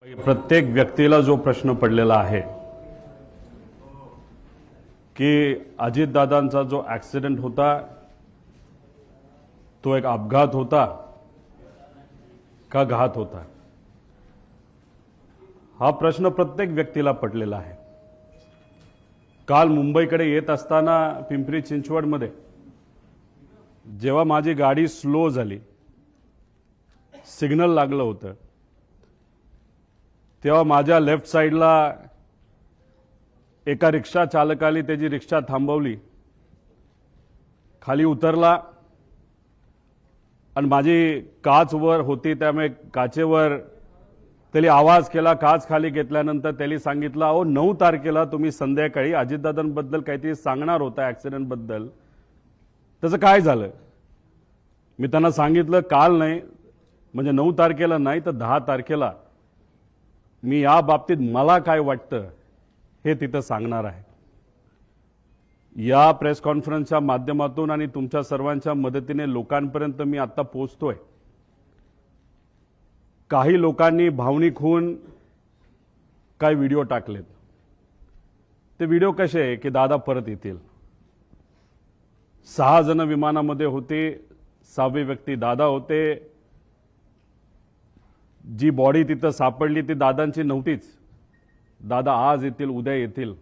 प्रत्येक व्यक्तीला जो प्रश्न पडलेला आहे की अजितदादांचा जो ॲक्सिडेंट होता तो एक अपघात होता का घात होता, हा प्रश्न प्रत्येक व्यक्तीला पडलेला आहे। काल मुंबईकडे येत असताना पिंपरी चिंचवडमध्ये जेव्हा माझी गाडी स्लो झाली, सिग्नल लागलं होतं, तेव्हा माझ्या लेफ्ट साइडला एका रिक्षा चालकाने त्याची रिक्षा थांबवली, खाली उतरला आणि माझी काच वर होती त्यामुळे काचेवर त्याने आवाज केला। काच खाली घेतल्यानंतर त्याने सांगितलं, अहो 9 तारखेला तुम्ही संध्याकाळी अजितदादांबद्दल काहीतरी सांगणार होता ॲक्सिडेंट बद्दल, त्याचं काय झालं? मी त्यांना सांगितलं काल नाही, म्हणजे 9 तारखेला नाही तर 10 तारखेला मी या बाबतीत मला काय वाटतं हे तिथं सांगणार आहे। या प्रेस कॉन्फरन्सच्या माध्यमातून आणि तुमच्या सर्वांच्या मदतीने लोकांपर्यंत मी आता पोहोचतोय। काही लोकांनी भावनिक होऊन काय व्हिडिओ टाकलेत, ते व्हिडिओ कसे आहे की दादा परत येतील। 6 जण विमानामध्ये होते, 6वे व्यक्ती दादा होते। जी बॉडी तिथं सापडली ती दादांची नव्हतीच। दादा आज येतील, उद्या येतील।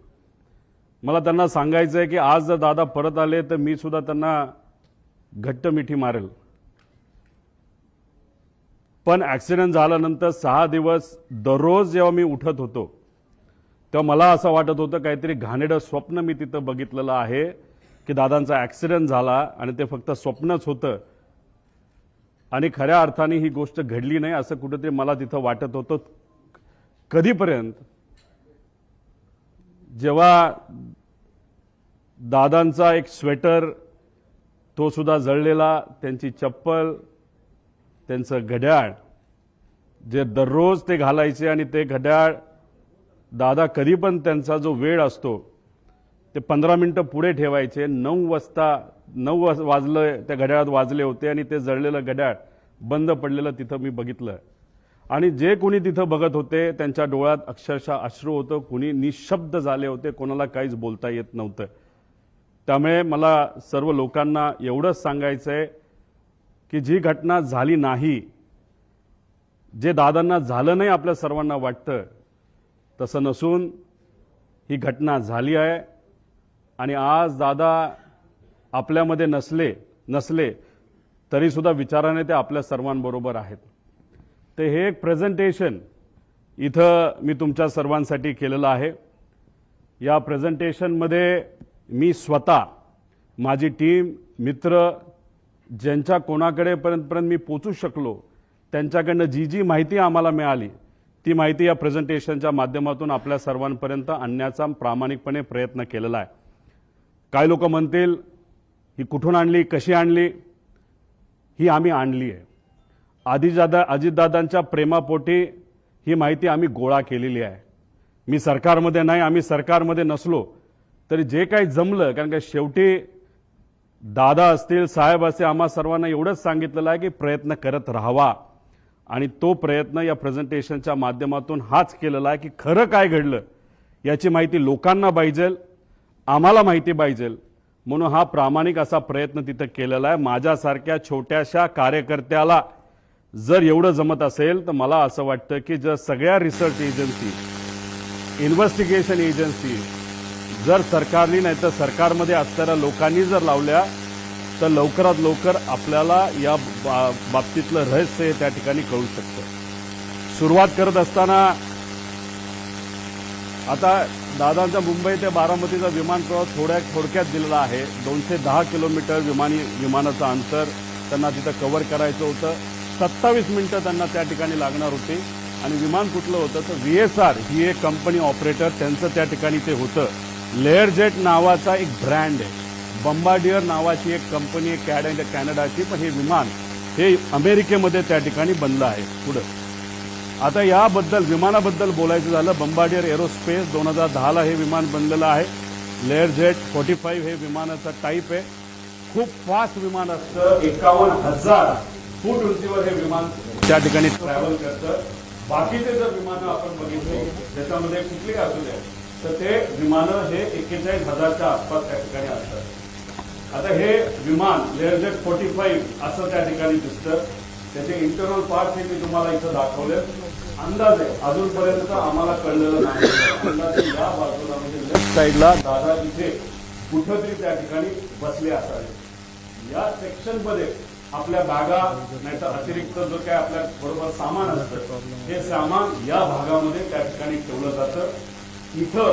मला त्यांना सांगायचं आहे की आज जर दादा परत आले तर मी सुद्धा त्यांना घट्ट मिठी मारेल। पण ॲक्सिडेंट झाल्यानंतर 6 दिवस दररोज जेव्हा मी उठत होतो तेव्हा मला असं वाटत होतं काहीतरी घाणेरडं स्वप्न मी तिथं बघितलेलं आहे की दादांचा ॲक्सिडेंट झाला आणि ते फक्त स्वप्नच होतं आणि खऱ्या अर्थाने ही गोष्ट घडली नाही असं कुठेतरी मला तिथं वाटत होतं। कधीपर्यंत? जेव्हा दादांचा एक स्वेटर तो सुद्धा जळलेला, त्यांची चप्पल, त्यांचं घड्याळ जे दररोज ते घालायचे आणि ते घड्याळ दादा कधी पण त्यांचा जो वेळ असतो ते 15 मिनिटं पुढे ठेवायचे। 9 वाजलं त्या घड्याळात वाजले होते आणि ते जळलेलं घड्याळ बंद पडलेलं तिथं मी बघितलं आणि जे कोणी तिथं बघत होते त्यांच्या डोळ्यात अक्षरशः अश्रू होतं, कोणी निशब्द झाले होते, कोणाला काहीच बोलता येत नव्हतं। त्यामुळे मला सर्व लोकांना एवढंच सांगायचं आहे की जी घटना झाली नाही, जे दादांना झालं नाही आपल्या सर्वांना वाटतं तसं नसून ही घटना झाली आहे आणि आज दादा आपल्यामध्ये नसले तरी सुद्धा विचाराने ते आपल्या सर्वांबरोबर आहेत। ते हे एक प्रेझेंटेशन इथं मी तुमच्या सर्वांसाठी केलेलं आहे। या प्रेझेंटेशनमध्ये मी स्वतः, माझी टीम, मित्र, ज्यांच्या कोणाकडे पर्यंत मी पोचू शकलो त्यांच्याकडनं जी माहिती आम्हाला मिळाली ती माहिती या प्रेझेंटेशनच्या माध्यमातून आपल्या सर्वांपर्यंत आणण्याचा प्रामाणिकपणे प्रयत्न केलेला आहे। काही लोक म्हणतील ही कुठून आणली, कशी आणली? ही आम्ही आणली आहे। अजितदादांच्या प्रेमापोटी ही माहिती आम्ही गोळा केलेली आहे। मी सरकारमध्ये नाही, आम्ही सरकारमध्ये नसलो तरी जे काही जमलं, कारण का शेवटी दादा असतील, साहेब असतील, आम्हा सर्वांना एवढंच सांगितलेलं आहे की प्रयत्न करत राहावा आणि तो प्रयत्न या प्रेझेंटेशनच्या माध्यमातून हाच केलेला आहे की खरं काय घडलं याची माहिती लोकांना पाहिजे, आम्हाला माहिती पाहिजे, म्हणून हा प्रामाणिक असा प्रयत्न तिथं केलेला आहे। माझ्यासारख्या छोट्याशा कार्यकर्त्याला जर एवढं जमत असेल तर मला असं वाटतं की जर सगळ्या रिसर्च एजन्सी, इन्व्हेस्टिगेशन एजन्सी जर सरकारने नाही तर सरकारमध्ये असणाऱ्या लोकांनी जर लावल्या तर लवकरात लवकर आपल्याला या बाबतीतलं रहस्य त्या ठिकाणी कळू शकतं। सुरुवात करत असताना आता दादांचा मुंबई ते बारामतीचा विमान प्रवास थोडक्यात दिलेला आहे। 210 किलोमीटर विमानाचं अंतर त्यांना तिथं कव्हर करायचं होतं। 27 मिनिटं त्यांना त्या ठिकाणी लागणार होती आणि विमान कुठलं होतं तर VSR ही एक कंपनी ऑपरेटर त्यांचं त्या ठिकाणी ते होतं। लेअरजेट नावाचा एक ब्रँड आहे, बंबार्डियर नावाची एक कंपनी आहे कॅनडाची, पण हे विमान हे अमेरिकेमध्ये त्या ठिकाणी बनलं आहे। पुढं आता याबद्दल विमानाबद्दल बोलायचं झालं, बंबार्डियर एरोस्पेस 2010ला हे विमान बनलेलं आहे। लेअरजेट 45 हे विमानाचा टाईप आहे, खूप फास्ट विमान असतं। 51,000 फूट उंचीवर हे विमान त्या ठिकाणी ट्रॅव्हल करतं। बाकीचे जर विमानं आपण बघितले त्याच्यामध्ये कुठली असू द्या तर ते विमानं हे 41,000च्या आसपास त्या ठिकाणी असतात. आता हे विमान लेअरजेट 45 असं त्या ठिकाणी दिसतं. त्याचे इंटरनल पार्ट हे मी तुम्हाला इथं दाखवले. अंदाजे अजूनपर्यंत आम्हाला कळलेलं नाही. अंदाजे या बाजूला म्हणजे लेफ्ट साईडला दादा तिथे कुठंतरी त्या ठिकाणी बसले असावे. या सेक्शन मध्ये आपल्या बॅगा नाहीतर अतिरिक्त जो काय आपल्या बरोबर सामान असतं हे सामान या भागामध्ये त्या ठिकाणी ठेवलं जातं. इथं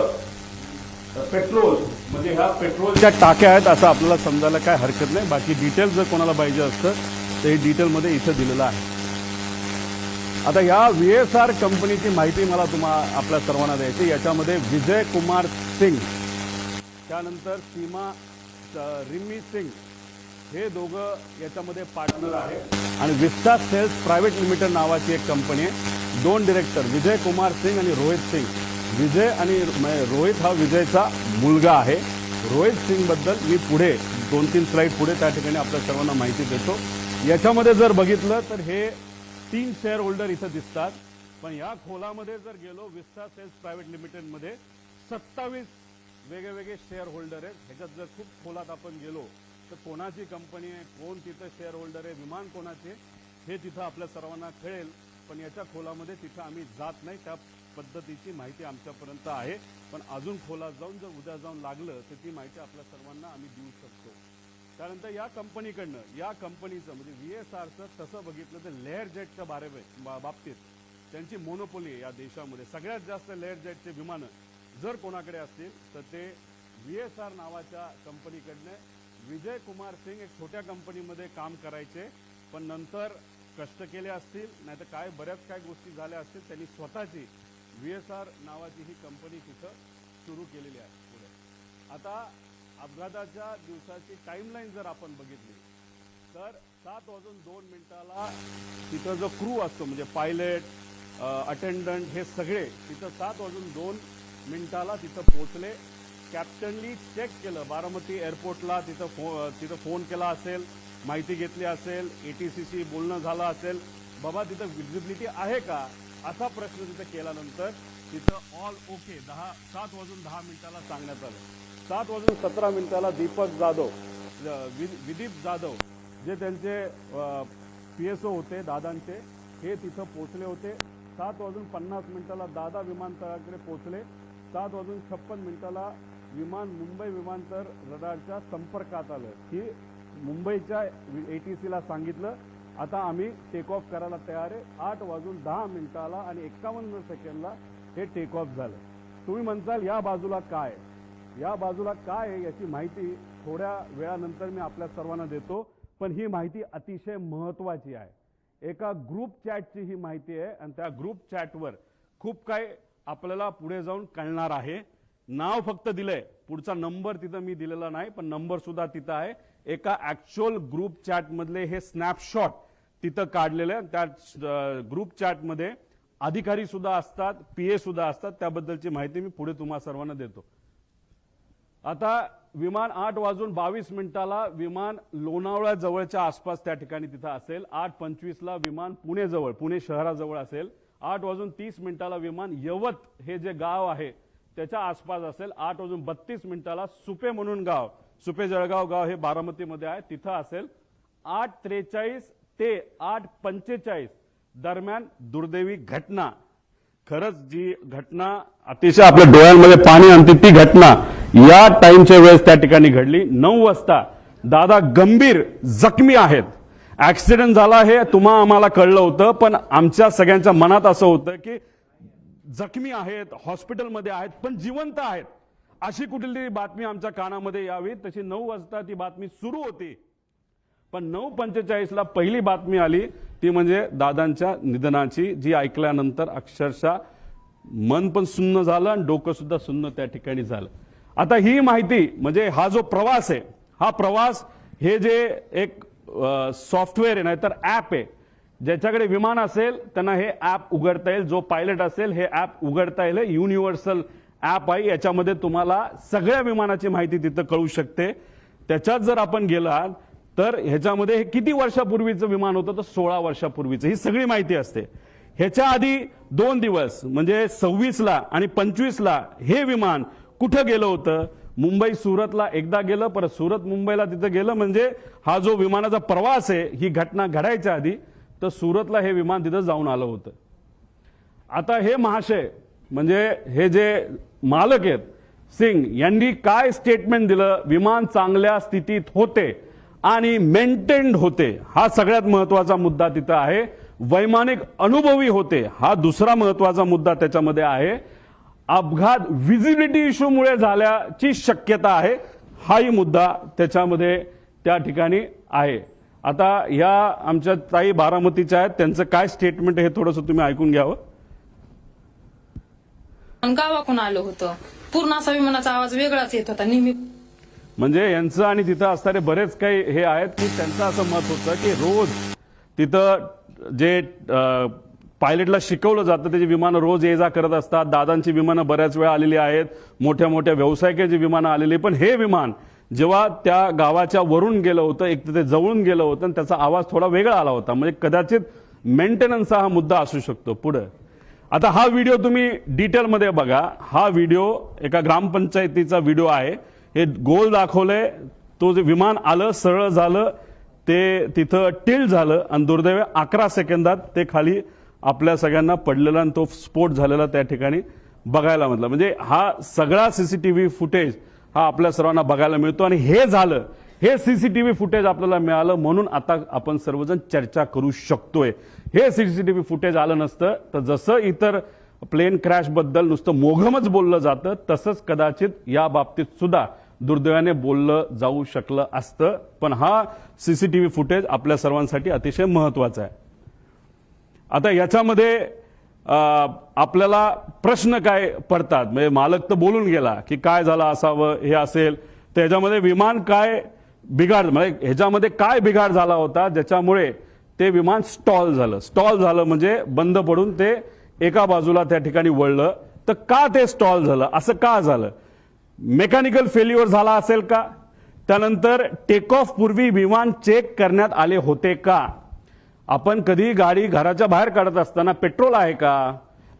पेट्रोल म्हणजे ह्या पेट्रोलच्या टाक्या आहेत असं आपल्याला समजायला काय हरकत नाही. बाकी डिटेल जर कोणाला पाहिजे असतं तर हे डिटेलमध्ये इथं दिलेलं आहे. आता या VSR कंपनीची माहिती मला आपल्या सर्वांना द्यायची. याच्यामध्ये विजय कुमार सिंग त्यानंतर सीमा रिमी सिंग हे दोघं याच्यामध्ये पार्टनर आहेत आणि विस्टा सेल्स प्रायव्हेट लिमिटेड नावाची एक कंपनी आहे. 2 डिरेक्टर विजय कुमार सिंग आणि रोहित सिंग. विजय आणि रोहित हा विजयचा मुलगा आहे. रोहित सिंग बद्दल मी पुढे 2-3 स्लाइड पुढे त्या ठिकाणी आपल्या सर्वांना माहिती देतो. याच्यामध्ये जर बघितलं तर हे 3 शेअर होल्डर इथं दिसतात. पण या खोलामध्ये जर गेलो विस्टा सेल्स प्रायव्हेट लिमिटेडमध्ये 27 वेगवेगळे शेअर होल्डर आहेत. ह्याच्यात जर खूप खोलात आपण गेलो तर कोणाची कंपनी आहे, कोण तिथं शेअर होल्डर आहे, विमान कोणाचे हे तिथं आपल्या सर्वांना कळेल. पण याच्या खोलामध्ये तिथं आम्ही जात नाही. त्या पद्धतीची माहिती आमच्यापर्यंत आहे. पण अजून खोलात जाऊन जर उद्या जाऊन लागलं तर ती माहिती आपल्या सर्वांना आम्ही देऊ शकतो. त्यानंतर या कंपनीकडनं या कंपनीचं म्हणजे VSRचं तसं बघितलं तर लेअर जेटच्या बाबतीत त्यांची मोनोपोली आहे या देशामध्ये. सगळ्यात जास्त लेअर जेटचे विमानं जर कोणाकडे असतील तर ते VSR नावाच्या कंपनीकडनं विजय कुमार सिंग एक छोट्या कंपनीमध्ये काम करायचे. पण नंतर कष्ट केले असतील नाहीतर काय बऱ्याच काय गोष्टी झाल्या असतील. त्यांनी स्वतःची VSR नावाची ही कंपनी तिथं सुरू केलेली आहे. पुढे आता अपघाताच्या दिवसाची टाइमलाईन जर आपण बघितली तर 7:02 तिथं जो क्रू असतो म्हणजे पायलट अटेंडंट हे सगळे तिथं 7:02 तिथं पोहोचले. कॅप्टननी चेक केलं बारामती एअरपोर्टला. तिथं फोन केला असेल, माहिती घेतली असेल, ATCशी बोलणं झालं असेल, बाबा तिथं विजिबिलिटी आहे का असा प्रश्न तिथं केल्यानंतर तिथं ऑल ओके 7:10 सांगण्यात आलं. 7:17 दीपक जाधव विदीप जाधव जे त्यांचे PSO होते दादांचे हे तिथं पोहोचले होते. 7:50 दादा विमानतळाकडे पोहोचले. 7:56 विमान मुंबई विमानतळ रडारच्या संपर्कात आलं की मुंबईच्या ATCला सांगितलं आता आम्ही टेक ऑफ करायला तयार आहे. 8:10 आणि 51 सेकंदला हे टेक ऑफ झालं. तुम्ही म्हणताल या बाजूला काय, या बाजूला काय आहे याची माहिती थोड्या वेळानंतर मी आपल्या सर्वांना देतो. पण ही माहिती अतिशय महत्त्वाची आहे. एका ग्रुप चॅटची ही माहिती आहे आणि त्या ग्रुप चॅटवर खूप काय आपल्याला पुढे जाऊन कळणार आहे. नाव फक्त दिलंय, पुढचा नंबर तिथं मी दिलेला नाही पण नंबर सुद्धा तिथं आहे. एका ऍक्च्युअल ग्रुप चॅट मधले हे स्नॅपशॉट तिथं काढलेले. त्या ग्रुप चॅट मध्ये अधिकारी सुद्धा असतात, PA सुद्धा असतात. त्याबद्दलची माहिती मी पुढे तुम्हा सर्वांना देतो. आता विमान 8:22 विमान लोणावळा जवळच्या आसपास त्या ठिकाणी तिथं असेल. 8:25 विमान पुणे जवळ, पुणे शहराजवळ असेल. 8:30 विमान यवत हे जे गाव आहे त्याच्या आसपास असेल. 8:32 सुपे म्हणून गाव, सुपे जळगाव गाव हे बारामतीमध्ये आहे तिथं असेल. 8:43 ते 8:45 दरम्यान दुर्दैवी घटना, खरंच जी घटना अतिशय आपल्या डोळ्यांमध्ये पाणी आणते ती घटना या टाइमच्या वेळेस त्या ठिकाणी घडली. 9 वाजता दादा गंभीर जखमी आहेत. ऍक्सिडेंट झाला हे तुम्हा आम्हाला कळलं होतं पण आमच्या सगळ्यांच्या मनात असं होतं की जखमी आहेत, हॉस्पिटलमध्ये आहेत पण जिवंत आहेत अशी कुठली बातमी आमच्या कानामध्ये यावी. तशी 9 वाजता ती बातमी सुरू होती. पण 9:45 पहिली बातमी आली ती म्हणजे दादांच्या निधनाची, जी ऐकल्यानंतर अक्षरशः मन पण सुन्न झालं आणि डोकं सुद्धा सुन्न त्या ठिकाणी झालं. आता ही माहिती म्हणजे हा जो प्रवास आहे, हा प्रवास हे जे एक सॉफ्टवेअर आहे नाहीतर ऍप आहे, ज्याच्याकडे विमान असेल त्यांना हे ऍप उघडता येईल. जो पायलट असेल हे ऍप उघडता येईल. युनिव्हर्सल ऍप आहे. याच्यामध्ये तुम्हाला सगळ्या विमानाची माहिती तिथं कळू शकते. त्याच्यात जर आपण गेलात तर ह्याच्यामध्ये हे किती वर्षापूर्वीचं विमान होतं तर 16 वर्षापूर्वीचं ही सगळी माहिती असते. ह्याच्या आधी 2 दिवस म्हणजे 26ला आणि 25ला हे विमान कुठं गेलं होतं? मुंबई सुरतला एकदा गेलं, परत सुरत मुंबईला तिथं गेलं. म्हणजे हा जो विमानाचा प्रवास आहे ही घटना घडायच्या आधी तर सुरतला हे विमान तिथं जाऊन आलं होतं. आता हे महाशय म्हणजे हे जे मालक आहेत सिंग यांनी काय स्टेटमेंट दिलं? विमान चांगल्या स्थितीत होते आणि मेंटेन्ड होते, हा सगळ्यात महत्वाचा मुद्दा तिथं आहे. वैमानिक अनुभवी होते, हा दुसरा महत्वाचा मुद्दा त्याच्यामध्ये आहे. अपघात व्हिजिबिलिटी इश्यूमुळे झाल्याची शक्यता आहे, हाही मुद्दा त्याच्यामध्ये त्या ठिकाणी आहे. आता या आमच्या ताई बारामतीच्या आहेत, त्यांचं काय स्टेटमेंट हे थोडंसं तुम्ही ऐकून घ्यावं. गावाकडून आलं होतं, पूर्ण असा विमानाचा आवाज वेगळाच येत होता नेहमी. म्हणजे यांचं आणि तिथं असणारे बरेच काही हे आहेत की त्यांचं असं मत होतं की रोज तिथं जे पायलटला शिकवलं जातं त्याची विमानं रोज ये जा करत असतात. दादांची विमानं बऱ्याच वेळा आलेली आहेत, मोठ्या मोठ्या व्यावसायिकांची विमानं आलेली, पण हे विमान जेव्हा त्या गावाच्या वरून गेलं होतं एक तर ते जवळून गेलं होतं आणि त्याचा आवाज थोडा वेगळा आला होता. म्हणजे कदाचित मेंटेनन्सचा हा मुद्दा असू शकतो. पुढे आता हा व्हिडिओ तुम्ही डिटेलमध्ये बघा. हा व्हिडिओ एका ग्रामपंचायतीचा व्हिडिओ आहे. हे गोल दाखवलंय, तो जे विमान आलं सरळ झालं ते तिथं टिल्ट झालं आणि दुर्दैवी 11 सेकंदात ते खाली आपल्या सगळ्यांना पडलेला आणि तो स्फोट झालेला त्या ठिकाणी बघायला मिळाला. म्हणजे हा सगळा सीसीटीव्ही फुटेज हा आपल्या सर्वांना बघायला मिळतो आणि हे झालं, हे सीसीटीव्ही फुटेज आपल्याला मिळालं म्हणून आता आपण सर्वजण चर्चा करू शकतोय. हे सीसीटीव्ही फुटेज आलं नसतं तर जसं इतर प्लेन क्रॅश बद्दल नुसतं मोघमच बोललं जातं तसंच कदाचित या बाबतीत सुद्धा दुर्दैवाने बोललं जाऊ शकलं असतं. पण हा सीसीटीव्ही फुटेज आपल्या सर्वांसाठी अतिशय महत्वाचा आहे. आता याच्यामध्ये आपल्याला प्रश्न काय पडतात? म्हणजे मालक तर बोलून गेला की काय झालं असावं, हे असेल तर ह्याच्यामध्ये विमान काय बिघाड, म्हणजे ह्याच्यामध्ये काय बिघाड झाला होता ज्याच्यामुळे ते विमान स्टॉल झालं. स्टॉल झालं म्हणजे बंद पडून ते एका बाजूला त्या ठिकाणी वळलं. तर का ते स्टॉल झालं, असं का झालं? मेकॅनिकल फेल्युअर झाला असेल का? त्यानंतर टेक ऑफ पूर्वी विमान चेक करण्यात आले होते का? आपण कधी गाडी घराच्या बाहेर काढत असताना पेट्रोल आहे का,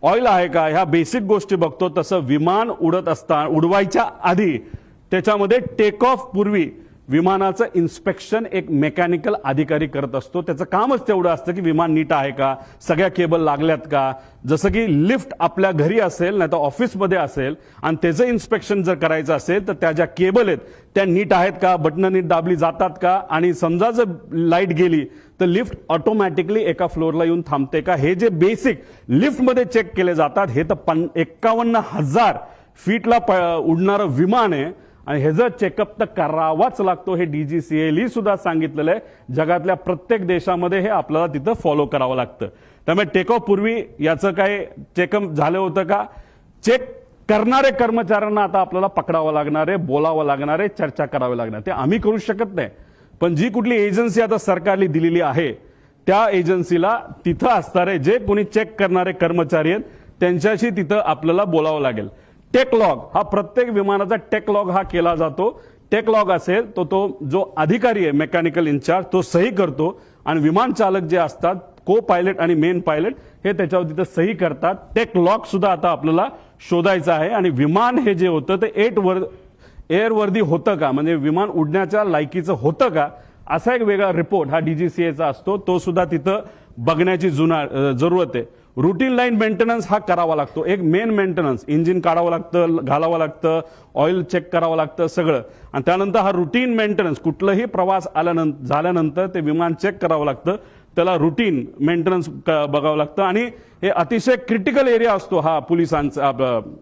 ऑइल आहे का, ह्या बेसिक गोष्टी बघतो. तसं विमान उडत असताना उडवायच्या आधी त्याच्यामध्ये टेक ऑफ पूर्वी विमानाचं इन्स्पेक्शन एक मेकॅनिकल अधिकारी करत असतो. त्याचं कामच तेवढं असतं की विमान नीट आहे का, सगळ्या केबल लागल्यात का. जसं की लिफ्ट आपल्या घरी असेल नाही तर ऑफिसमध्ये असेल आणि त्याचं इन्स्पेक्शन जर करायचं असेल तर त्या ज्या केबल आहेत त्या नीट आहेत का, बटणं नीट दाबली जातात का, आणि समजा जर लाईट गेली तर लिफ्ट ऑटोमॅटिकली एका फ्लोअरला येऊन थांबते का, हे जे बेसिक लिफ्टमध्ये चेक केले जातात. हे तर 51,000 फीटला उडणारं विमान आहे आणि ह्याचं चेकअप तर करावाच लागतो. हे DGCA सुद्धा सांगितलेलं आहे. जगातल्या प्रत्येक देशामध्ये हे आपल्याला तिथं फॉलो करावं लागतं. त्यामुळे टेक ऑफ पूर्वी याचं काय चेकअप झालं होतं का? चेक करणारे कर्मचाऱ्यांना आता आपल्याला पकडावं लागणार आहे, बोलावं लागणार आहे, चर्चा करावी लागणार. ते आम्ही करू शकत नाही, पण जी कुठली एजन्सी आता सरकारने दिलेली आहे त्या एजन्सीला तिथं असणारे जे कोणी चेक करणारे कर्मचारी आहेत त्यांच्याशी तिथं आपल्याला बोलावं लागेल. टेक लॉग हा प्रत्येक विमानाचा टेक लॉग हा केला जातो. टेक लॉग असेल तो जो अधिकारी आहे मेकॅनिकल इन्चार्ज तो सही करतो आणि विमान चालक जे असतात को पायलट आणि मेन पायलट हे त्याच्यावर तिथं सही करतात. टेक लॉग सुद्धा आता आपल्याला शोधायचं आहे. आणि विमान हे जे होतं ते एअरवर्दी होतं का, म्हणजे विमान उडण्याच्या लायकीचं होतं का, असा एक वेगळा रिपोर्ट हा DGCAचा असतो. तो सुद्धा तिथं बघण्याची जरूरत आहे. रुटीन लाईन मेंटेनन्स हा करावा लागतो. एक मेन मेंटेनन्स, इंजिन काढावं लागतं, घालावं लागतं, ऑइल चेक करावं लागतं सगळं. आणि त्यानंतर हा रुटीन मेंटेनन्स, कुठलाही प्रवास झाल्यानंतर ते विमान चेक करावं लागतं, त्याला रुटीन मेंटेनन्स बघावं लागतं. आणि हे अतिशय क्रिटिकल एरिया असतो हा पोलिसांचा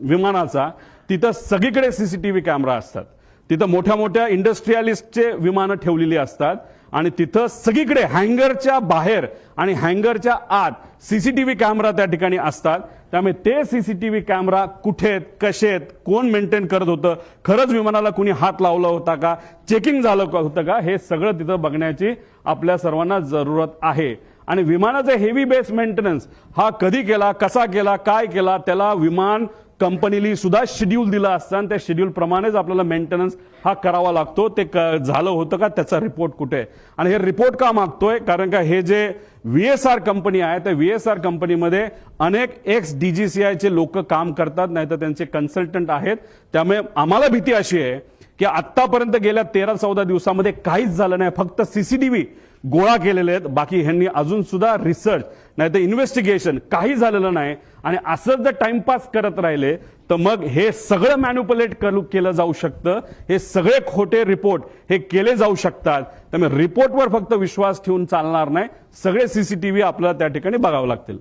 विमानाचा. तिथं सगळीकडे सीसीटीव्ही कॅमेरा असतात. तिथं मोठ्या मोठ्या इंडस्ट्रियलिस्टचे विमानं ठेवलेली असतात आणि तिथं सगळीकडे हँगरच्या बाहेर आणि हँगरच्या आत सीसीटीव्ही कॅमेरा त्या ठिकाणी असतात. त्यामुळे ते सीसीटीव्ही कॅमेरा कुठे आहेत, कसे आहेत, कोण मेंटेन करत होतं, खरंच विमानाला कुणी हात लावला होता का, चेकिंग झालं होतं का, हे सगळं तिथं बघण्याची आपल्या सर्वांना जरूरत आहे. आणि विमानाचा हेवी बेस मेंटेनन्स हा कधी केला, कसा केला, काय केला, त्याला विमान कंपनीली सुद्धा शेड्यूल दिलं असतं आणि त्या शेड्यूल प्रमाणेच आपल्याला मेंटेनन्स हा करावा लागतो. ते झालं होतं का, त्याचा रिपोर्ट कुठे आहे. आणि हे रिपोर्ट का मागतोय, कारण का हे जे VSR कंपनी आहे त्या VSR कंपनीमध्ये अनेक एक्स DGCIचे लोक काम करतात, नाही तर त्यांचे कन्सल्टंट आहेत. त्यामुळे आम्हाला भीती अशी आहे की आतापर्यंत गेल्या 13-14 दिवसामध्ये काहीच झालं नाही, फक्त CCTV गोळा केलेले आहेत. बाकी ह्यांनी अजून सुद्धा रिसर्च नाही तर इन्व्हेस्टिगेशन काही झालेलं नाही. आणि असं जर टाइमपास करत राहिले तर मग हे सगळं मॅन्युप्युलेट केलं जाऊ शकतं. हे सगळे खोटे रिपोर्ट हे केले जाऊ शकतात. त्यामुळे रिपोर्टवर फक्त विश्वास ठेवून चालणार नाही, सगळे CCTV आपल्याला त्या ठिकाणी बघावं लागतील.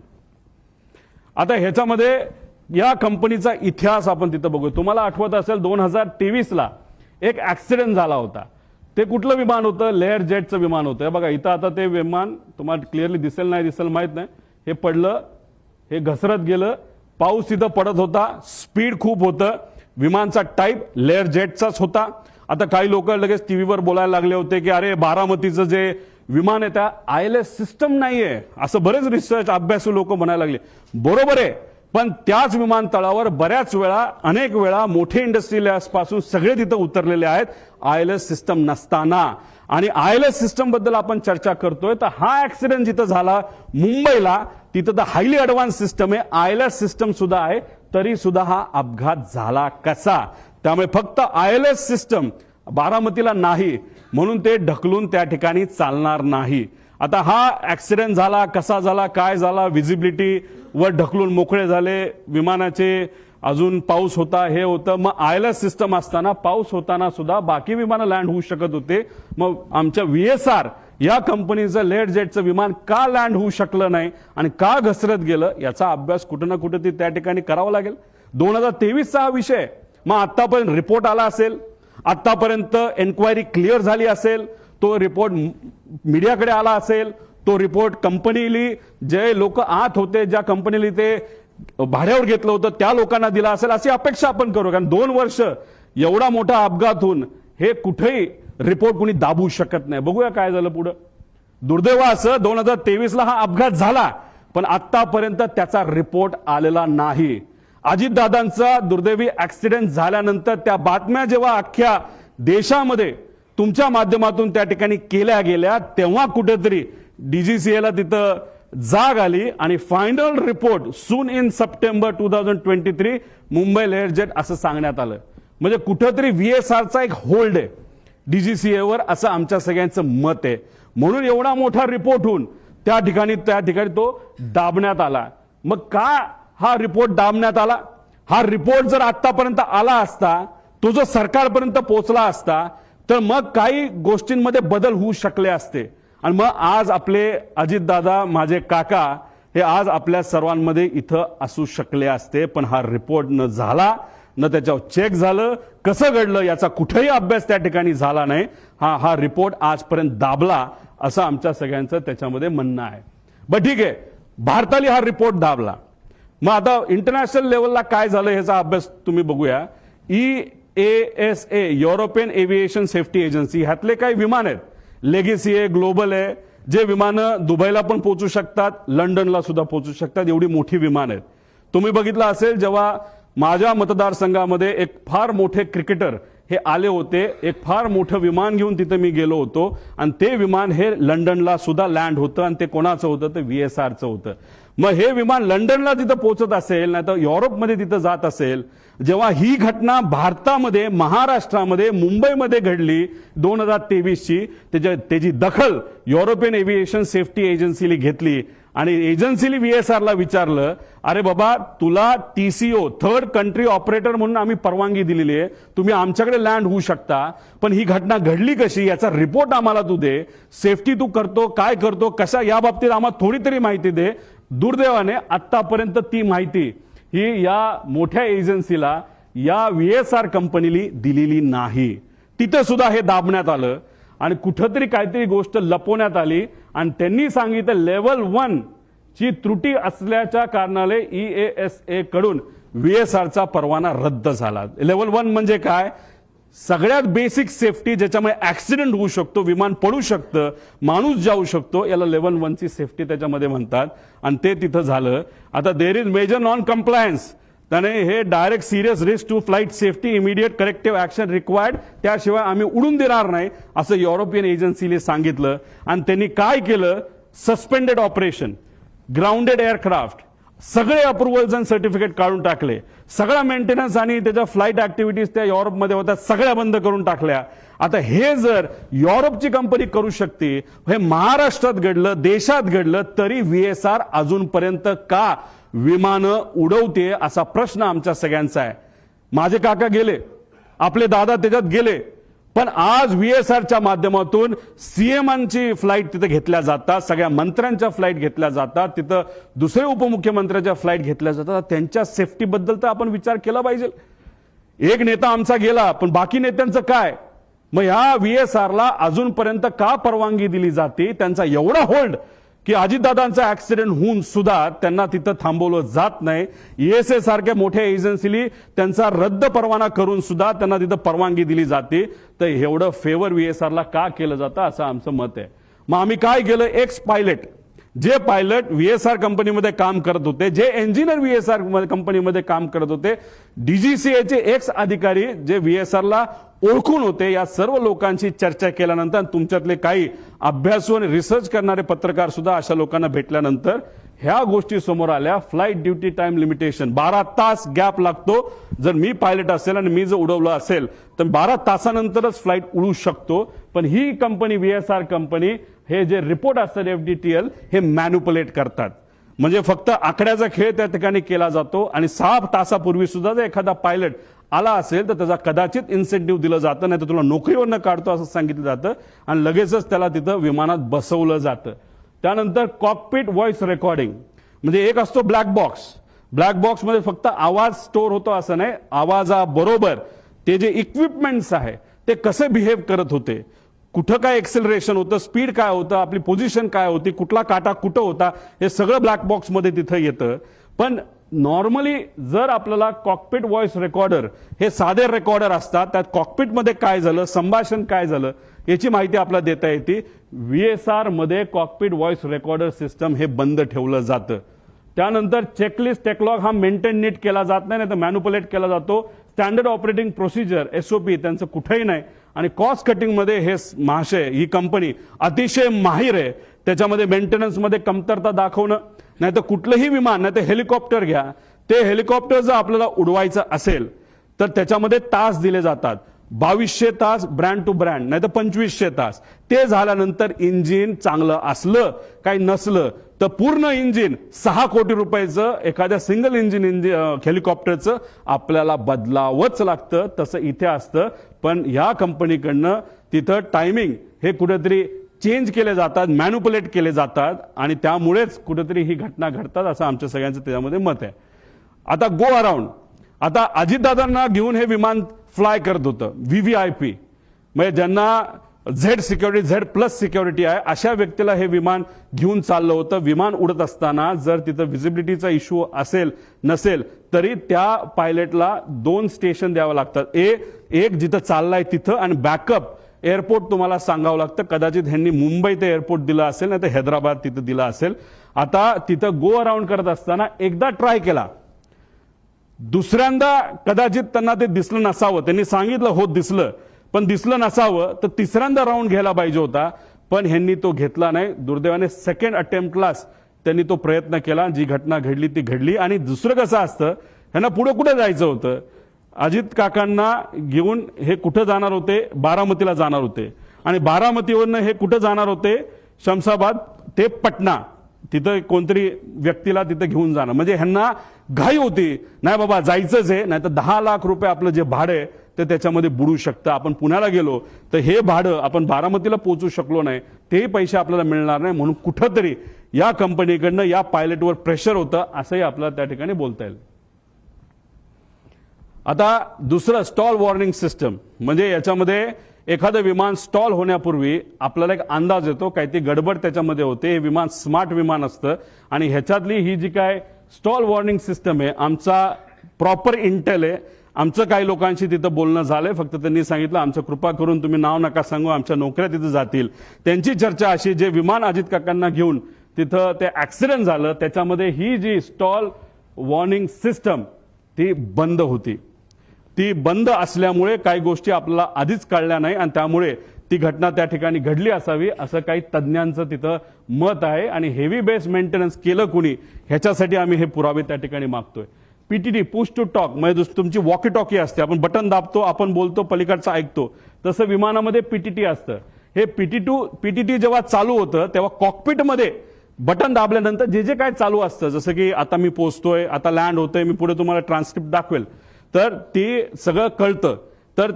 आता ह्याच्यामध्ये या कंपनीचा इतिहास आपण तिथं बघू. तुम्हाला आठवत असेल 2023ला एक ऍक्सिडेंट झाला होता. ते कुठलं विमान होतं, लेअर जेटचं विमान होतं. बघा इथं आता ते विमान तुम्हाला क्लिअरली दिसेल नाही दिसेल माहित नाही, हे पडलं, हे घसरत गेलं, पाऊस तिथं पडत होता, स्पीड खूप होतं, विमानचा टाईप लेअर जेटचाच होता. आता काही लोक लगेच टीव्हीवर बोलायला लागले होते की अरे बारामतीचं जे विमान आहे त्या ILS सिस्टम नाहीये, असं बरेच रिसर्च अभ्यासू लोक म्हणायला लागले. बरोबर आहे, पण त्याच विमानतळावर बऱ्याच वेळा अनेक वेळा मोठे इंडस्ट्रियल्स पासून सगळे तिथं उतरलेले आहेत ILS सिस्टम नसताना. आणि ILS सिस्टम बद्दल आपण चर्चा करतोय तर हा ऍक्सिडेंट जिथं झाला मुंबईला, तिथं तर हायली ऍडव्हान्स सिस्टम आहे, ILS सिस्टम सुद्धा आहे, तरी सुद्धा हा अपघात झाला कसा. त्यामुळे फक्त ILS सिस्टम बारामतीला नाही म्हणून ते ढकलून त्या ठिकाणी चालणार नाही. आता हा ऍक्सिडेंट झाला, कसा झाला, काय झाला, व्हिजिबिलिटी वर ढकलून मोकळे झाले विमानाचे, अजून पाऊस होता, हे होतं. मग ILS सिस्टम असताना पाऊस होताना सुद्धा बाकी विमानं लँड होऊ शकत होते. मग आमच्या VSR या कंपनीचं लेअर जेटचं विमान का लँड होऊ शकलं नाही आणि का घसरत गेलं, याचा अभ्यास कुठं ना कुठं त्या ठिकाणी करावा लागेल. 2023चा हा विषय. मग आतापर्यंत रिपोर्ट आला असेल, आतापर्यंत एन्क्वायरी क्लिअर झाली असेल, तो रिपोर्ट मीडियाकडे आला असेल, तो रिपोर्ट कंपनीली जे लोक आत होते, ज्या कंपनीली ते भाड्यावर घेतलं होतं त्या लोकांना दिला असेल, अशी अपेक्षा आपण करू. कारण 2 वर्ष एवढा मोठा अपघात होऊन हे कुठेही रिपोर्ट कुणी दाबू शकत नाही. बघूया काय झालं पुढं. दुर्दैव असं 2023ला हा अपघात झाला, पण आतापर्यंत त्याचा रिपोर्ट आलेला नाही. अजितदादांचा दुर्दैवी ऍक्सिडेंट झाल्यानंतर त्या बातम्या जेव्हा अख्ख्या देशामध्ये तुमच्या माध्यमातून त्या ठिकाणी केल्या गेल्या, तेव्हा कुठेतरी DGCAला तिथं जाग आली आणि final report soon in September 2023 Mumbai layer jet असं सांगण्यात आलं. म्हणजे कुठेतरी VSRचा एक होल्ड आहे DGCAवर, असं आमच्या सगळ्यांचं मत आहे. म्हणून एवढा मोठा रिपोर्ट होऊन त्या ठिकाणी तो दाबण्यात आला. मग का हा रिपोर्ट दाबण्यात आला? हा रिपोर्ट जर आतापर्यंत आला असता, तो जर सरकारपर्यंत पोहोचला असता, तर मग काही गोष्टींमध्ये बदल होऊ शकले असते. आणि मग आज आपले अजितदादा, माझे काका, हे आज आपल्या सर्वांमध्ये इथं असू शकले असते. पण हा रिपोर्ट न झाला, न त्याच्यावर चेक झालं, कसं घडलं याचा कुठेही अभ्यास त्या ठिकाणी झाला नाही. हा रिपोर्ट आजपर्यंत दाबला असं आमच्या सगळ्यांचं त्याच्यामध्ये म्हणणं आहे. बरं ठीक आहे, भारताने हा रिपोर्ट दाबला. मग आता इंटरनॅशनल लेवलला काय झालं ह्याचा अभ्यास तुम्ही बघूया. EASA European aviation safety agency, ह्यातले काही विमान आहेत, लेगेसी आहे, ग्लोबल आहे, जे विमानं दुबईला पण पोहोचू शकतात, लंडनला सुद्धा पोहोचू शकतात, एवढी मोठी विमान आहेत. तुम्ही बघितलं असेल जेव्हा माझ्या मतदारसंघामध्ये एक फार मोठे क्रिकेटर हे आले होते, एक फार मोठं विमान घेऊन तिथे मी गेलो होतो आणि ते विमान हे लंडनला सुद्धा लँड होतं आणि ते कोणाचं होतं, ते VSRचं होतं. मग हे विमान लंडनला तिथं पोहोचत असेल, नाही तर युरोपमध्ये तिथं जात असेल, जेव्हा ही घटना भारतामध्ये, महाराष्ट्रामध्ये, मुंबईमध्ये घडली 2023ची, त्याची दखल युरोपियन एव्हिएशन सेफ्टी एजन्सीने घेतली आणि एजन्सीने VSRला विचारलं, अरे बाबा तुला TCO थर्ड कंट्री ऑपरेटर म्हणून आम्ही परवानगी दिलेली आहे, तुम्ही आमच्याकडे लँड होऊ शकता, पण ही घटना घडली कशी याचा रिपोर्ट आम्हाला तू दे, सेफ्टी तू करतो काय करतो कशा, या बाबतीत आम्हाला थोडी तरी माहिती दे. दुर्दैवाने आतापर्यंत ती माहिती ही या मोठ्या एजन्सीला, या VSR कंपनीली दिलेली नाही. तिथे सुद्धा हे दाबण्यात आलं आणि कुठंतरी काहीतरी गोष्ट लपवण्यात आली आणि त्यांनी सांगितलं लेवल 1 ची त्रुटी असल्याच्या कारणाने EASA कडून VSRचा परवाना रद्द झाला. लेवल 1 म्हणजे काय? सगळ्यात बेसिक सेफ्टी, ज्याच्यामुळे ऍक्सिडेंट होऊ शकतो, विमान पडू शकतं, माणूस जाऊ शकतो, याला लेवल 1 ची सेफ्टी त्याच्यामध्ये म्हणतात आणि ते तिथं झालं. आता there is major non compliance, त्याने हे direct serious risk to flight safety immediate corrective action required, त्याशिवाय आम्ही उडून देणार नाही असं युरोपियन एजन्सीने सांगितलं. आणि त्यांनी काय केलं, सस्पेंडेड ऑपरेशन, ग्राउंडेड एअरक्राफ्ट, सगळे अप्रुव्हल्स आणि सर्टिफिकेट काढून टाकले. सगळा मेंटेनन्स आणि त्याच्या फ्लाईट ऍक्टिव्हिटीज त्या युरोपमध्ये होत्या सगळ्या बंद करून टाकल्या. आता हे जर युरोपची कंपनी करू शकते, हे महाराष्ट्रात घडलं, देशात घडलं, तरी VSR अजूनपर्यंत का विमानं उडवते असा प्रश्न आमच्या सगळ्यांचा आहे. माझे काका गेले, आपले दादा त्याच्यात गेले, पण आज VSRच्या माध्यमातून सीएमांची फ्लाईट तिथे घेतल्या जातात, सगळ्या मंत्र्यांच्या फ्लाईट घेतल्या जातात, तिथं दुसरे उपमुख्यमंत्र्यांच्या फ्लाईट घेतल्या जातात. त्यांच्या सेफ्टीबद्दल तर आपण विचार केला पाहिजे. एक नेता आमचा गेला, पण बाकी नेत्यांचं काय? मग ह्या VSRला अजूनपर्यंत का परवानगी दिली जाते? त्यांचा एवढा होल्ड की अजितदादांचा ऍक्सिडेंट होऊन सुद्धा त्यांना तिथं थांबवलं जात नाही. ESA सारख्या मोठ्या एजन्सीनी त्यांचा रद्द परवाना करून सुद्धा त्यांना तिथं परवानगी दिली जाते. तर एवढं फेवर VSRला का केलं जातं असं आमचं मत आहे. मग आम्ही काय केलं, एक्स पायलट, जे पायलट VSR कंपनीमध्ये काम करत होते, जे इंजिनियर VSR कंपनीमध्ये काम करत होते, DGCAचे एक्स अधिकारी जे VSRला ओळखून होते, या सर्व लोकांची चर्चा केल्यानंतर तुमच्यातले काही अभ्यासू आणि रिसर्च करणारे पत्रकार सुद्धा अशा लोकांना भेटल्यानंतर ह्या गोष्टी समोर आल्या. फ्लाईट ड्युटी टाइम लिमिटेशन, 12 तास गॅप लागतो. जर मी पायलट असेल आणि मी जर उडवलं असेल तर 12 तासानंतरच फ्लाईट उडू शकतो. पण ही कंपनी VSR कंपनी हे जे रिपोर्ट असतात FDTL हे मॅन्युपुलेट करतात. म्हणजे फक्त आकड्याचा खेळ त्या ठिकाणी केला जातो. आणि 6 तासापूर्वी सुद्धा जर एखादा पायलट आला असेल तर त्याचा कदाचित इन्सेंटिव्ह दिलं जातं, नाही तर तुला नोकरीवरनं काढतो असं सांगितलं जातं आणि लगेचच त्याला तिथं विमानात बसवलं जातं. त्यानंतर कॉकपिट व्हॉइस रेकॉर्डिंग, म्हणजे एक असतो ब्लॅक बॉक्स. ब्लॅक बॉक्समध्ये फक्त आवाज स्टोअर होतो असं नाही, आवाजाबरोबर ते जे इक्विपमेंट्स आहे ते कसे बिहेव करत होते, कुठं काय एक्सेलरेशन होतं, स्पीड काय होतं, आपली पोझिशन काय होती, कुठला काटा कुठं होता, हे सगळं ब्लॅक बॉक्समध्ये तिथं येतं. पण नॉर्मली जर आपल्याला कॉकपिट व्हॉइस रेकॉर्डर, हे साधे रेकॉर्डर असतात, त्यात कॉकपिटमध्ये काय झालं, संभाषण काय झालं याची माहिती आपल्याला देता येते. VSR मध्ये कॉकपिट व्हॉइस रेकॉर्डर सिस्टम हे बंद ठेवलं जातं. त्यानंतर चेकलिस्ट टेकलॉग हा मेंटेन नीट केला जात नाही, तर मॅन्युपुलेट केला जातो. स्टँडर्ड ऑपरेटिंग प्रोसिजर SOP त्यांचं कुठेही नाही. आणि कॉस्ट कटिंग मध्ये हे महाशय, ही कंपनी अतिशय माहिर आहे. त्याच्यामध्ये मेंटेनन्समध्ये कमतरता दाखवणं, नाही तर कुठलंही विमान, नाही तर हेलिकॉप्टर घ्या, ते हेलिकॉप्टर जर आपल्याला उडवायचं असेल तर त्याच्यामध्ये तास दिले जातात. 2200 तास ब्रँड टू ब्रँड, नाही तर 2500 तास. ते झाल्यानंतर इंजिन चांगलं असलं काही नसलं तर पूर्ण इंजिन 6 कोटी रुपयाचं एखाद्या सिंगल इंजिन हेलिकॉप्टरचं आपल्याला बदलावंच लागतं. तसं इथे असतं. पण या कंपनीकडनं तिथं टायमिंग हे कुठेतरी चेंज केले जातात, मॅन्युपुलेट केले जातात आणि त्यामुळेच कुठेतरी ही घटना घडतात असं आमच्या सगळ्यांचं त्याच्यामध्ये मत आहे. आता गो अराउंड, आता अजितदादांना घेऊन हे विमान फ्लाय करत होतं VVIP, म्हणजे ज्यांना Z+ सिक्युरिटी आहे अशा व्यक्तीला हे विमान घेऊन चाललं होतं. विमान उडत असताना जर तिथं व्हिजिबिलिटीचा इश्यू असेल नसेल तरी त्या पायलटला 2 स्टेशन द्यावं लागतात. एक जिथं चाललाय तिथं आणि बॅकअप एअरपोर्ट तुम्हाला सांगावं लागतं. कदाचित ह्यांनी मुंबई ते एअरपोर्ट दिलं असेल, नाही तर हैदराबाद तिथं दिलं असेल. आता तिथं गो अराउंड करत असताना एकदा ट्राय केला, दुसऱ्यांदा कदाचित त्यांना ते दिसलं नसावं. त्यांनी सांगितलं हो दिसलं, पण दिसलं नसावं, तर तिसऱ्यांदा राऊंड घ्यायला पाहिजे होता. पण ह्यांनी तो घेतला नाही. दुर्दैवाने सेकंड अटेम्प्टलाच त्यांनी तो प्रयत्न केला. जी घटना घडली ती घडली. आणि दुसरं कसं असतं, ह्यांना पुढे कुठे जायचं होतं, अजित काकांना घेऊन हे कुठं जाणार होते, बारामतीला जाणार होते. आणि बारामतीवरनं हे कुठं जाणार होते, शमशाबाद ते पटना, तिथं कोणतरी व्यक्तीला तिथं घेऊन जाणं. म्हणजे ह्यांना घाई होती, नाही बाबा जायचंच आहे, नाही तर 10 लाख रुपये आपलं जे भाडं आहे ते त्याच्यामध्ये बुडू शकतं. आपण पुण्याला गेलो तर हे भाडं आपण बारामतीला पोहोचू शकलो नाही, तेही पैसे आपल्याला मिळणार नाही. म्हणून कुठंतरी या कंपनीकडनं या पायलटवर प्रेशर होतं असंही आपल्याला त्या ठिकाणी बोलता येईल. आता दुसरं स्टॉल वॉर्निंग सिस्टम, म्हणजे याच्यामध्ये एखादं विमान स्टॉल होण्यापूर्वी आपल्याला एक अंदाज येतो, काही ती गडबड त्याच्यामध्ये होते. हे विमान स्मार्ट विमान असतं आणि ह्याच्यातली ही जी काय स्टॉल वॉर्निंग सिस्टम आहे, आमचा प्रॉपर इंटेल आहे. आमचं काही लोकांशी तिथं बोलणं झालंय, फक्त त्यांनी सांगितलं आमचं कृपा करून तुम्ही नाव नका सांगू, आमच्या नोकऱ्या तिथं जातील. त्यांची चर्चा अशी, जे विमान अजित काकांना घेऊन तिथं ते ऍक्सिडेंट झालं त्याच्यामध्ये ही जी स्टॉल वॉर्निंग सिस्टम ती बंद होती. ती बंद असल्यामुळे काही गोष्टी आपल्याला आधीच कळल्या नाही आणि त्यामुळे ती घटना त्या ठिकाणी घडली असावी असं काही तज्ज्ञांचं तिथं मत आहे. आणि हेवी बेस मेंटेनन्स केलं कुणी ह्याच्यासाठी आम्ही हे पुरावे त्या ठिकाणी मागतोय. पीटीटी पुश टू टॉक म्हणजे तुमची वॉकी टॉकी असते, आपण बटन दाबतो, आपण बोलतो, पलीकडचं ऐकतो, तसं विमानामध्ये पीटीटी असतं. हे पीटीटी जेव्हा चालू होतं तेव्हा कॉकपिटमध्ये बटन दाबल्यानंतर जे जे काय चालू असतं, जसं की आता मी पोहोचतोय, आता लँड होतोय, मी पुढे तुम्हाला ट्रान्सक्रिप्ट दाखवेल, तर ते सगळं कळतं. तर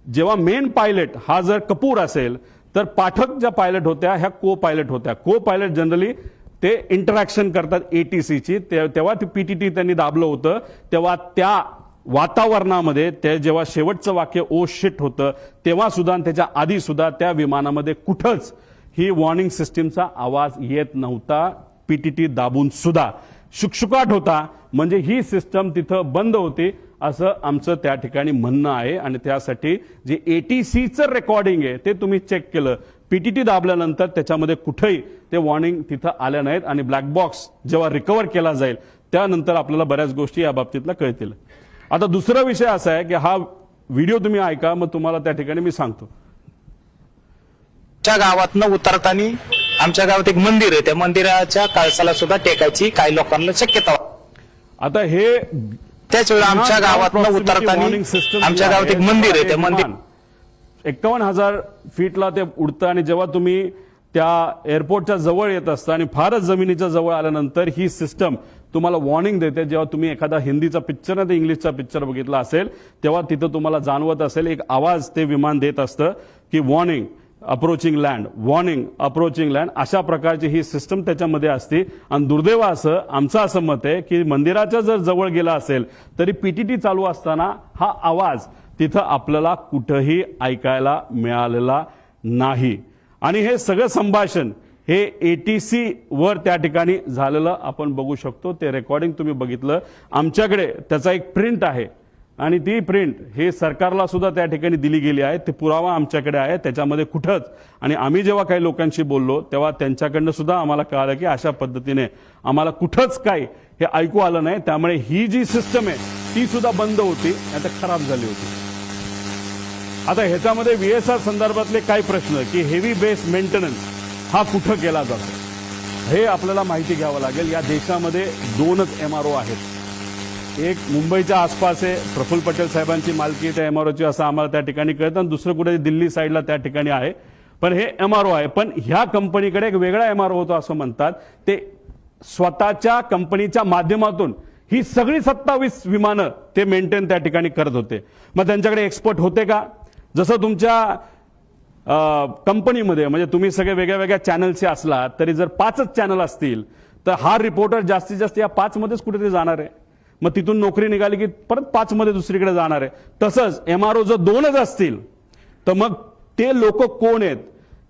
जेव्हा मेन पायलट हा जर कपूर असेल तर पाठक ज्या पायलट होत्या ह्या को पायलट होत्या. को पायलट जनरली ते इंटरॅक्शन करतात एटीसीची. तेव्हा ती पीटीटी त्यांनी दाबलं होतं, तेव्हा त्या वातावरणामध्ये ते जेव्हा शेवटचं वाक्य ओ शिट होतं तेव्हा सुद्धा आणि त्याच्या आधी सुद्धा त्या विमानामध्ये कुठंच ही वॉर्निंग सिस्टीमचा आवाज येत नव्हता. पीटीटी दाबून सुद्धा शुकशुकाट होता, म्हणजे ही सिस्टम तिथं बंद होती असं आमचं त्या ठिकाणी म्हणणं आहे. आणि त्यासाठी जे एटीसीचं रेकॉर्डिंग आहे ते तुम्ही चेक केलं, पीटीटी दाबल्यानंतर त्याच्यामध्ये कुठेही ते वॉर्निंग तिथं आल्या नाहीत. आणि ब्लॅक बॉक्स जेव्हा रिकव्हर केला जाईल त्यानंतर आपल्याला बऱ्याच गोष्टी या बाबतीतल्या कळतील. आता दुसरा विषय असा आहे की हा व्हिडिओ तुम्ही ऐका, मग तुम्हाला त्या ठिकाणी मी सांगतो. आमच्या गावातनं उतरताना आमच्या गावात एक मंदिर आहे, त्या मंदिराच्या कळसाला सुद्धा टेकायची काही लोकांना शक्यता. आता हे त्याच वेळी आमच्या गावातनं उतरताना आमच्या गावात एक मंदिर आहे, त्या मंदिर 51,000 फीटला ते उडतं आणि जेव्हा तुम्ही त्या एअरपोर्टच्या जवळ येत असता आणि फारच जमिनीच्या जवळ आल्यानंतर ही सिस्टम तुम्हाला वॉर्निंग देते. जेव्हा तुम्ही एखादा हिंदीचा पिक्चर नाही तर इंग्लिशचा पिक्चर बघितला असेल तेव्हा तिथं तुम्हाला जाणवत असेल एक आवाज ते विमान देत असतं की warning approaching land, warning approaching land, अशा प्रकारची ही सिस्टम त्याच्यामध्ये असते. आणि दुर्दैव असं आमचं असं मत आहे की मंदिराच्या जर जवळ गेला असेल तरी पीटीटी चालू असताना हा आवाज तिथं आपल्याला कुठंही ऐकायला मिळालेला नाही. आणि हे सगळं संभाषण हे एटीसी वर त्या ठिकाणी झालेलं आपण बघू शकतो. ते रेकॉर्डिंग तुम्ही बघितलं, आमच्याकडे त्याचा एक प्रिंट आहे आणि ती प्रिंट हे सरकारला सुद्धा त्या ठिकाणी दिली गेली आहे. ते पुरावा आमच्याकडे आहे, त्याच्यामध्ये कुठंच. आणि आम्ही जेव्हा काही लोकांशी बोललो तेव्हा त्यांच्याकडनं सुद्धा आम्हाला कळालं की अशा पद्धतीने आम्हाला कुठंच काही हे ऐकू आलं नाही. त्यामुळे ही जी सिस्टम आहे ती सुद्धा बंद होती, आता खराब झाली होती. आता ह्याच्यामध्ये व्हीएसआर संदर्भातले काय प्रश्न की हेवी बेस मेंटेनन्स हा कुठं केला जातो हे आपल्याला माहिती घ्यावं लागेल. या देशामध्ये 2च एमआरओ आहेत. एक मुंबईच्या आसपास आहे, प्रफुल्ल पटेल साहेबांची मालकी त्या एमआरओची असं आम्हाला त्या ठिकाणी कळतं, आणि दुसरं कुठे दिल्ली साईडला त्या ठिकाणी आहे. पण हे एमआरओ आहे. पण ह्या कंपनीकडे एक वेगळा एमआरओ होतो असं म्हणतात. ते स्वतःच्या कंपनीच्या माध्यमातून ही सगळी 27 विमानं ते मेंटेन त्या ठिकाणी करत होते. मग त्यांच्याकडे एक्सपर्ट होते का? जसं तुमच्या कंपनीमध्ये म्हणजे तुम्ही सगळे वेगळ्या वेगळ्या चॅनलचे असला तरी जर 5च चॅनल असतील तर हा रिपोर्टर जास्तीत जास्त या 5 मध्येच कुठेतरी जाणार आहे. मग तिथून नोकरी निघाली की परत 5 मध्ये दुसरीकडे जाणार आहे. तसंच एमआरओ जर 2च असतील तर मग ते लोक कोण आहेत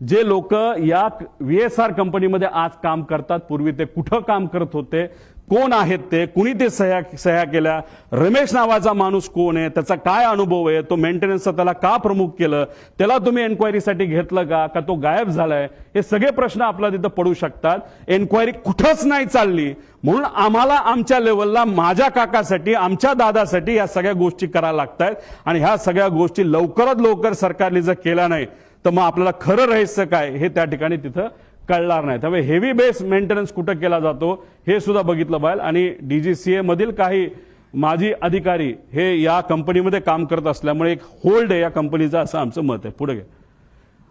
जे लोक या व्हीएसआर कंपनीमध्ये आज काम करतात? पूर्वी ते कुठं काम करत होते? कोण आहेत ते? कुणी ते सह्या केल्या? रमेश नावाचा माणूस कोण आहे? त्याचा काय अनुभव आहे? तो मेंटेनन्सचा त्याला का प्रमुख केलं? त्याला तुम्ही एन्क्वायरीसाठी घेतलं का तो गायब झालाय? हे सगळे प्रश्न आपल्याला तिथं पडू शकतात. एन्क्वायरी कुठंच नाही चालली म्हणून आम्हाला आमच्या लेवलला माझ्या काकासाठी आमच्या दादासाठी या सगळ्या गोष्टी करायला लागतात. आणि ह्या सगळ्या गोष्टी लवकरात लवकर सरकारने जर केल्या नाही तर मग आपल्याला खरं रहस्य काय हे त्या ठिकाणी तिथं कळणार नाही. त्यामुळे हेवी बेस मेंटेनन्स कुठं केला जातो हे सुद्धा बघितलं पाहिजे. आणि डीजीसीए मधील काही माजी अधिकारी हे या कंपनीमध्ये काम करत असल्यामुळे एक होल्ड आहे या कंपनीचा असं आमचं मत आहे. पुढे घ्या.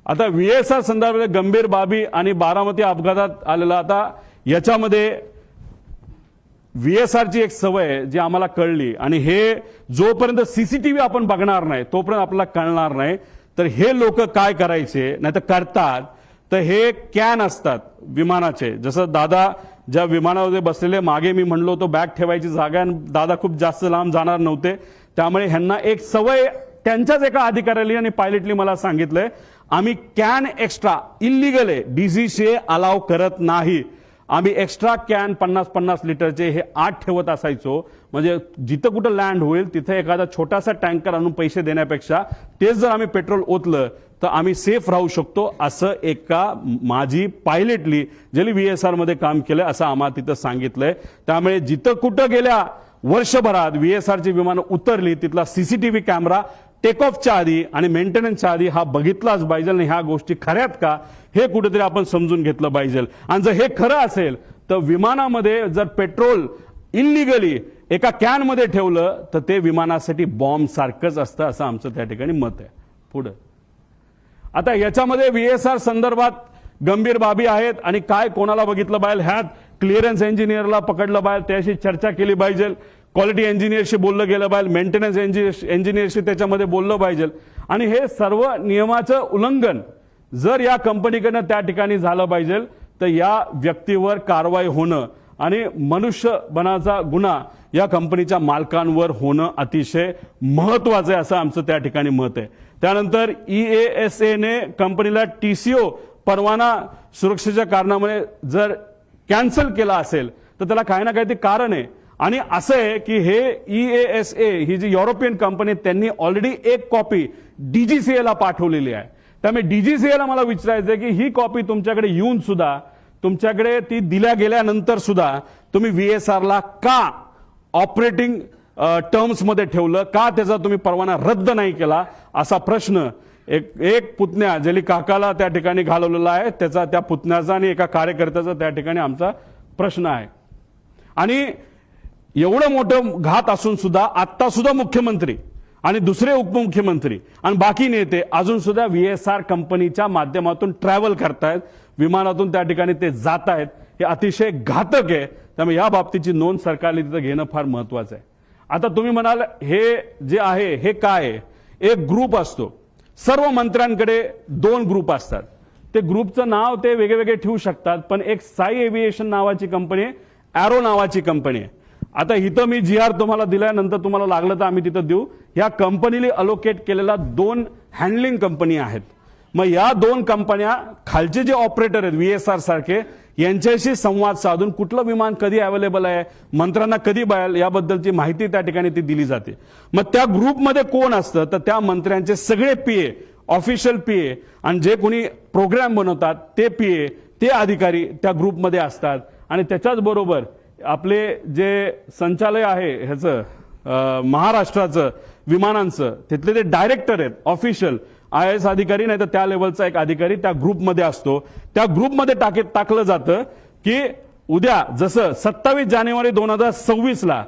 आता व्हीएसआर संदर्भात गंभीर बाबी आणि बारामती अपघातात आलेला, आता याच्यामध्ये व्हीएसआरची एक सवय आहे जी आम्हाला कळली, आणि हे जोपर्यंत सीसीटीव्ही आपण बघणार नाही तोपर्यंत आपल्याला कळणार नाही. तर हे लोक काय करायचे नाही तर करतात, तर हे कॅन असतात विमानाचे. जसं दादा ज्या विमानामध्ये बसलेले, मागे मी म्हणलो होतो बॅग ठेवायची जागा, आणि दादा खूप जास्त लांब जाणार नव्हते, त्यामुळे ह्यांना एक सवय त्यांच्याच एका अधिकाऱ्याने आणि पायलटली मला सांगितलंय, आम्ही कॅन एक्स्ट्रा इल्लीगल आहे, डीजीसीए अलाव करत नाही. आम्ही एक्स्ट्रा कॅन 50-50 लिटरचे हे 8 ठेवत असायचो. म्हणजे जिथं कुठं लँड होईल तिथे एखादा छोटासा टँकर आणून पैसे देण्यापेक्षा तेच जर आम्ही पेट्रोल ओतलं तर आम्ही सेफ राहू शकतो, असं एका माझी पायलटली ज्यांनी व्हीएसआर मध्ये काम केलं असं आम्हाला तिथं सांगितलंय. त्यामुळे जिथं कुठं गेल्या वर्षभरात VSRची विमानं उतरली तिथला सीसीटीव्ही कॅमेरा टेक ऑफच्या आधी आणि मेंटेनन्सच्या आधी हा बघितलाच पाहिजे आणि ह्या गोष्टी खऱ्यात का हे कुठेतरी आपण समजून घेतलं पाहिजे. आणि जर हे खरं असेल तर विमानामध्ये जर पेट्रोल इलिगली एका कॅनमध्ये ठेवलं तर ते विमानासाठी बॉम्ब सारखंच असतं असं आमचं त्या ठिकाणी मत आहे. पुढे आता याच्यामध्ये VSR संदर्भात गंभीर बाबी आहेत आणि काय कोणाला बघितलं पाहिजे, ह्यात क्लिअरन्स इंजिनियरला पकडलं पाहिजे, त्याशी चर्चा केली पाहिजे, क्वालिटी इंजिनियरशी बोललं गेलं पाहिजे, मेंटेनन्स इंजिनियरशी त्याच्यामध्ये बोललं पाहिजे. आणि हे सर्व नियमाचं उल्लंघन जर या कंपनीकडनं त्या ठिकाणी झालं पाहिजे तर या व्यक्तीवर कारवाई होणं आणि मनुष्यबळाचा गुन्हा या कंपनीच्या मालकांवर होणं अतिशय महत्वाचं आहे असं आमचं त्या ठिकाणी मत आहे. त्यानंतर EASA ने कंपनीला TCO परवाना सुरक्षेच्या कारणामुळे जर कॅन्सल केला असेल तर त्याला काही ना काहीतरी कारण आहे. आणि असं आहे की हे EASA ही जी युरोपियन कंपनी त्यांनी ऑलरेडी एक कॉपी DGCA ला पाठवलेली आहे. त्यामुळे DGCA ला मला विचारायचं आहे की ही कॉपी तुमच्याकडे येऊन सुद्धा तुमच्याकडे ती दिल्या गेल्यानंतर सुद्धा तुम्ही VSR ला का ऑपरेटिंग टर्म्स मध्ये ठेवलं, का त्याचा तुम्ही परवाना रद्द नाही केला असा प्रश्न एक पुतण्या जेली काकाला त्या ठिकाणी घालवलेला आहे, त्याचा त्या पुतण्याचा आणि एका कार्यकर्त्याचा त्या ठिकाणी आमचा प्रश्न आहे. आणि एवढं मोठं घात असून सुद्धा आता सुद्धा मुख्यमंत्री आणि दुसरे उपमुख्यमंत्री आणि बाकी नेते अजून सुद्धा VSR कंपनीच्या माध्यमातून ट्रॅव्हल करतायत, विमानातून त्या ठिकाणी ते जात आहेत. हे अतिशय घातक आहे. त्यामुळे या बाबतीची नोंद सरकारने तिथं घेणं फार महत्वाचं आहे. आता तुम्ही म्हणाल हे जे आहे हे काय आहे, एक ग्रुप असतो, सर्व मंत्र्यांकडे 2 ग्रुप असतात, ते ग्रुपचं नाव ते वेगवेगळे ठेवू शकतात, पण एक साई एव्हिएशन नावाची कंपनी आहे, एरो नावाची कंपनी आहे. आता इथं मी GR तुम्हाला दिल्यानंतर तुम्हाला लागलं तर आम्ही तिथं देऊ. या कंपनीने अलोकेट केलेला 2 हँडलिंग कंपनी आहेत. मग या 2 कंपन्या खालचे जे ऑपरेटर आहेत VSR सारखे यांच्याशी संवाद साधून कुठलं विमान कधी अवेलेबल आहे, मंत्र्यांना कधी बाहेर याबद्दलची माहिती त्या ठिकाणी ती दिली जाते. मग त्या ग्रुपमध्ये कोण असतं तर त्या मंत्र्यांचे सगळे PA, ऑफिशियल PA आणि जे कोणी प्रोग्राम बनवतात ते PA, ते अधिकारी त्या ग्रुपमध्ये असतात. आणि त्याच्याच बरोबर आपले जे संचालय आहे ह्याचं महाराष्ट्राचं विमानांचं तिथले ते डायरेक्टर आहेत, ऑफिशियल IAS अधिकारी नाही तर त्या लेवलचा एक अधिकारी त्या ग्रुपमध्ये असतो. त्या ग्रुपमध्ये टाकलं जातं की उद्या जसं 27 जानेवारी 2026 ला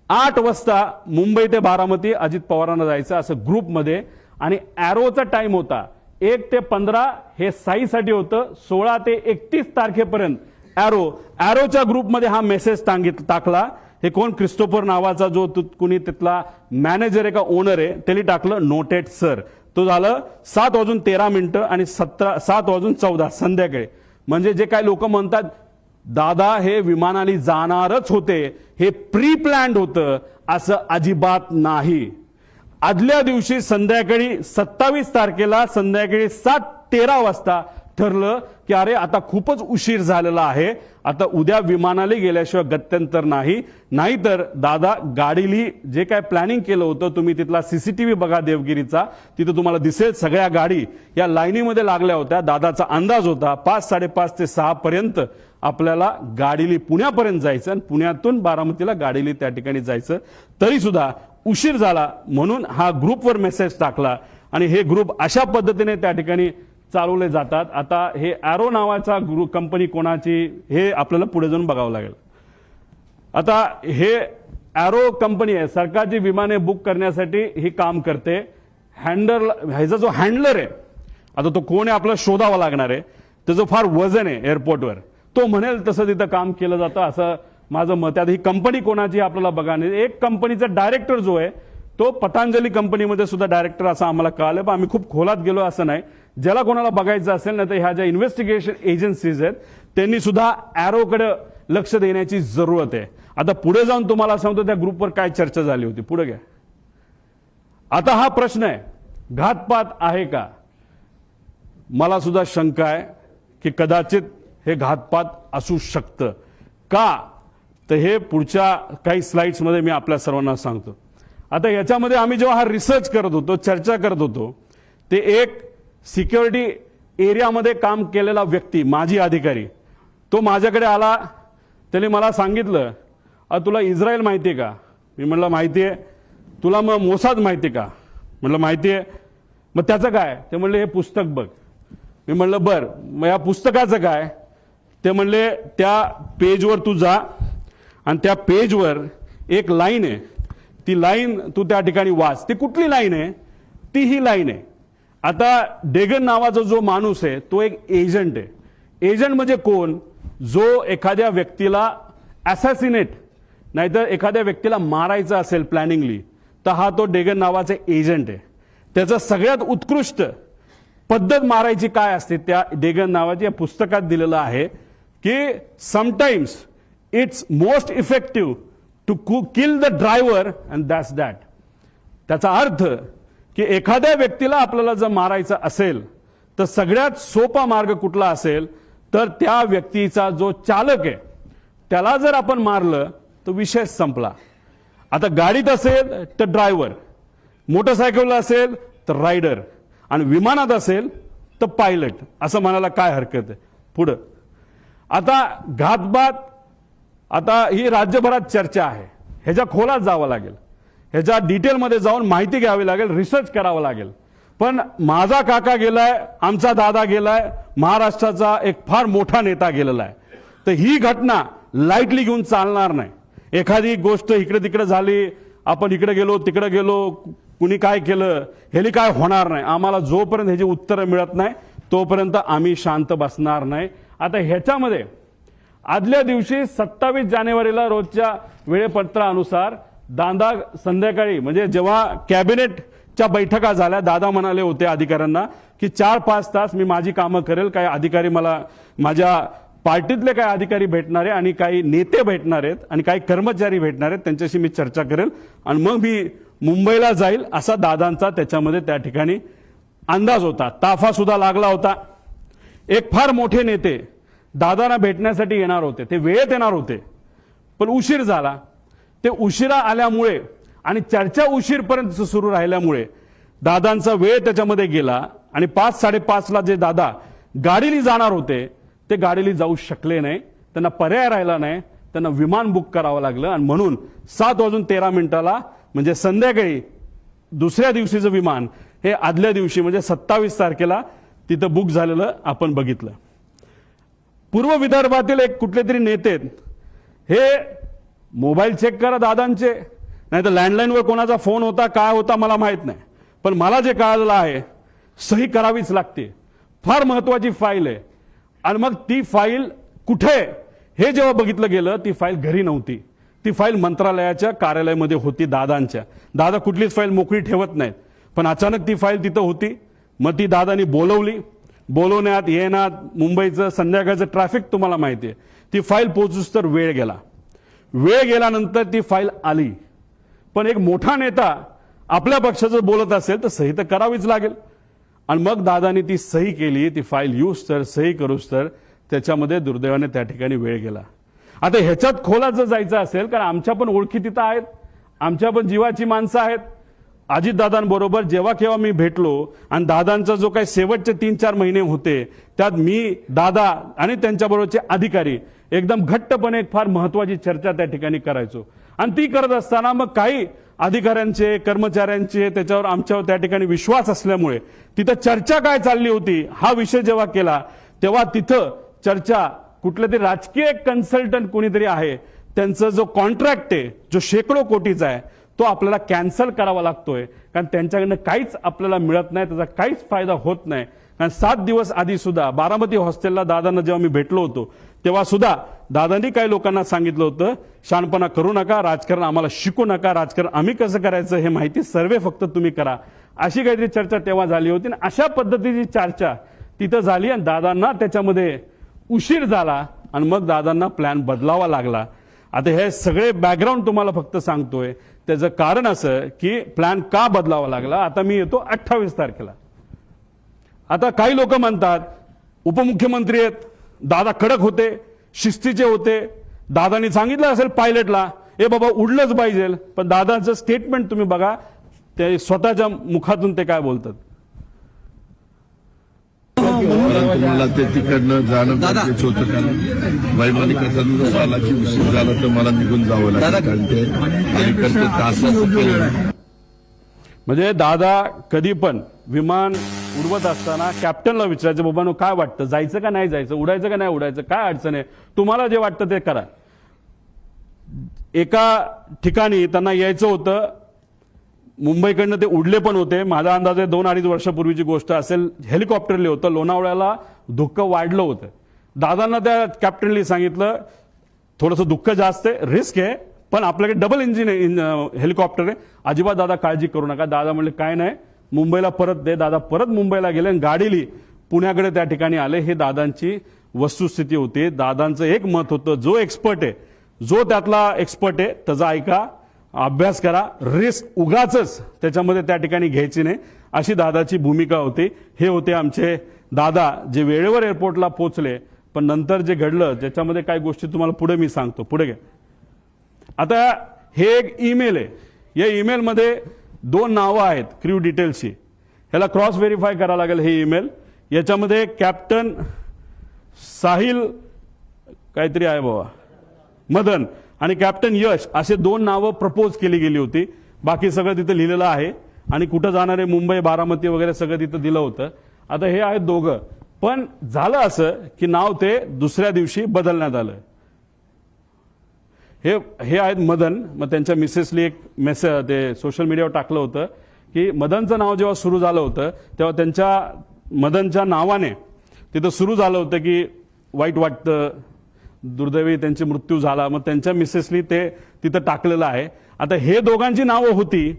8 वाजता मुंबई ते बारामती अजित पवारांना जायचं असं ग्रुपमध्ये. आणि एरोचा टाइम होता 1 ते 15 हे साईसाठी होतं, 16 ते 31 तारखेपर्यंत एरोच्या ग्रुपमध्ये हा मेसेज टाकला. हे कोण क्रिस्टोफर नावाचा जो कुणी तिथला मॅनेजर आहे का ओनर आहे त्यांनी टाकलं नोटेड सर. तो झालं 7:13 आणि 7:14 संध्याकाळी. म्हणजे जे काही लोक म्हणतात दादा हे विमानाने जाणारच होते, हे प्री प्लॅन्ड होतं, असं अजिबात नाही. आदल्या दिवशी संध्याकाळी 27 तारखेला संध्याकाळी 7:13 वाजता ठरलं की अरे आता खूपच उशीर झालेला आहे, आता उद्या विमानाला गेल्याशिवाय गत्यंतर नाही. नाहीतर दादा गाडीली जे काय प्लॅनिंग केलं होतं, तुम्ही तिथला सीसीटीव्ही बघा देवगिरीचा, तिथं तुम्हाला दिसेल सगळ्या गाडी या लाईनीमध्ये लागल्या होत्या. दादाचा अंदाज होता 5, 5:30 ते 6 पर्यंत आपल्याला गाडीली पुण्यापर्यंत जायचं आणि पुण्यातून बारामतीला गाडीली त्या ठिकाणी जायचं. तरी सुद्धा उशीर झाला म्हणून हा ग्रुपवर मेसेज टाकला आणि हे ग्रुप अशा पद्धतीने त्या ठिकाणी चालवले जातात. आता हे एरो नावाचा ग्रुप कंपनी कोणाची हे आपल्याला पुढे जाऊन बघावं लागेल. आता हे एरो कंपनी आहे, सरकारची विमाने बुक करण्यासाठी ही काम करते. ह्याचा जो हँडलर आहे आता तो कोण आहे आपल्याला शोधावा लागणार आहे, त्याचं फार वजन आहे एअरपोर्टवर, तो म्हणेल तसं तिथं काम केलं जातं असं माझं मत आहे. ही कंपनी कोणाची आपल्याला बघा. एक कंपनीचा डायरेक्टर जो आहे तो पतंजली कंपनीमध्ये सुद्धा डायरेक्टर असं आम्हाला कळालं, पण आम्ही खूप खोलात गेलो असं नाही. ज्याला कोणाला बघायचं असेल ना तर ह्या ज्या इन्व्हेस्टिगेशन एजन्सीज आहेत त्यांनी सुद्धा एरोकडे लक्ष देण्याची जरूरत आहे. आता पुढे जाऊन तुम्हाला सांगतो त्या ग्रुपवर काय चर्चा झाली होती, पुढे घ्या. आता हा प्रश्न आहे घातपात आहे का. मला सुद्धा शंका आहे की कदाचित हे घातपात असू शकतं. का तर हे पुढच्या काही स्लाइड्स मध्ये मी आपल्या सर्वांना सांगतो. आता याच्यामध्ये आम्ही जेव्हा हा रिसर्च करत होतो, चर्चा करत होतो, ते एक सिक्युरिटी एरियामध्ये काम केलेला व्यक्ती, माजी अधिकारी, तो माझ्याकडे आला. त्याने मला सांगितलं तुला इस्रायल माहिती आहे का? मी म्हणलं माहिती आहे. तुला मग मोसाद माहिती आहे का? म्हणलं माहिती आहे. मग त्याचं काय? ते म्हणले हे पुस्तक बघ. मी म्हणलं बर, मग या पुस्तकाचं काय? ते म्हणले त्या पेजवर तू जा आणि त्या पेजवर एक लाईन आहे, ती लाईन तू त्या ठिकाणी वाच. ती कुठली लाईन आहे? ती ही लाईन आहे. आता डेगन नावाचा जो माणूस आहे तो एक एजंट आहे. एजंट म्हणजे कोण? जो एखाद्या व्यक्तीला असॅसिनेट नाहीतर एखाद्या व्यक्तीला मारायचं असेल प्लॅनिंगली, तर हा तो डेगन नावाचा एजंट आहे. त्याचं सगळ्यात उत्कृष्ट पद्धत मारायची काय असते त्या डेगन नावाच्या पुस्तकात दिलेलं आहे की sometimes it's most effective to kill the driver and that's that. त्याचा अर्थ की एखाद्या व्यक्तीला आपल्याला जर मारायचं असेल तर सगळ्यात सोपा मार्ग कुठला असेल तर त्या व्यक्तीचा जो चालक आहे त्याला जर आपण मारलं तर विषय संपला. आता गाडीत असेल तर ड्रायव्हर, मोटरसायकलला असेल तर रायडर आणि विमानात असेल तर पायलट, असं म्हणायला काय हरकत आहे. पुढं आता घातपात, आता ही राज्यभरात चर्चा आहे. ह्याच्या खोलात जावं लागेल, ह्याच्या डिटेलमध्ये जाऊन माहिती घ्यावी लागेल, रिसर्च करावं लागेल. पण माझा काका गेलाय, आमचा दादा गेलाय, महाराष्ट्राचा एक फार मोठा नेता गेलेला आहे. तर ही घटना लाईटली घेऊन चालणार नाही. एखादी गोष्ट इकडे तिकडे झाली, आपण इकडे गेलो तिकडे गेलो, कुणी काय केलं, ह्याली काय होणार नाही. आम्हाला जोपर्यंत ह्याची उत्तरं मिळत नाही तोपर्यंत आम्ही शांत बसणार नाही. आता ह्याच्यामध्ये आदल्या दिवशी 27 जानेवारीला रोजच्या वेळेपत्रानुसार दादा संध्याकाळी म्हणजे जेव्हा कॅबिनेटच्या बैठका झाल्या, दादा म्हणाले होते अधिकाऱ्यांना की 4-5 तास मी माझी कामं करेल. काही अधिकारी मला, माझ्या पार्टीतले काही अधिकारी भेटणार आहे आणि काही नेते भेटणार आहेत आणि काही कर्मचारी भेटणार आहेत, त्यांच्याशी मी चर्चा करेल आणि मग मी मुंबईला जाईल, असा दादांचा त्याच्यामध्ये त्या ठिकाणी अंदाज होता. ताफा सुद्धा लागला होता. एक फार मोठे नेते दादांना भेटण्यासाठी येणार होते, ते वेळेत येणार होते पण उशीर झाला. ते उशिरा आल्यामुळे आणि चर्चा उशीरपर्यंत सुरू राहिल्यामुळे दादांचा वेळ त्याच्यामध्ये गेला आणि 5-5:30ला जे दादा गाडीने जाणार होते ते गाडीने जाऊ शकले नाही. त्यांना पर्याय राहिला नाही, त्यांना विमान बुक करावं लागलं आणि म्हणून 7:13 म्हणजे संध्याकाळी दुसऱ्या दिवशीचं विमान हे आदल्या दिवशी म्हणजे 27 तारखेला तिथं बुक झालेलं आपण बघितलं. पूर्व विदर्भातील एक कुठले तरी नेते हे मोबाईल चेक करा दादांचे, नाही तर लँडलाईनवर कोणाचा फोन होता काय होता मला माहित नाही, पण मला जे कळालेलं आहे सही करावीच लागते. फार महत्वाची फाईल आहे आणि मग ती फाईल कुठे हे जेव्हा बघितलं गेलं ती फाईल घरी नव्हती, ती फाईल मंत्रालयाच्या कार्यालयामध्ये होती दादांच्या. दादा कुठलीच फाईल मोकळी ठेवत नाहीत, पण अचानक ती फाईल तिथं होती. मग ती दादांनी बोलवली. बोलवण्यात येण्यात मुंबईचं संध्याकाळचं ट्रॅफिक तुम्हाला माहिती आहे. ती फाईल पोहोचूस तर वेळ गेला. वेळ गेल्यानंतर ती फाईल आली. पण एक मोठा नेता आपल्या पक्षाचं बोलत असेल तर सही तर करावीच लागेल आणि मग दादांनी ती सही केली. ती फाईल यूज तर सही करूस तर त्याच्यामध्ये दुर्दैवाने त्या ठिकाणी वेळ गेला. आता ह्याच्यात खोलात जर जायचं असेल, कारण आमच्या पण ओळखी तिथं आहेत, आमच्या पण जीवाची माणसं आहेत. अजितदादांबरोबर जेव्हा केव्हा मी भेटलो आणि दादांचा जो काही शेवटचे 3-4 महिने होते त्यात मी, दादा आणि त्यांच्याबरोबरचे अधिकारी एकदम घट्टपणे एक फार महत्वाची चर्चा त्या ठिकाणी करायचो. आणि ती करत असताना मग काही अधिकाऱ्यांचे, कर्मचाऱ्यांचे त्याच्यावर आमच्यावर त्या ठिकाणी विश्वास असल्यामुळे तिथं चर्चा काय चालली होती हा विषय जेव्हा केला तेव्हा तिथं चर्चा कुठले तरी राजकीय कन्सल्टंट कोणीतरी आहे, त्यांचा जो कॉन्ट्रॅक्ट आहे जो शेकडो कोटीचा आहे तो आपल्याला कॅन्सल करावा लागतोय, कारण त्यांच्याकडनं काहीच आपल्याला मिळत नाही, त्याचा काहीच फायदा होत नाही. कारण 7 दिवस आधी सुद्धा बारामती हॉस्टेलला दादांना जेव्हा मी भेटलो होतो तेव्हा सुद्धा दादांनी काही लोकांना सांगितलं होतं शहाणपणा करू नका, राजकारण आम्हाला शिकू नका, राजकारण आम्ही कसं करायचं हे माहिती सर्वे फक्त तुम्ही करा, अशी काहीतरी चर्चा तेव्हा झाली होती. आणि अशा पद्धतीची चर्चा तिथं झाली आणि दादांना त्याच्यामध्ये उशीर झाला आणि मग दादांना प्लॅन बदलावा लागला. आता हे सगळे बॅकग्राऊंड तुम्हाला फक्त सांगतोय, त्याचं कारण असं की प्लॅन का बदलावा लागला. आता मी येतो 28 तारखेला. आता काही लोक म्हणतात उपमुख्यमंत्री आहेत, दादा कडक होते, शिस्तीचे होते, दादांनी सांगितलं असेल पायलटला ए बाबा उडलंच पाहिजे, पण दादाचं स्टेटमेंट तुम्ही बघा, ते स्वतःच्या मुखातून ते काय बोलतात. कारण तुम्हाला ते तिकडनं जाणं गरजेचं होतं, कारण वैमानिकाचा दिवस आला की उशीर झाला तर मला निघून जावं लागलं, कारण ते अलीकडचे तास म्हणजे दादा कधी पण विमान उडवत असताना कॅप्टनला विचारायचं, बाबांनो काय वाटतं, जायचं का नाही जायचं, उडायचं का नाही उडायचं, काय अडचण आहे, तुम्हाला जे वाटतं ते करा. एका ठिकाणी त्यांना यायचं होतं, मुंबईकडनं ते उडले पण होते. माझा अंदाज आहे 2-2.5 वर्षापूर्वीची गोष्ट असेल. हेलिकॉप्टरले होतं, लोणावळ्याला धुक्क वाढलं होतं. दादांना त्या कॅप्टनली सांगितलं, थोडंसं दुःख जास्त आहे, रिस्क आहे, पण आपल्याकडे डबल इंजिन हेलिकॉप्टर आहे, अजिबात दादा काळजी करू नका. दादा म्हणले काय नाही, मुंबईला परत दे. दादा परत मुंबईला गेले आणि गाडीली पुण्याकडे त्या ठिकाणी आले. हे दादांची वस्तुस्थिती होती. दादांचं एक मत होतं, जो एक्सपर्ट आहे, जो त्यातला एक्सपर्ट आहे त्याचा ऐका, अभ्यास करा, रिस्क उगाचच त्याच्यामध्ये त्या ठिकाणी घ्यायची नाही, अशी दादाची भूमिका होती. हे होते आमचे दादा, जे वेळेवर एअरपोर्टला पोहोचले, पण नंतर जे घडलं त्याच्यामध्ये काही गोष्टी तुम्हाला पुढे मी सांगतो. पुढे घ्या. आता हे एक ईमेल आहे. या ईमेलमध्ये 2 नावं आहेत क्रू डिटेल्सची. ह्याला क्रॉस व्हेरीफाय करावं लागेल हे ईमेल. याच्यामध्ये कॅप्टन साहिल काहीतरी आहे बाबा मदन आणि कॅप्टन यश असे 2 नावं प्रपोज केली गेली होती. बाकी सगळं तिथं लिहिलेलं आहे आणि कुठं जाणारे मुंबई बारामती वगैरे सगळं तिथं दिलं होतं. आता हे आहेत दोघं, पण झालं असं की नाव ते दुसऱ्या दिवशी बदलण्यात आलं. हे आहेत मदन. मग त्यांच्या मिसेसली एक मेसेज ते सोशल मीडियावर टाकलं होतं की मदनचं नाव जेव्हा सुरू झालं होतं तेव्हा त्यांच्या मदनच्या नावाने तिथं सुरू झालं होतं की वाईट वाटतं, दुर्दैवी त्यांची मृत्यू झाला. मग त्यांच्या मिसेसनी ते तिथं टाकलेलं आहे. आता हे दोघांची नावं होती,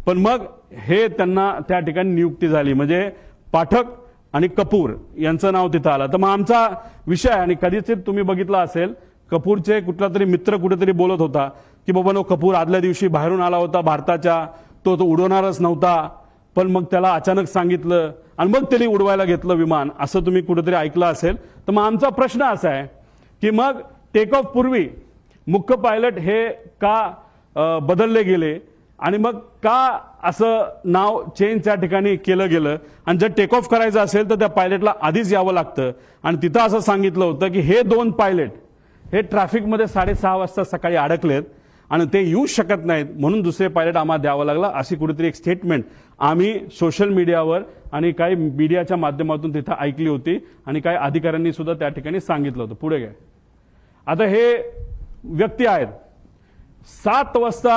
पण मग हे त्यांना त्या ठिकाणी नियुक्ती झाली, म्हणजे पाठक आणि कपूर यांचं नाव तिथं आलं. तर मग आमचा विषय, आणि कधीच तुम्ही बघितला असेल, कपूरचे कुठला तरी मित्र कुठेतरी बोलत होता की बाबा कपूर आदल्या दिवशी बाहेरून आला होता भारताच्या, तो उडवणारच नव्हता, पण मग त्याला अचानक सांगितलं आणि मग त्यांनी उडवायला घेतलं विमान, असं तुम्ही कुठेतरी ऐकलं असेल. तर मग आमचा प्रश्न असा आहे की मग टेक ऑफ पूर्वी मुख्य पायलट हे का बदलले गेले आणि मग का असं नाव चेंज त्या ठिकाणी केलं गेलं, आणि जर टेक ऑफ करायचं असेल तर त्या पायलटला आधीच यावं लागतं. आणि तिथं असं सांगितलं होतं की हे 2 पायलट हे ट्रॅफिकमध्ये 6:30 वाजता सकाळी अडकलेत आणि ते येऊ शकत नाहीत, म्हणून दुसरे पायलट आम्हाला द्यावं लागलं, अशी कुठेतरी एक स्टेटमेंट आम्ही सोशल मीडियावर आणि काही मीडियाच्या माध्यमातून तिथं ऐकली होती आणि काही अधिकाऱ्यांनी सुद्धा त्या ठिकाणी सांगितलं होतं. पुढे घ्या. आता हे व्यक्ती आहेत, 7 वाजता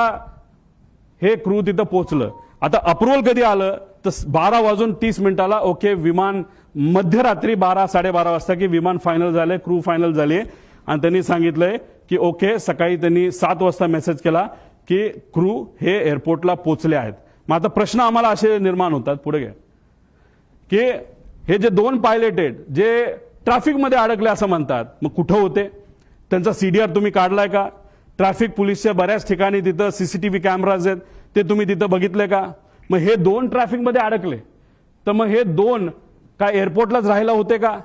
हे क्रू तिथं पोहोचलं. आता अप्रुव्हल कधी आलं तर 12:30 ओके, विमान मध्यरात्री 12-12:30 वाजता की विमान फायनल झाले, क्रू फायनल झाली, आणि त्यांनी सांगितलंय की ओके. सकाळी त्यांनी 7 वाजता मेसेज केला की क्रू हे एअरपोर्टला पोहोचले आहेत. मग आता प्रश्न आम्हाला असे निर्माण होतात, पुढे घ्या, की हे जे 2 पायलट आहेत जे ट्रॅफिकमध्ये अडकले असं म्हणतात, मग कुठं होते, त्यांचा सीडीआर तुम्ही काढलाय का? ट्रॅफिक पोलीसच्या बऱ्याच ठिकाणी तिथं सीसीटीव्ही कॅमेराज आहेत, ते तुम्ही तिथं बघितले का? मग हे 2 ट्रॅफिकमध्ये अडकले, तर मग हे 2 काय एअरपोर्टलाच राहायला होते का?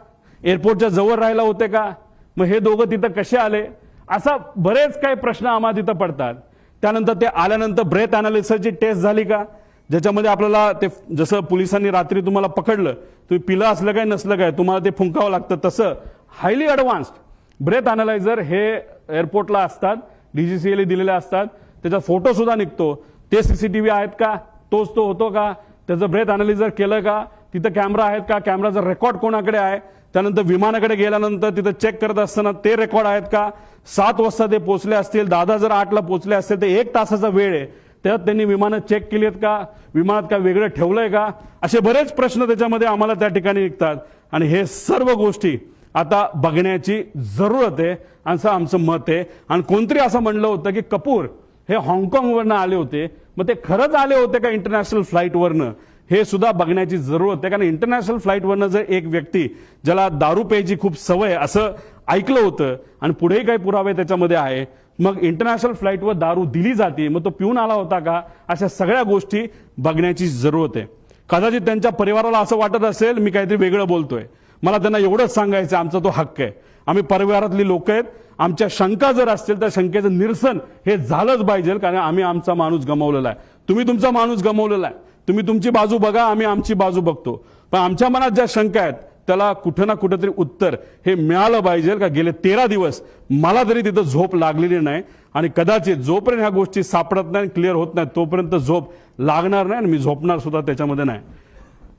एअरपोर्टच्या जवळ राहायला होते का? मग हे दोघं तिथं कसे आले? असा बरेच काही प्रश्न आम्हाला तिथं पडतात. त्यानंतर ते आल्यानंतर ब्रेथ अनालिसिसची टेस्ट झाली का, ज्याच्यामध्ये आपल्याला ते जसं पोलिसांनी रात्री तुम्हाला पकडलं, तुम्ही पिलं असलं काय नसलं काय तुम्हाला ते फुंकावं लागतं, तसं हायली ॲडव्हान्स्ड ब्रेथ अनालायझर हे एअरपोर्टला असतात, डीजीसीएला दिलेले असतात. त्याचा फोटो सुद्धा निघतो. ते सीसीटीव्ही आहेत का, तोच तो होतो का, त्याचं ब्रेथ अनालिझर केलं का, तिथं कॅमेरा आहेत का, कॅमेराचा रेकॉर्ड कोणाकडे आहे, त्यानंतर विमानाकडे गेल्यानंतर तिथं चेक करत असताना ते रेकॉर्ड आहेत का, 7 वाजता ते पोहोचले असतील, दादा जर 8ला पोहोचले असतील तर 1 तासाचा वेळ आहे, त्यात त्यांनी विमानं चेक केली आहेत का, विमानात काय वेगळं ठेवलंय का, असे बरेच प्रश्न त्याच्यामध्ये आम्हाला त्या ठिकाणी निघतात. आणि हे सर्व गोष्टी आता बघण्याची जरूरत आहे असं आमचं मत आहे. आणि कोणतरी असं म्हणलं होतं की कपूर हे हाँगकाँगवरनं आले होते, मग ते खरंच आले होते का इंटरनॅशनल फ्लाईटवरनं, हे सुद्धा बघण्याची जरूरत आहे. कारण इंटरनॅशनल फ्लाईटवरनं जर एक व्यक्ती ज्याला दारू प्यायची खूप सवय असं ऐकलं होतं आणि पुढेही काही पुरावे त्याच्यामध्ये आहे, मग इंटरनॅशनल फ्लाईटवर दारू दिली जाते, मग तो पिऊन आला होता का, अशा सगळ्या गोष्टी बघण्याची जरूरत आहे. कदाचित त्यांच्या परिवाराला असं वाटत असेल मी काहीतरी वेगळं बोलतोय, मला त्यांना एवढंच सांगायचं, आमचा तो हक्क आहे, आम्ही परिवारातली लोक आहेत, आमच्या शंका जर असतील तर शंकेचं निरसन हे झालंच पाहिजे, कारण आम्ही आमचा माणूस गमावलेला आहे, तुम्ही तुमचा माणूस गमावलेला आहे, तुम्ही तुमची बाजू बघा, आम्ही आमची बाजू बघतो. पण आमच्या मनात ज्या शंका आहेत त्याला कुठं ना कुठेतरी उत्तर हे मिळालं पाहिजे का गेले 13 दिवस मला तरी तिथं झोप लागलेली नाही आणि कदाचित जोपर्यंत ह्या गोष्टी सापडत नाही क्लिअर होत नाही तोपर्यंत झोप लागणार नाही आणि मी झोपणार सुद्धा त्याच्यामध्ये नाही.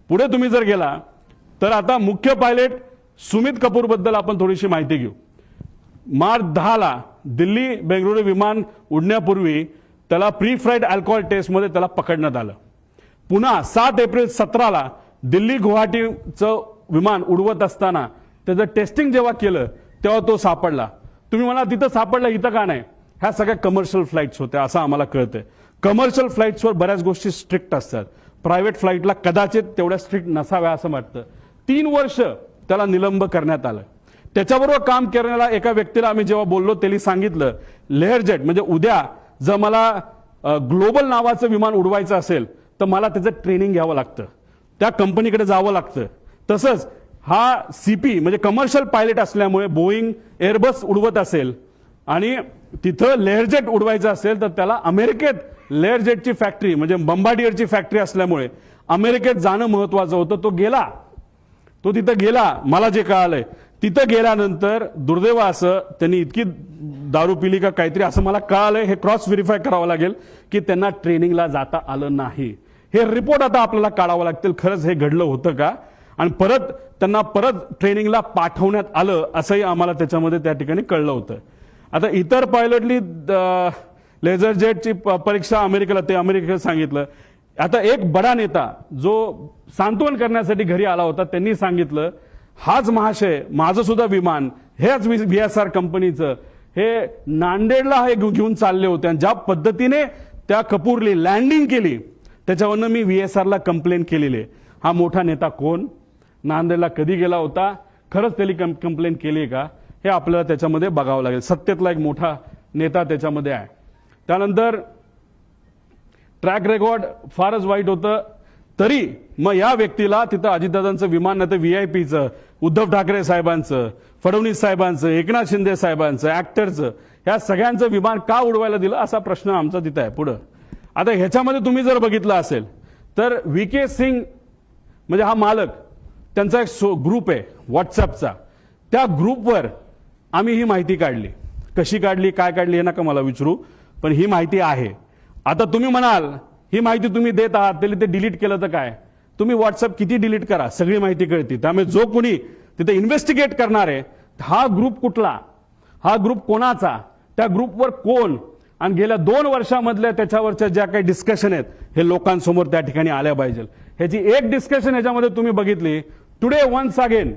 पुढे तुम्ही जर गेला तर आता मुख्य पायलट सुमित कपूर बद्दल आपण थोडीशी माहिती घेऊ. मार्च 10 दिल्ली बेंगळुरू विमान उडण्यापूर्वी त्याला प्री फ्लाईट अल्कोहोल टेस्टमध्ये त्याला पकडण्यात आलं. पुन्हा 7 एप्रिल 17 दिल्ली गुवाहाटीचं विमान उडवत असताना त्याचं टेस्टिंग जेव्हा केलं तेव्हा तो सापडला. तुम्ही मला तिथं सापडला इथं का नाही? ह्या सगळ्या कमर्शियल फ्लाईट्स होत्या असं आम्हाला कळतंय. कमर्शियल फ्लाईट्सवर बऱ्याच गोष्टी स्ट्रिक्ट असतात. प्रायव्हेट फ्लाईटला कदाचित तेवढ्या स्ट्रिक्ट नसाव्या असं वाटतं. 3 वर्ष त्याला निलंब करण्यात आलं. त्याच्याबरोबर काम करण्याला एका व्यक्तीला आम्ही जेव्हा बोललो त्यांनी सांगितलं लेअरजेट म्हणजे उद्या जर मला ग्लोबल नावाचं विमान उडवायचं असेल तर मला त्याचं ट्रेनिंग घ्यावं लागतं, त्या कंपनीकडे जावं लागतं. तसंच हा सीपी म्हणजे कमर्शियल पायलट असल्यामुळे बोईंग एअरबस उडवत असेल आणि तिथं लेअरजेट उडवायचं असेल तर त्याला अमेरिकेत लेअरजेटची फॅक्टरी म्हणजे बंबाडियरची फॅक्टरी असल्यामुळे अमेरिकेत जाणं महत्वाचं होतं. तो तिथं गेला. मला जे कळालंय तिथं गेल्यानंतर दुर्दैव असं त्यांनी इतकी दारू पिली का काहीतरी असं मला कळालंय. हे क्रॉस व्हेरीफाय करावं लागेल की त्यांना ट्रेनिंगला जाता आलं नाही. हे रिपोर्ट आता आपल्याला काढावं लागतील खरंच हे घडलं होतं का आणि त्यांना परत ट्रेनिंगला पाठवण्यात आलं असंही आम्हाला त्याच्यामध्ये त्या ठिकाणी कळलं होतं. आता इतर पायलटली लेझर जेटची परीक्षा अमेरिकेला ते अमेरिकेला सांगितलं. आता एक बडा नेता जो सांत्वन करण्यासाठी घरी आला होता त्यांनी सांगितलं हाच महाशय माझं सुद्धा विमान हेच VSR कंपनीचं हे नांदेडला हे घेऊन चालले होते आणि ज्या पद्धतीने त्या कपूरली लँडिंग केली त्याच्यावरनं मी VSRला कंप्लेंट केलेली आहे. हा मोठा नेता कोण? नांदेडला कधी गेला होता? खरंच त्यांनी कंप्लेंट केली का? हे आपल्याला त्याच्यामध्ये बघावं लागेल. सत्तेतला एक मोठा नेता त्याच्यामध्ये आहे. त्यानंतर ट्रॅक रेकॉर्ड फारच वाईट होतं. तरी मग या व्यक्तीला तिथं अजितदादांचं विमान नाही तर VIPचं, उद्धव ठाकरे साहेबांचं, फडणवीस साहेबांचं, एकनाथ शिंदे साहेबांचं, ऍक्टरचं ह्या सगळ्यांचं विमान का उडवायला दिलं असा प्रश्न आमचा तिथं आहे. पुढं आता ह्याच्यामध्ये तुम्ही जर बघितलं असेल तर VK सिंग म्हणजे हा मालक त्यांचा एक ग्रुप आहे व्हॉट्सअपचा. त्या ग्रुपवर आम्ही ही माहिती काढली. कशी काढली काय काढली हे नका मला विचारू पण ही माहिती आहे. आता तुम्ही म्हणाल ही माहिती तुम्ही देत आहात तरी ते डिलीट केलं तर काय? तुम्ही व्हॉट्सअप किती डिलीट करा सगळी माहिती कळते. त्यामुळे जो कोणी तिथे इन्व्हेस्टिगेट करणार आहे हा ग्रुप कुठला, हा ग्रुप कोणाचा, त्या ग्रुपवर कोण आणि गेल्या 2 वर्षामधल्या त्याच्यावरच्या ज्या काही डिस्कशन आहेत हे लोकांसमोर त्या ठिकाणी आल्या पाहिजे. ह्याची एक डिस्कशन ह्याच्यामध्ये तुम्ही बघितली. Today once again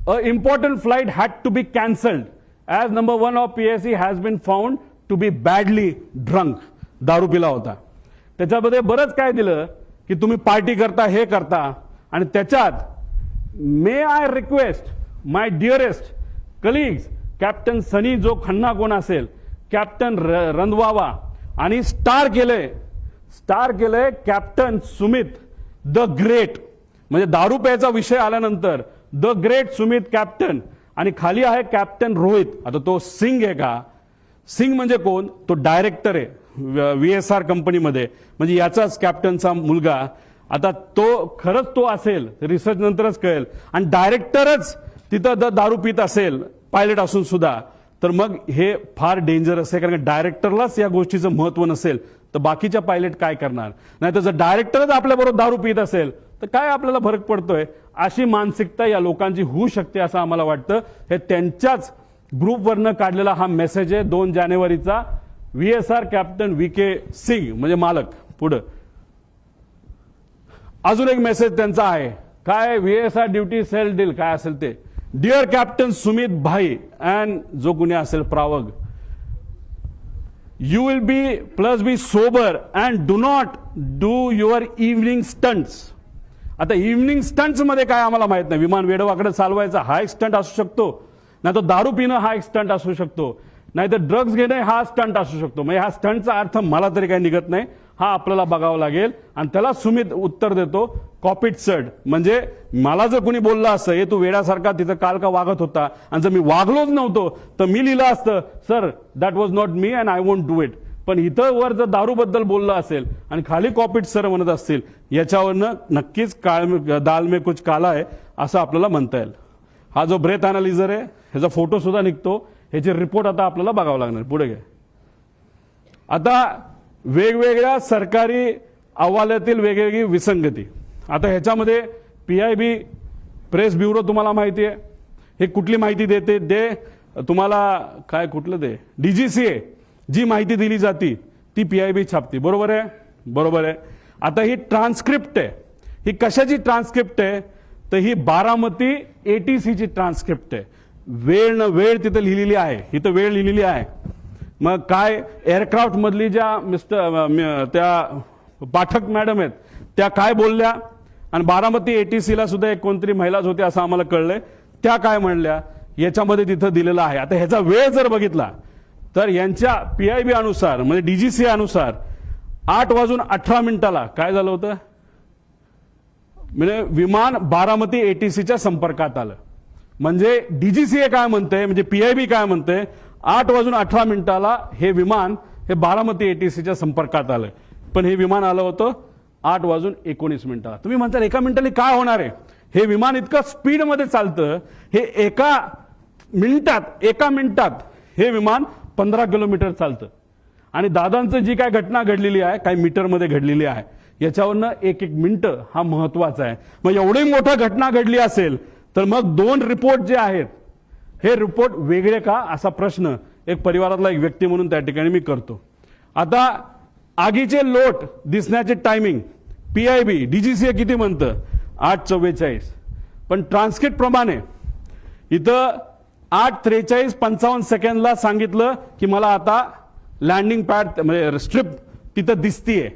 a important flight had to be cancelled as number 1 of PSC has been found to be badly drunk. दारू पिला होता. त्याच्यामध्ये बरंच काय दिलं की तुम्ही पार्टी करता हे करता आणि त्याच्यात may I request my dearest colleagues captain Sunny जो खन्ना कोण असेल कॅप्टन रंधवावा आणि स्टार केलंय कॅप्टन सुमित द ग्रेट म्हणजे दारू प्यायचा विषय आल्यानंतर द ग्रेट सुमित कॅप्टन आणि खाली आहे कॅप्टन रोहित. आता तो सिंग आहे का? सिंग म्हणजे कोण? तो डायरेक्टर आहे VSR कंपनीमध्ये म्हणजे याचाच कॅप्टनचा मुलगा. आता तो खरंच तो असेल रिसर्च नंतरच कळेल आणि डायरेक्टरच तिथं दारू पित असेल पायलट असून सुद्धा तर मग हे फार डेंजरस आहे. कारण डायरेक्टरलाच या गोष्टीचं महत्व नसेल तर बाकीच्या पायलट काय करणार? नाही तर जर डायरेक्टरच आपल्याबरोबर दारू पित असेल तर काय आपल्याला फरक पडतोय? अशी मानसिकता या लोकांची होऊ शकते असं आम्हाला वाटतं. हे त्यांच्याच ग्रुपवरनं काढलेला हा मेसेज आहे 2 जानेवारीचा. VSR कॅप्टन VK सिंग म्हणजे मालक. पुढं अजून एक मेसेज त्यांचा आहे काय? VSR ड्युटी सेल डील काय असेल ते. डिअर कॅप्टन सुमित भाई अँड जो कुणी असेल प्रावग, you will be sober and do not do your evening stunts. आता इव्हनिंग स्टंट्स मध्ये काय आम्हाला माहित नाही. विमान वेडवाकडे चालवायचा हा एक स्टंट असू शकतो, नाही तर दारू पिणं हा एक स्टंट असू शकतो, नाही तर ड्रग्ज घेणं हा स्टंट असू शकतो. म्हणजे हा स्टंटचा अर्थ मला तरी काही निघत नाही. हा आपल्याला बघावं लागेल आणि त्याला सुमित उत्तर देतो कॉपीड सर्ड म्हणजे मला जर कोणी बोललं असतं हे तू वेड्यासारखा तिथं काल का वागत होता आणि जर मी वागलोच नव्हतो तर मी लिहिलं असतं sir that was not me and I won't do it. पण इथं वर जर दारूबद्दल बोललं असेल आणि खाली कॉपीट सर म्हणत असतील, याच्यावरनं नक्कीच दाल में कुछ काला आहे असं आपल्याला म्हणता येईल. हा जो ब्रेथ अनालिझर आहे ह्याचा फोटो सुद्धा निघतो, ह्याचे रिपोर्ट आता आपल्याला बघावं लागणार. पुढे घ्या. आता वेगवेगळ्या सरकारी अहवालातील वेगवेगळी विसंगती. आता ह्याच्यामध्ये PIB प्रेस ब्युरो तुम्हाला माहिती आहे, हे कुठली माहिती देते, दे तुम्हाला काय कुठलं ते DGCA जी माहिती दिली जाती ती PIB छापते. बरोबर आहे, बरोबर आहे. आता ही ट्रान्सक्रिप्ट आहे, ही कशाची ट्रान्सक्रिप्ट आहे, तर ही बारामती ATCची ट्रान्सक्रिप्ट आहे. वेळ न वेळ तिथं लिहिलेली आहे, इथं वेळ लिहिलेली आहे. मग काय एअरक्राफ्ट मधली ज्या त्या पाठक मॅडम आहेत त्या काय बोलल्या, आणि बारामती ATCला सुद्धा एक कोणतरी महिलाच होते असं आम्हाला कळलंय, त्या काय म्हणल्या याच्यामध्ये तिथं दिलेलं आहे. आता ह्याचा वेळ जर बघितला तर यांच्या PIB अनुसार म्हणजे DGCA अनुसार 8:18 काय झालं होतं, म्हणजे विमान बारामती ATCच्या संपर्कात आलं. म्हणजे DGCA काय म्हणते, म्हणजे PIB काय म्हणते, 8:18 हे विमान हे बारामती ATCच्या संपर्कात आलं. पण हे विमान आलं होतं 8:19. तुम्ही म्हणता एका मिनिटाला काय होणार आहे, हे विमान इतकं स्पीडमध्ये चालतं, हे एका मिनिटात हे विमान 15 किलोमीटर चालतं. आणि दादांचं जी काय घटना घडलेली आहे, काही मीटरमध्ये घडलेली आहे, याच्यावरनं एक मिनिटं हा महत्वाचा आहे. मग एवढी मोठी घटना घडली असेल तर मग 2 रिपोर्ट जे आहेत हे रिपोर्ट वेगळे का, असा प्रश्न एक परिवारातला एक व्यक्ती म्हणून त्या ठिकाणी मी करतो. आता आगीचे लोट दिसण्याचे टायमिंग PIB DGCA किती म्हणतं, 8:44. पण ट्रान्सक्रिप्ट प्रमाणे इथं 8:43:55 सांगितलं की मला आता लँडिंग पॅड म्हणजे स्ट्रिप तिथं दिसतीये.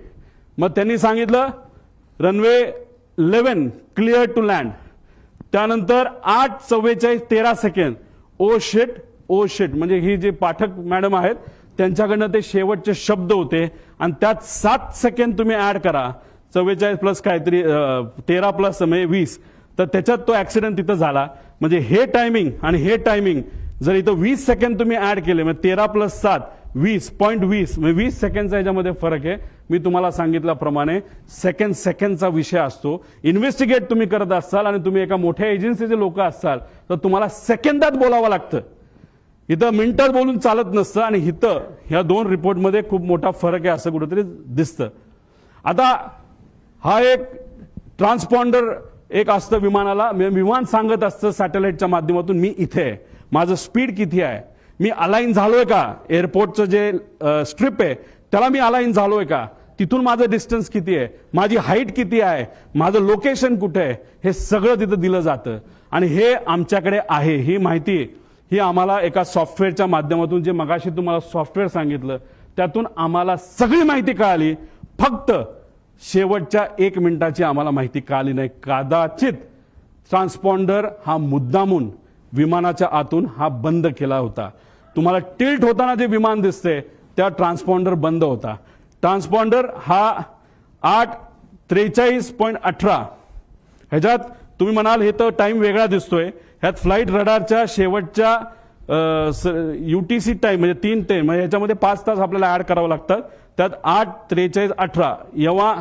मग त्यांनी सांगितलं रनवे 11 क्लिअर टू लँड. त्यानंतर 8:44:13 ओ शिट म्हणजे ही जे पाठक मॅडम आहेत त्यांच्याकडनं ते शेवटचे शब्द होते, आणि त्यात 7 सेकंद तुम्ही ऍड करा, 44 प्लस काहीतरी 13 प्लस 20, तर त्याच्यात तो ऍक्सिडेंट तिथं झाला. म्हणजे हे टायमिंग आणि हे टायमिंग जर इथं 20 सेकंद तुम्ही ऍड केले, म्हणजे 13 प्लस 7 20.20 म्हणजे 20 सेकंडचा याच्यामध्ये फरक आहे. मी तुम्हाला सांगितल्याप्रमाणे सेकंडचा विषय असतो. इन्व्हेस्टिगेट तुम्ही करत असाल आणि तुम्ही एका मोठ्या एजन्सीचे लोक असाल तर तुम्हाला सेकंदात बोलावं लागतं, इथं मिनिटात बोलून चालत नसतं. आणि इथं ह्या 2 रिपोर्टमध्ये खूप मोठा फरक आहे असं कुठेतरी दिसतं. आता हा एक ट्रान्सपॉन्डर एक असतं विमानाला, विमान सांगत असतं सॅटेलाइटच्या माध्यमातून मी इथे आहे, माझं स्पीड किती आहे, मी अलाइन झालोय का, एअरपोर्टचं जे स्ट्रिप आहे त्याला मी अलाइन झालोय का, तिथून माझं डिस्टन्स किती आहे, माझी हाईट किती आहे, माझं लोकेशन कुठे आहे, हे सगळं तिथं दिलं जातं. आणि हे आमच्याकडे आहे, ही माहिती ही आम्हाला एका सॉफ्टवेअरच्या माध्यमातून, जे मगाशी तुम्हाला सॉफ्टवेअर सांगितलं त्यातून आम्हाला सगळी माहिती कळाली. फक्त शेवटच्या 1 मिनिटाची आम्हाला माहिती कळाली नाही. कदाचित ट्रान्सपॉन्डर हा मुद्दामून विमानाच्या आतून हा बंद केला होता. तुम्हाला टिल्ट होताना जे विमान दिसते त्या ट्रान्सपॉन्डर बंद होता. ट्रान्सपॉन्डर हा 8:43.18 ह्याच्यात तुम्ही म्हणाल हे तर टाइम वेगळा दिसतोय, ह्यात फ्लाईट रडारच्या शेवटच्या UTC टाइम म्हणजे 3 ते म्हणजे ह्याच्यामध्ये 5 तास आपल्याला ऍड करावं लागतं. त्यात 8:43.18 जेव्हा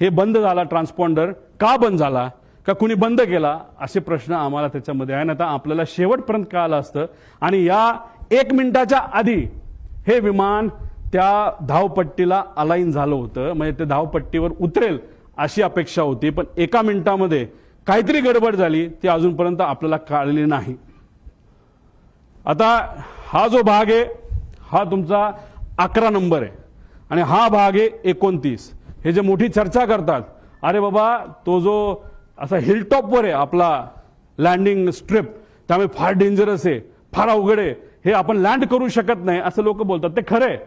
हे बंद झाला ट्रान्सपॉन्डर, का बंद झाला, का कुणी बंद केला, असे प्रश्न आम्हाला त्याच्यामध्ये आहे. आता आपल्याला शेवटपर्यंत कळालं असतं. आणि या 1 मिनिटाच्या आधी हे विमान त्या धावपट्टीला अलाइन झालं होतं, म्हणजे ते धावपट्टीवर उतरेल अशी अपेक्षा होती. पण 1 मिनिटामध्ये काहीतरी गडबड झाली, ती अजूनपर्यंत आपल्याला कळलेली नाही. आता हा जो भाग आहे हा तुमचा 11 नंबर आहे आणि हा भाग आहे 29. हे जे मोठी चर्चा करतात, अरे बाबा तो जो असा हिलटॉपवर आहे आपला लँडिंग स्ट्रिप, त्यामुळे फार डेंजरस आहे, फार अवघड आहे, हे आपण लँड करू शकत नाही असं लोक बोलतात. ते खरंय.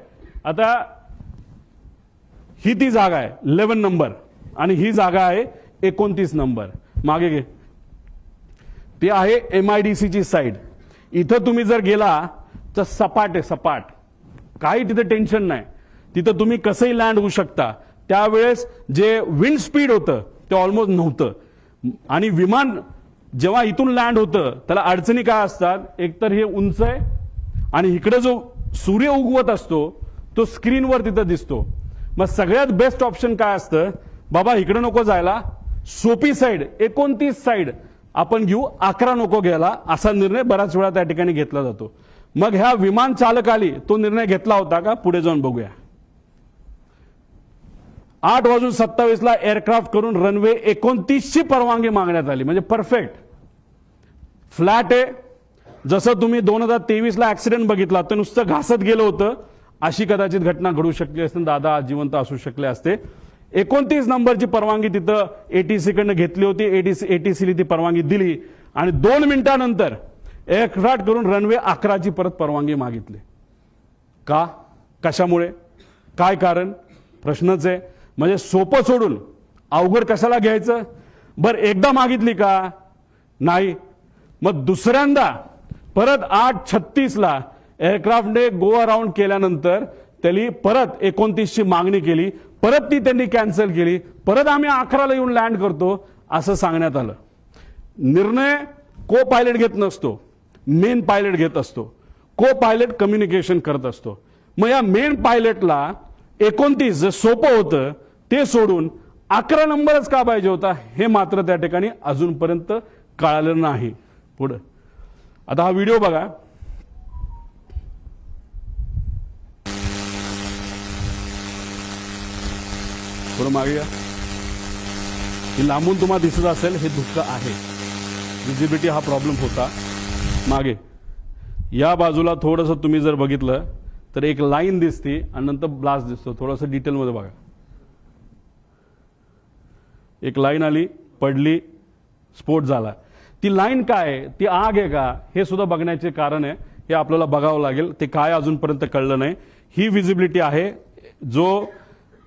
आता ही ती जागा आहे 11 नंबर आणि ही जागा आहे 29 नंबर. मागे घे, ती आहे MIDCची साईड. इथं तुम्ही जर गेला तर सपाट आहे, सपाट, काही तिथे टेन्शन नाही, तिथं तुम्ही कसंही लँड होऊ शकता. त्यावेळेस जे विंड स्पीड होतं ते ऑलमोस्ट नव्हतं. आणि विमान जेव्हा इथून लँड होतं त्याला अडचणी काय असतात, एकतर हे उंच आहे आणि इकडे जो सूर्य उगवत असतो तो स्क्रीनवर तिथं दिसतो. मग सगळ्यात बेस्ट ऑप्शन काय असतं, बाबा इकडे नको जायला, सोपी साईड 29 साईड आपण घेऊ, 11 नको घ्यायला, असा निर्णय बऱ्याच वेळा त्या ठिकाणी घेतला जातो. मग ह्या विमान चालकाली तो निर्णय घेतला होता का, पुढे जाऊन बघूया. 8:27 एअरक्राफ्ट करून रनवे 29 ची परवानगी मागण्यात आली. म्हणजे परफेक्ट फ्लॅट आहे. जसं तुम्ही 2023 ऍक्सिडेंट बघितला तर नुसतं घासत गेलं होतं, अशी कदाचित घटना घडू शकली असते, दादा जिवंत असू शकले असते. 29 नंबरची परवानगी तिथं एटीसी कडनं घेतली होती. एटीसीला ती परवानगी दिली आणि 2 मिनिटांनंतर एअरक्राफ्ट करून रनवे 11 ची परत परवानगी मागितली. का, कशामुळे, काय कारण, प्रश्नच आहे. म्हणजे सोपं सोडून अवघड कशाला घ्यायचं. बरं एकदा मागितली का, नाही. मग दुसऱ्यांदा परत 8:36 एअरक्राफ्टने गो अराउंड केल्यानंतर त्यांनी परत 29 ची मागणी केली, परत ती त्यांनी कॅन्सल केली, परत आम्ही 11ला येऊन लँड करतो असं सांगण्यात आलं. निर्णय को पायलट घेत नसतो, मेन पायलट घेत असतो. को पायलट कम्युनिकेशन करत असतो. मग या मेन पायलटला 29 जे सोपं होतं ते सोडून 11 नंबरच का पाहिजे होता, हे मात्र त्या ठिकाणी अजूनपर्यंत कळालं नाही. पुढे आता हा व्हिडिओ बघा. थोडं मागे या. ही लांबून तुम्हाला दिसत असेल, हे दुःख आहे. विजिबिलिटी हा प्रॉब्लेम होता. मागे या बाजूला थोडंसं तुम्ही जर बघितलं तर एक लाईन दिसते आणि नंतर ब्लास्ट दिसतो. थोडंसं डिटेलमध्ये बघा. एक लाईन आली, पडली, स्फोट झाला. ती लाईन काय आहे, ती आग आहे का, हे सुद्धा बघण्याचे कारण आहे. हे आपल्याला बघावं लागेल. ते काय अजूनपर्यंत कळलं नाही. ही विजिबिलिटी आहे. जो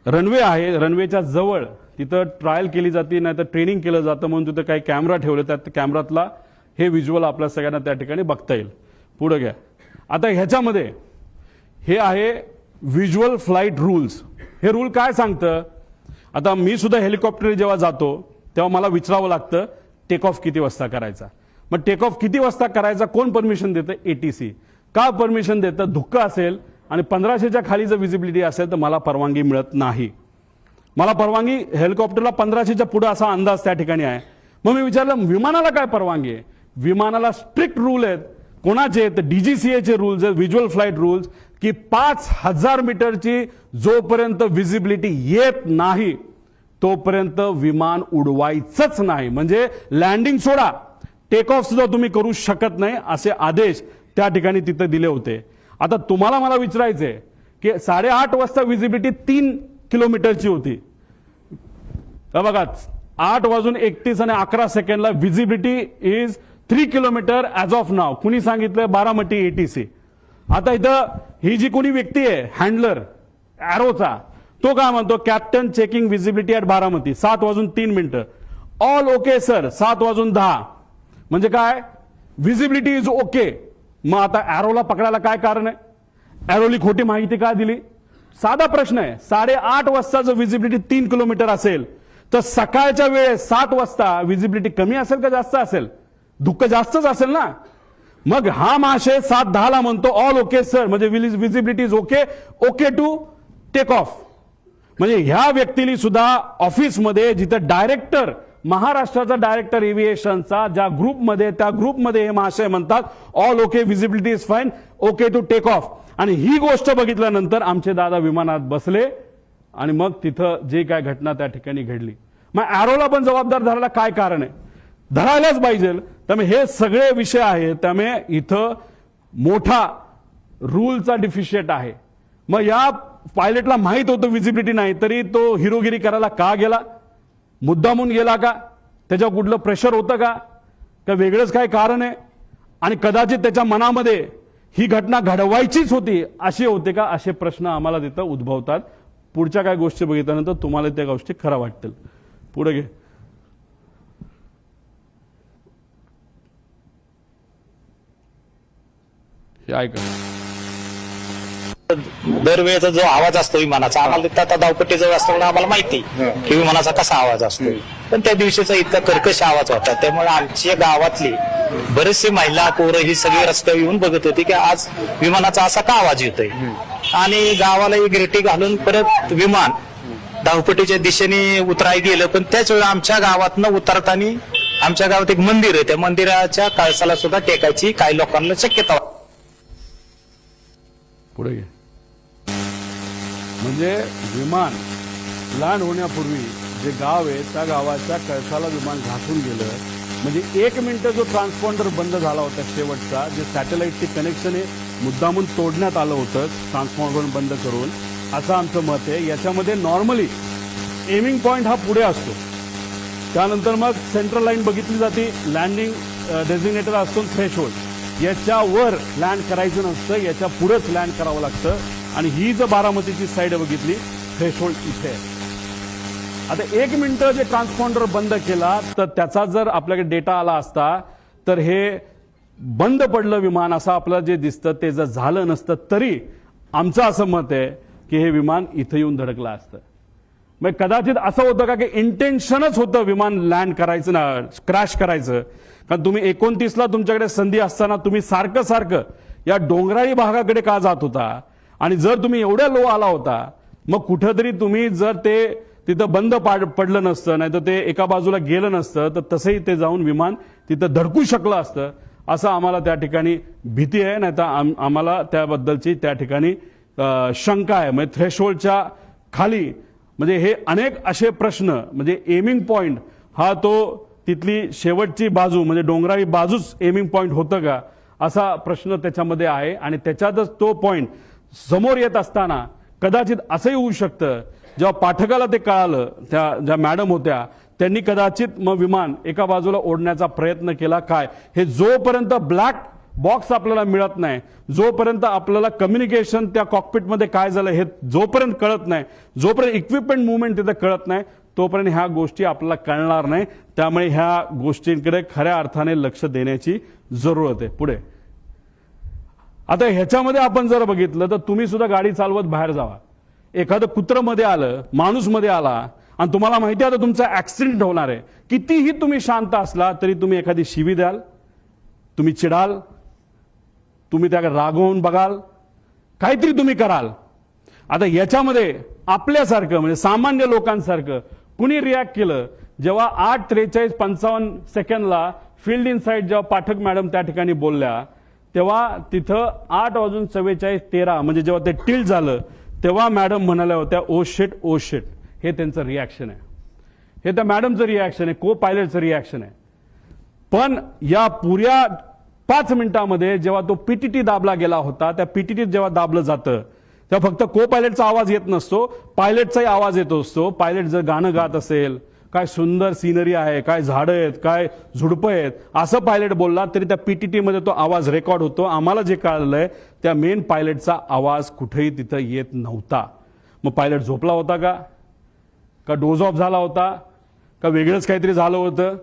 रनवे आहे, रनवेच्या जवळ तिथं ट्रायल केली जाते, नाही तर ट्रेनिंग केलं जातं, म्हणून तिथं काही कॅमेरा ठेवले, त्या कॅमेरातला हे व्हिज्युअल आपल्या सगळ्यांना त्या ठिकाणी बघता येईल. पुढे घ्या. आता ह्याच्यामध्ये हे आहे व्हिज्युअल फ्लाईट रूल्स. हे रूल काय सांगतं, आता मी सुद्धा हेलिकॉप्टर जेव्हा जातो तेव्हा मला विचारावं लागतं टेक ऑफ किती वाजता करायचा. मग टेक ऑफ किती वाजता करायचा, कोण परमिशन देतं, एटीसी. का परमिशन देतं, धुक्क असेल आणि 1500च्या खाली जर विजिबिलिटी असेल तर मला परवानगी मिळत नाही. मला परवानगी हेलिकॉप्टरला 1500च्या पुढे असा अंदाज त्या ठिकाणी आहे. मग मी विचारलं विमानाला काय परवानगी आहे. विमानाला स्ट्रिक्ट रूल आहेत. कोणाचे आहेत, डीजीसीएचे रूल्स आहेत, व्हिज्युअल फ्लाईट रूल्स, की 5000 मीटरची जोपर्यंत विजिबिलिटी येत नाही तोपर्यंत विमान उडवायचंच नाही. म्हणजे लँडिंग सोडा, टेक ऑफ सुद्धा तुम्ही करू शकत नाही, असे आदेश त्या ठिकाणी तिथे दिले होते. आता तुम्हाला मला विचारायचंय की 8:30 वाजता विजिबिलिटी 3 किलोमीटरची होती. बघा 8:31 आणि 11 सेकंडला visibility is 3 kilometre as of now. कुणी सांगितलं, बारामती एटीसी. आता इथं ही जी कोणी व्यक्ती आहे हँडलर एरोचा, तो काय म्हणतो, captain checking visibility at Baramati 7:03. All okay sir 7:10. म्हणजे काय, विजिबिलिटी इज ओके. मग आता एरोला पकडायला काय कारण आहे, एरोली खोटी माहिती का दिली. साधा प्रश्न आहे. 8:30 वाजता जर विजिबिलिटी 3 किलोमीटर असेल तर सकाळच्या वेळेस 7 वाजता विजिबिलिटी कमी असेल का जास्त असेल, दुःख जास्तच असेल ना. मग हा महाशय 7:10 म्हणतो ऑल ओके सर, म्हणजे visibility is okay, okay to take off. म्हणजे ह्या व्यक्तीने सुद्धा ऑफिसमध्ये जिथं डायरेक्टर, महाराष्ट्राचा डायरेक्टर एव्हिएशनचा ज्या ग्रुपमध्ये, त्या ग्रुपमध्ये हे महाशय म्हणतात all okay, visibility is fine, okay to take off. आणि ही गोष्ट बघितल्यानंतर आमचे दादा विमानात बसले आणि मग तिथं जे काय घटना त्या ठिकाणी घडली. मग एरोला पण जबाबदार धरायला काय कारण आहे, धरायलाच पाहिजे. त्यामुळे हे सगळे विषय आहेत. त्यामुळे इथं मोठा रूलचा डिफिशिएट आहे. मग या पायलटला माहित होतं विजिबिलिटी नाही, तरी तो हिरोगिरी करायला का गेला, मुद्दामून गेला का, त्याच्यावर कुठलं प्रेशर होतं का वेगळंच काय कारण आहे. आणि कदाचित त्याच्या मनामध्ये ही घटना घडवायचीच होती असे होते का, असे प्रश्न आम्हाला तिथं उद्भवतात. पुढच्या काय गोष्टी बघितल्यानंतर तुम्हाला त्या गोष्टी खऱ्या वाटतील. पुढे घे. हे ऐका. दरवेळेचा जो आवाज असतो विमानाचा, आम्हाला आता धावपट्टी जवळ असल्यामुळे आम्हाला माहिती की विमानाचा कसा आवाज असतो. पण त्या दिवशीचा इतका कर्कश आवाज होता, त्यामुळे आमच्या गावातली बरेचसे महिला, पोरं ही सगळी रस्त्यावर येऊन बघत होती की आज विमानाचा असा का आवाज येतोय. आणि गावाला ग्रेटी घालून परत विमान धावपट्टीच्या दिशेने उतराय गेलं. पण त्याच वेळी आमच्या गावातनं उतरताना आमच्या गावात एक मंदिर आहे, त्या मंदिराच्या कळसाला सुद्धा टेकायची काही लोकांना शक्यता होती. पुढे घे. म्हणजे विमान लँड होण्यापूर्वी जे गाव आहे त्या गावाच्या कळसाला विमान घासून गेलं. म्हणजे 1 मिनिट जो ट्रान्सपॉन्डर बंद झाला होता शेवटचा, जे सॅटेलाइटची कनेक्शन आहे मुद्दामून तोडण्यात आलं होतं ट्रान्सपॉन्डर बंद करून, असं आमचं मत आहे. याच्यामध्ये नॉर्मली एमिंग पॉइंट हा पुढे असतो, त्यानंतर मग सेंट्रल लाईन बघितली जाते, लँडिंग डेझिग्नेटर असतो, थ्रेशोल्ड. याच्यावर लँड करायचं नसतं, याच्या पुढेच लँड करावं लागतं. आणि ही जर बारामतीची साईड बघितली, थ्रेशोल्ड इथे आहे. आता 1 मिनिट जे ट्रान्सपॉन्डर बंद केला तर त्याचा जर आपल्याकडे डेटा आला असता तर हे बंद पडलं विमान असं आपलं जे दिसतं ते जर झालं नसतं तरी आमचं असं मत आहे की हे विमान इथं येऊन धडकलं असतं. मग कदाचित असं होतं का की इंटेन्शनच होतं विमान लँड करायचं ना, क्रॅश करायचं. कारण तुम्ही 29ला तुमच्याकडे संधी असताना तुम्ही सारखं सारखं या डोंगराळी भागाकडे का जात होता, आणि जर तुम्ही एवढ्या लो आला होता मग कुठंतरी तुम्ही जर ते तिथं बंद पडलं नसतं, नाही तर ते एका बाजूला गेलं नसतं तर तसंही ते जाऊन विमान तिथं धडकू शकलं असतं, असं आम्हाला त्या ठिकाणी भीती आहे. नाही तर आम्हाला त्याबद्दलची त्या ठिकाणी शंका आहे. म्हणजे थ्रेशोल्डच्या खाली म्हणजे हे अनेक असे प्रश्न, म्हणजे एमिंग पॉइंट हा तो तिथली शेवटची बाजू म्हणजे डोंगराळी बाजूच एमिंग पॉइंट होतं का असा प्रश्न त्याच्यामध्ये आहे. आणि त्याच्यातच तो पॉइंट समोर येत असताना कदाचित असंही होऊ शकतं, जेव्हा पाठकाला ते कळालं, त्या ज्या मॅडम होत्या त्यांनी कदाचित मग विमान एका बाजूला ओढण्याचा प्रयत्न केला. काय हे जोपर्यंत ब्लॅक बॉक्स आपल्याला मिळत नाही, जोपर्यंत आपल्याला कम्युनिकेशन त्या कॉकपिटमध्ये काय झालं हे जोपर्यंत कळत नाही, जोपर्यंत इक्विपमेंट मुवमेंट तिथे कळत नाही, तोपर्यंत ह्या गोष्टी आपल्याला कळणार नाही. त्यामुळे ह्या गोष्टींकडे खऱ्या अर्थाने लक्ष देण्याची जरूरत आहे. पुढे आता ह्याच्यामध्ये आपण जर बघितलं तर तुम्ही सुद्धा गाडी चालवत बाहेर जावा, एखादं कुत्रं मध्ये आलं, माणूस मध्ये आला आणि तुम्हाला माहिती आहे आता तुमचा ऍक्सिडेंट होणार आहे, कितीही तुम्ही शांत असला तरी तुम्ही एखादी शिवी द्याल, तुम्ही चिडाल, तुम्ही त्या रागवून बघाल, काहीतरी तुम्ही कराल. आता याच्यामध्ये आपल्यासारखं म्हणजे सामान्य लोकांसारखं कुणी रिॲक्ट केलं जेव्हा 8:43:55 फील्ड इन साईड जेव्हा पाठक मॅडम त्या ठिकाणी बोलल्या तेव्हा तिथं 8:44:13 म्हणजे जेव्हा ते टिल्ट झालं तेव्हा मॅडम म्हणाल्या होत्या ओ शिट ओ शिट. हे त्यांचं रिॲक्शन आहे, हे त्या मॅडमचं रिॲक्शन आहे, को पायलटचं रिॲक्शन आहे. पण या पुऱ्या 5 मिनिटांमध्ये जेव्हा तो पीटीटी दाबला गेला होता, त्या पीटीटी जेव्हा दाबलं जातं तेव्हा फक्त को पायलटचा आवाज येत नसतो, पायलटचाही आवाज येत असतो. पायलट जर गाणं गात असेल, काय सुंदर सिनरी आहे, काय झाडं आहेत, काय झुडपं आहेत असं पायलट बोलला तरी त्या पीटीटी मध्ये तो आवाज रेकॉर्ड होतो. आम्हाला जे कळलंय त्या मेन पायलटचा आवाज कुठेही तिथं येत नव्हता. मग पायलट झोपला होता का डोज ऑफ झाला होता का वेगळंच काहीतरी झालं होतं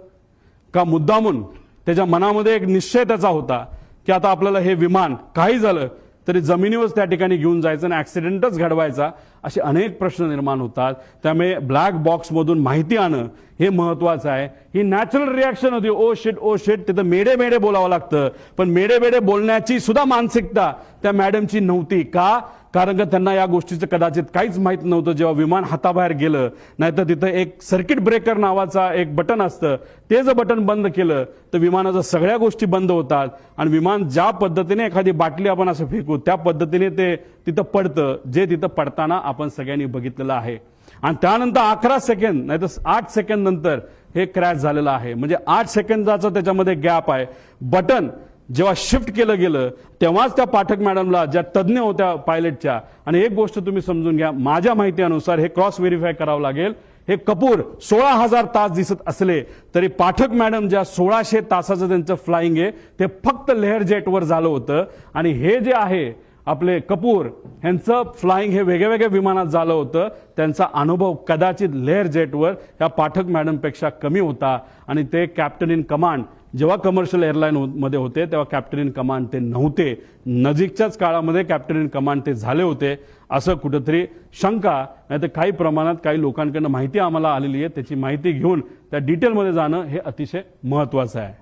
का मुद्दामून त्याच्या मनामध्ये एक निश्चय त्याचा होता की आता आपल्याला हे विमान काही झालं तरी जमिनीवरच त्या ठिकाणी घेऊन जायचं आणि ऍक्सिडेंटच घडवायचा, असे अनेक प्रश्न निर्माण होतात. त्यामुळे ब्लॅक बॉक्समधून माहिती आणणं हे महत्वाचं आहे. ही नॅचरल रिॲक्शन होती, ओ शिट ओ शिट. तिथं मेडे मेडे बोलावं लागतं, पण मेडे मेडे बोलण्याची सुद्धा मानसिकता त्या मॅडमची नव्हती. का? कारण का त्यांना या गोष्टीचं कदाचित काहीच माहित नव्हतं. जेव्हा विमान हाताबाहेर गेलं, नाहीतर तिथं एक सर्किट ब्रेकर नावाचा एक बटन असतं, ते जर बटन बंद केलं तर विमानाच्या सगळ्या गोष्टी बंद होतात आणि विमान ज्या पद्धतीने एखादी बाटली आपण असं फेकू त्या पद्धतीने ते तिथं पडतं, जे तिथं पडताना आपण सगळ्यांनी बघितलेलं आहे. आणि त्यानंतर 11 सेकंद नाही तर 8 सेकंद नंतर हे क्रॅश झालेलं आहे. म्हणजे 8 सेकंदाचा त्याच्यामध्ये गॅप आहे. बटन जेव्हा शिफ्ट केलं गेलं तेव्हाच त्या पाठक मॅडमला, ज्या तज्ज्ञ होत्या पायलटच्या, आणि एक गोष्ट तुम्ही समजून घ्या, माझ्या माहितीनुसार हे क्रॉस व्हेरीफाय करावं लागेल, हे कपूर 16,000 तास दिसत असले तरी पाठक मॅडम ज्या 1600 तासाचं त्यांचं फ्लाइंग आहे ते फक्त लेअर जेटवर झालं होतं. आणि हे जे आहे आपले कपूर यांचं फ्लाइंग हे वेगळ्या वेगळ्या विमानात झालं होतं. त्यांचा अनुभव कदाचित लेअर जेटवर या पाठक मॅडमपेक्षा कमी होता. आणि ते कॅप्टन इन कमांड जेव्हा कमर्शियल एअरलाईन मध्ये होते तेव्हा कॅप्टन इन कमांड ते नव्हते. नजीकच्याच काळामध्ये कॅप्टन इन कमांड ते झाले होते, असं कुठंतरी शंका, नाही तर काही प्रमाणात काही लोकांकडनं माहिती आम्हाला आलेली आहे. त्याची माहिती घेऊन त्या डिटेलमध्ये जाणं हे अतिशय महत्वाचं आहे.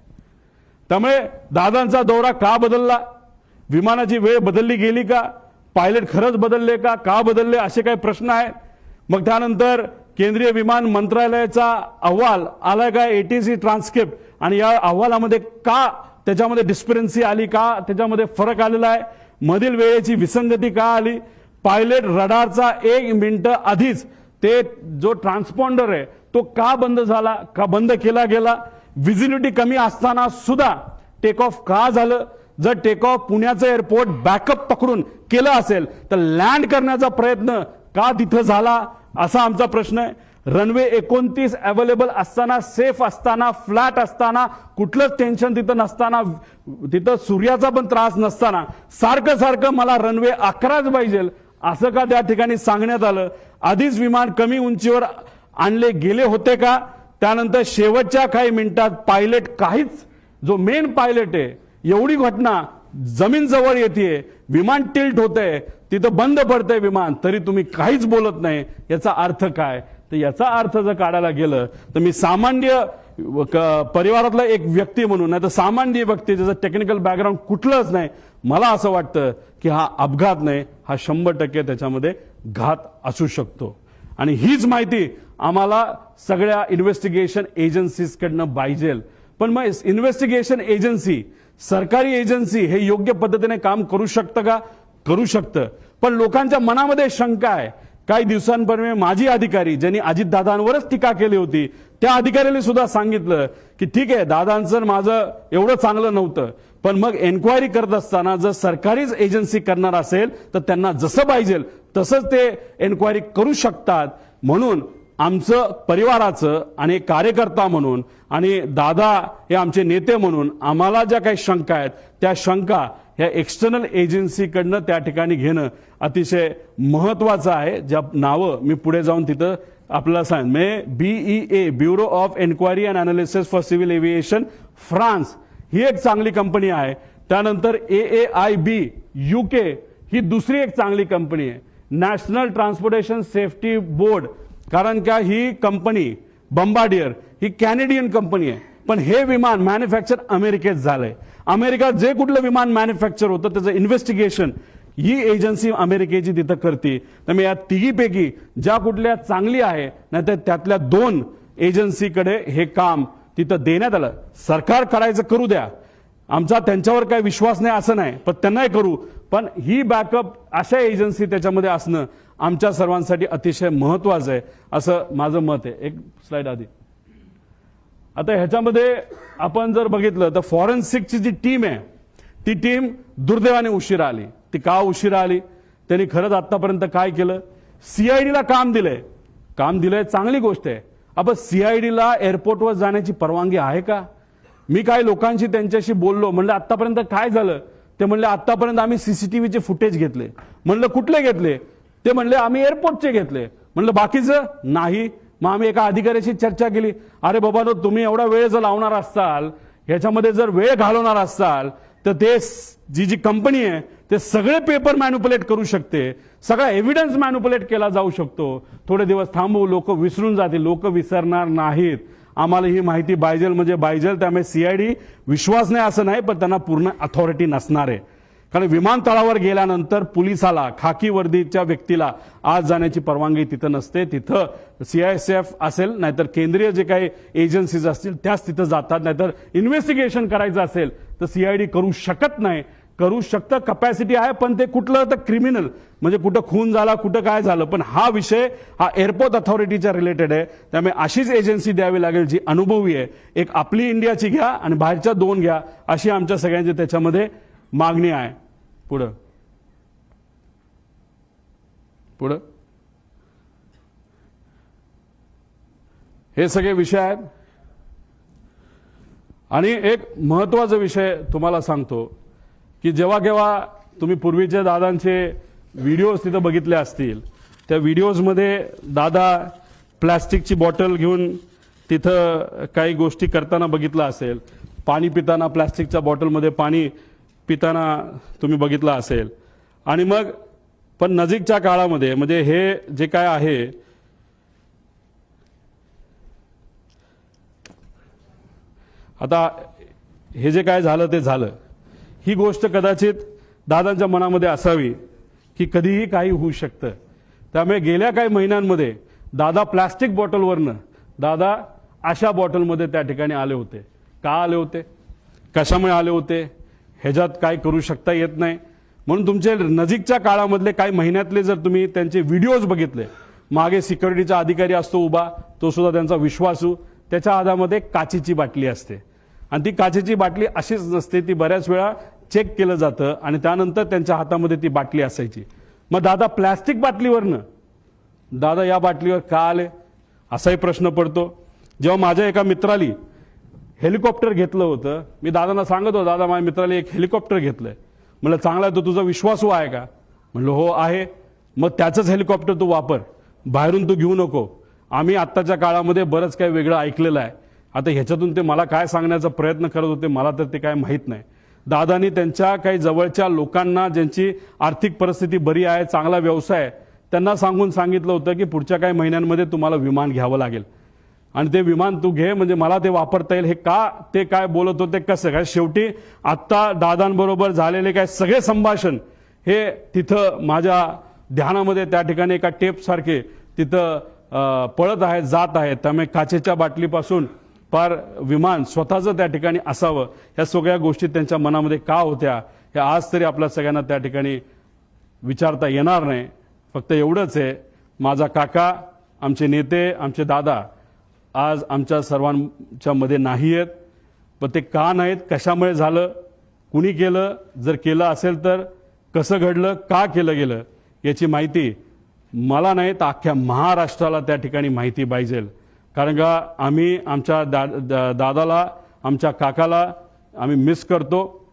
त्यामुळे दादांचा दौरा का बदलला, विमानाची वेळ बदलली गेली का, पायलट खरंच बदलले का बदलले असे काही प्रश्न आहेत. मग त्यानंतर केंद्रीय विमान मंत्रालयाचा अहवाल आलाय का, एटीसी ट्रान्सक्रिप्ट, आणि या अहवालामध्ये का त्याच्यामध्ये डिस्परन्सी आली, का त्याच्यामध्ये फरक आलेला आहे, मधील वेळेची विसंगती का आली, पायलट रडारचा 1 मिनिट आधीच ते जो ट्रान्सपॉन्डर आहे तो का बंद झाला, का बंद केला गेला, व्हिजिबिलिटी कमी असताना सुद्धा टेक ऑफ का झालं, जर टेक ऑफ पुण्याचं एअरपोर्ट बॅकअप पकडून केलं असेल तर लँड करण्याचा प्रयत्न का तिथं झाला, असा आमचा प्रश्न आहे. रनवे 29 अवेलेबल असताना, सेफ असताना, फ्लॅट असताना, कुठलंच टेन्शन तिथं नसताना, तिथं सूर्याचा पण त्रास नसताना सारखं सारखं मला रनवे 11च पाहिजे असं का त्या ठिकाणी सांगण्यात आलं. आधीच विमान कमी उंचीवर आणले गेले होते का. त्यानंतर शेवटच्या काही मिनिटात पायलट काहीच, जो मेन पायलट आहे, एवढी घटना जमीन जवळ येते, विमान टिल्ट होतंय, तिथं बंद पडतंय विमान, तरी तुम्ही काहीच बोलत नाही. याचा अर्थ काय. तर याचा अर्थ जर काढायला गेलं तर मी सामान्य परिवारातला एक व्यक्ती म्हणून, नाही तर सामान्य व्यक्ती ज्याचं टेक्निकल बॅकग्राऊंड कुठलंच नाही, मला असं वाटतं की हा अपघात नाही, हा 100% त्याच्यामध्ये घात असू शकतो. आणि हीच माहिती आम्हाला सगळ्या इन्व्हेस्टिगेशन एजन्सीजकडनं पाहिजे. पण मग इन्व्हेस्टिगेशन एजन्सी, सरकारी एजन्सी हे योग्य पद्धतीने काम करू शकतं का. करू शकतं, पण लोकांच्या मनामध्ये शंका आहे. काही दिवसांपूर्वी माजी अधिकारी ज्यांनी अजितदादांवरच टीका केली होती, त्या अधिकाऱ्याने सुद्धा सांगितलं की ठीक आहे, दादांचं माझं एवढं चांगलं नव्हतं, पण मग एन्क्वायरी करत असताना जर सरकारीच एजन्सी करणार असेल तर त्यांना जसं पाहिजे तसंच ते एन्क्वायरी करू शकतात. म्हणून आमचं परिवाराचं आणि एक कार्यकर्ता म्हणून आणि दादा हे आमचे नेते म्हणून आम्हाला ज्या काही शंका आहेत त्या शंका ह्या एक्सटर्नल एजन्सीकडनं त्या ठिकाणी घेणं अतिशय महत्वाचं आहे. ज्या नावं मी पुढे जाऊन तिथं आपल्याला सांग, BEA bureau of enquiry and analysis for civil aviation France ही एक चांगली कंपनी आहे. त्यानंतर AAIB UK ही दुसरी एक चांगली कंपनी आहे. नॅशनल ट्रान्सपोर्टेशन सेफ्टी बोर्ड, कारण का ही कंपनी बंबार्डियर ही कॅनेडियन कंपनी आहे, पण हे विमान मॅन्युफॅक्चर अमेरिकेत झालंय. अमेरिका जे कुठलं विमान मॅन्युफॅक्चर होतं त्याचं इन्व्हेस्टिगेशन ही एजन्सी अमेरिकेची तिथं करते. त्यामुळे या तिघीपैकी ज्या कुठल्या चांगली आहे, नाहीतर त्यातल्या 2 एजन्सीकडे हे काम तिथं देण्यात आलं. सरकार करायचं करू द्या, आमचा त्यांच्यावर काही विश्वास नाही असं नाही, पण त्यांनाही करू, पण ही बॅकअप अशा एजन्सी त्याच्यामध्ये असणं आमच्या सर्वांसाठी अतिशय महत्वाचं आहे असं माझं मत आहे. एक स्लाइड आधी. आता ह्याच्यामध्ये आपण जर बघितलं तर फॉरेन्सिकची जी टीम आहे ती टीम दुर्दैवाने उशिरा आली. ती का उशिरा आली, त्यांनी खरंच आतापर्यंत काय केलं. CIDला काम दिलंय, चांगली गोष्ट आहे. आपण CIDला एअरपोर्टवर जाण्याची परवानगी आहे का. मी काही लोकांशी त्यांच्याशी बोललो, म्हणलं आतापर्यंत काय झालं. ते म्हणले आतापर्यंत आम्ही CCTVचे फुटेज घेतले. म्हणलं कुठले घेतले. ते म्हणले आम्ही एअरपोर्टचे घेतले. म्हणलं बाकीचं नाही. मग आम्ही एका अधिकाऱ्याशी चर्चा केली, अरे बाबा तुम्ही एवढा वेळ जर लावणार असाल, ह्याच्यामध्ये जर वेळ घालवणार असाल तर ते जी कंपनी आहे ते सगळे पेपर मॅन्युपुलेट करू शकते, सगळा एव्हिडन्स मॅन्युपुलेट केला जाऊ शकतो. थोडे दिवस थांबू, लोक विसरून जातील. लोक विसरणार नाहीत. आम्हाला ही माहिती पाहिजे म्हणजे पाहिजे. त्यामुळे CID विश्वास नाही असं नाही, पण त्यांना पूर्ण अथॉरिटी नसणार आहे. कारण विमानतळावर गेल्यानंतर पोलिसाला, खाकी वर्दीच्या व्यक्तीला आज जाण्याची परवानगी तिथं नसते. तिथं CISF असेल, नाहीतर केंद्रीय जे काही एजन्सीज असतील त्याच तिथं जातात. नाहीतर इन्व्हेस्टिगेशन करायचं असेल तर CID करू शकत नाही. करू शकतं, कपॅसिटी आहे, पण ते कुठलं तर क्रिमिनल म्हणजे कुठं खून झाला, कुठं काय झालं. पण हा विषय हा एअरपोर्ट अथॉरिटीच्या रिलेटेड आहे. त्यामुळे अशीच एजन्सी द्यावी लागेल जी अनुभवी आहे. एक आपली इंडियाची घ्या आणि बाहेरच्या 2 घ्या, अशी आमच्या सगळ्यांची त्याच्यामध्ये मागणी आहे. पुढं हे सगळे विषय आहेत. आणि एक महत्वाचा विषय तुम्हाला सांगतो की जेव्हा केव्हा तुम्ही पूर्वीच्या दादांचे व्हिडिओज तिथं बघितले असतील, त्या व्हिडिओजमध्ये दादा प्लॅस्टिकची बॉटल घेऊन तिथं काही गोष्टी करताना बघितलं असेल. पाणी पिताना प्लॅस्टिकच्या बॉटलमध्ये पाणी पिताना तुम्ही बघितलं असेल. आणि मग पण नजीकच्या काळामध्ये म्हणजे हे जे काय आहे, आता हे जे काय झालं ते झालं. ही गोष्ट कदाचित दादांच्या मनामध्ये असावी की कधीही काही होऊ शकतं. त्यामुळे गेल्या काही महिन्यांमध्ये दादा प्लास्टिक बॉटलवरनं दादा अशा बॉटलमध्ये त्या ठिकाणी आले होते. का आले होते, कशामुळे आले होते, ह्याच्यात काय करू शकता येत नाही. म्हणून तुमचे नजीकच्या काळामधले काही महिन्यातले जर तुम्ही त्यांचे व्हिडिओज बघितले, मागे सिक्युरिटीचा अधिकारी असतो उभा, तो सुद्धा त्यांचा विश्वासू, त्याच्या हातामध्ये काचेची बाटली असते आणि ती काचेची बाटली अशीच नसते, ती बऱ्याच वेळा चेक केलं जातं आणि त्यानंतर त्यांच्या हातामध्ये ती बाटली असायची. मग दादा प्लॅस्टिक बाटलीवरनं दादा या बाटलीवर का आले असाही प्रश्न पडतो. जेव्हा माझ्या एका मित्राली हेलिकॉप्टर घेतलं होतं, मी दादांना सांगत होतो, दादा माझ्या मित्राला एक हेलिकॉप्टर घेतलंय. म्हणलं चांगला आहे, तो तुझा विश्वासू आहे का? म्हणलं हो आहे. मग त्याचंच हेलिकॉप्टर तू वापर, बाहेरून तू घेऊ नको. आम्ही आत्ताच्या काळामध्ये बरंच काही वेगळं ऐकलेलं आहे. आता ह्याच्यातून ते मला काय सांगण्याचा प्रयत्न करत होते मला तर ते काय माहीत नाही. दादानी त्यांच्या काही जवळच्या लोकांना, ज्यांची आर्थिक परिस्थिती बरी आहे, चांगला व्यवसाय आहे, त्यांना सांगून सांगितलं होतं की पुढच्या काही महिन्यांमध्ये तुम्हाला विमान घ्यावं लागेल आणि ते विमान तू घे, म्हणजे मला ते वापरता येईल. हे का ते काय बोलत होते, कसं काय, शेवटी आत्ता दादांबरोबर झालेले काय सगळे संभाषण हे तिथं माझ्या ध्यानामध्ये त्या ठिकाणी एका टेपसारखे तिथं पळत आहेत, जात आहेत. त्यामुळे काचेच्या बाटलीपासून पार विमान स्वतःचं त्या ठिकाणी असावं, ह्या सगळ्या गोष्टी त्यांच्या मनामध्ये का होत्या हे आज तरी आपल्या सगळ्यांना त्या ठिकाणी विचारता येणार नाही. फक्त एवढंच आहे, माझा काका, आमचे नेते, आमचे दादा आज आमच्या सर्वांच्या मध्ये नाही आहेत. पण ते का नाहीत, कशामुळे झालं, कुणी केलं, जर केलं असेल तर कसं घडलं, का केलं गेलं, याची माहिती मला नाही तर अख्ख्या महाराष्ट्राला त्या ठिकाणी माहिती पाहिजे. कारण का आम्ही आमच्या दादाला, आमच्या काकाला आम्ही मिस करतो.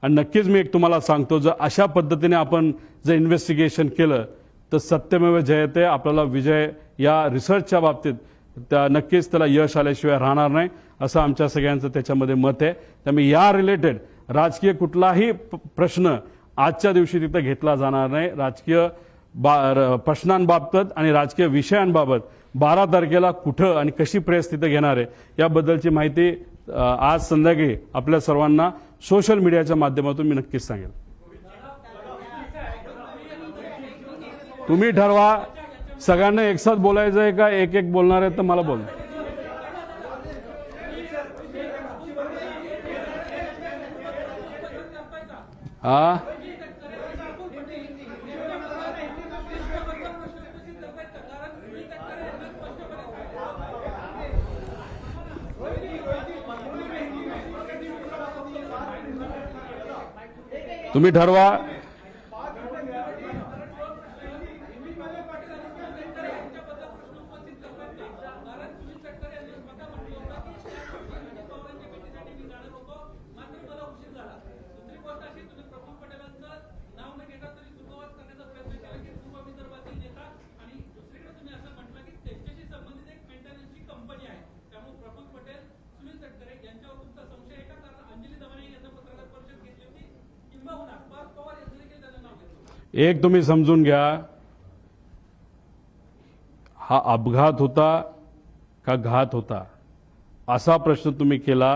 आणि नक्कीच मी एक तुम्हाला सांगतो, जर अशा पद्धतीने आपण जर इन्व्हेस्टिगेशन केलं तर सत्यमेव जयते, आपल्याला विजय या रिसर्चच्या बाबतीत त्या नक्कीच त्याला यश आल्याशिवाय राहणार नाही, असं आमच्या सगळ्यांचं त्याच्यामध्ये मत आहे. त्यामुळे या रिलेटेड राजकीय कुठलाही प्रश्न आजच्या दिवशी तिथं घेतला जाणार नाही. राजकीय प्रश्नांबाबत आणि राजकीय विषयांबाबत 12 तारखेला कुठं आणि कशी प्रेस तिथं घेणार आहे याबद्दलची माहिती आज संध्याकाळी आपल्या सर्वांना सोशल मीडियाच्या माध्यमातून मी नक्कीच सांगेल. तुम्ही ठरवा, सगळ्यांना एकसाथ बोलायचं आहे का एक एक बोलणार आहे तर मला बोल. हा तुम्ही ठरवा. एक तुम्ही समजून घ्या, हा अपघात होता का घात होता असा प्रश्न तुम्ही केला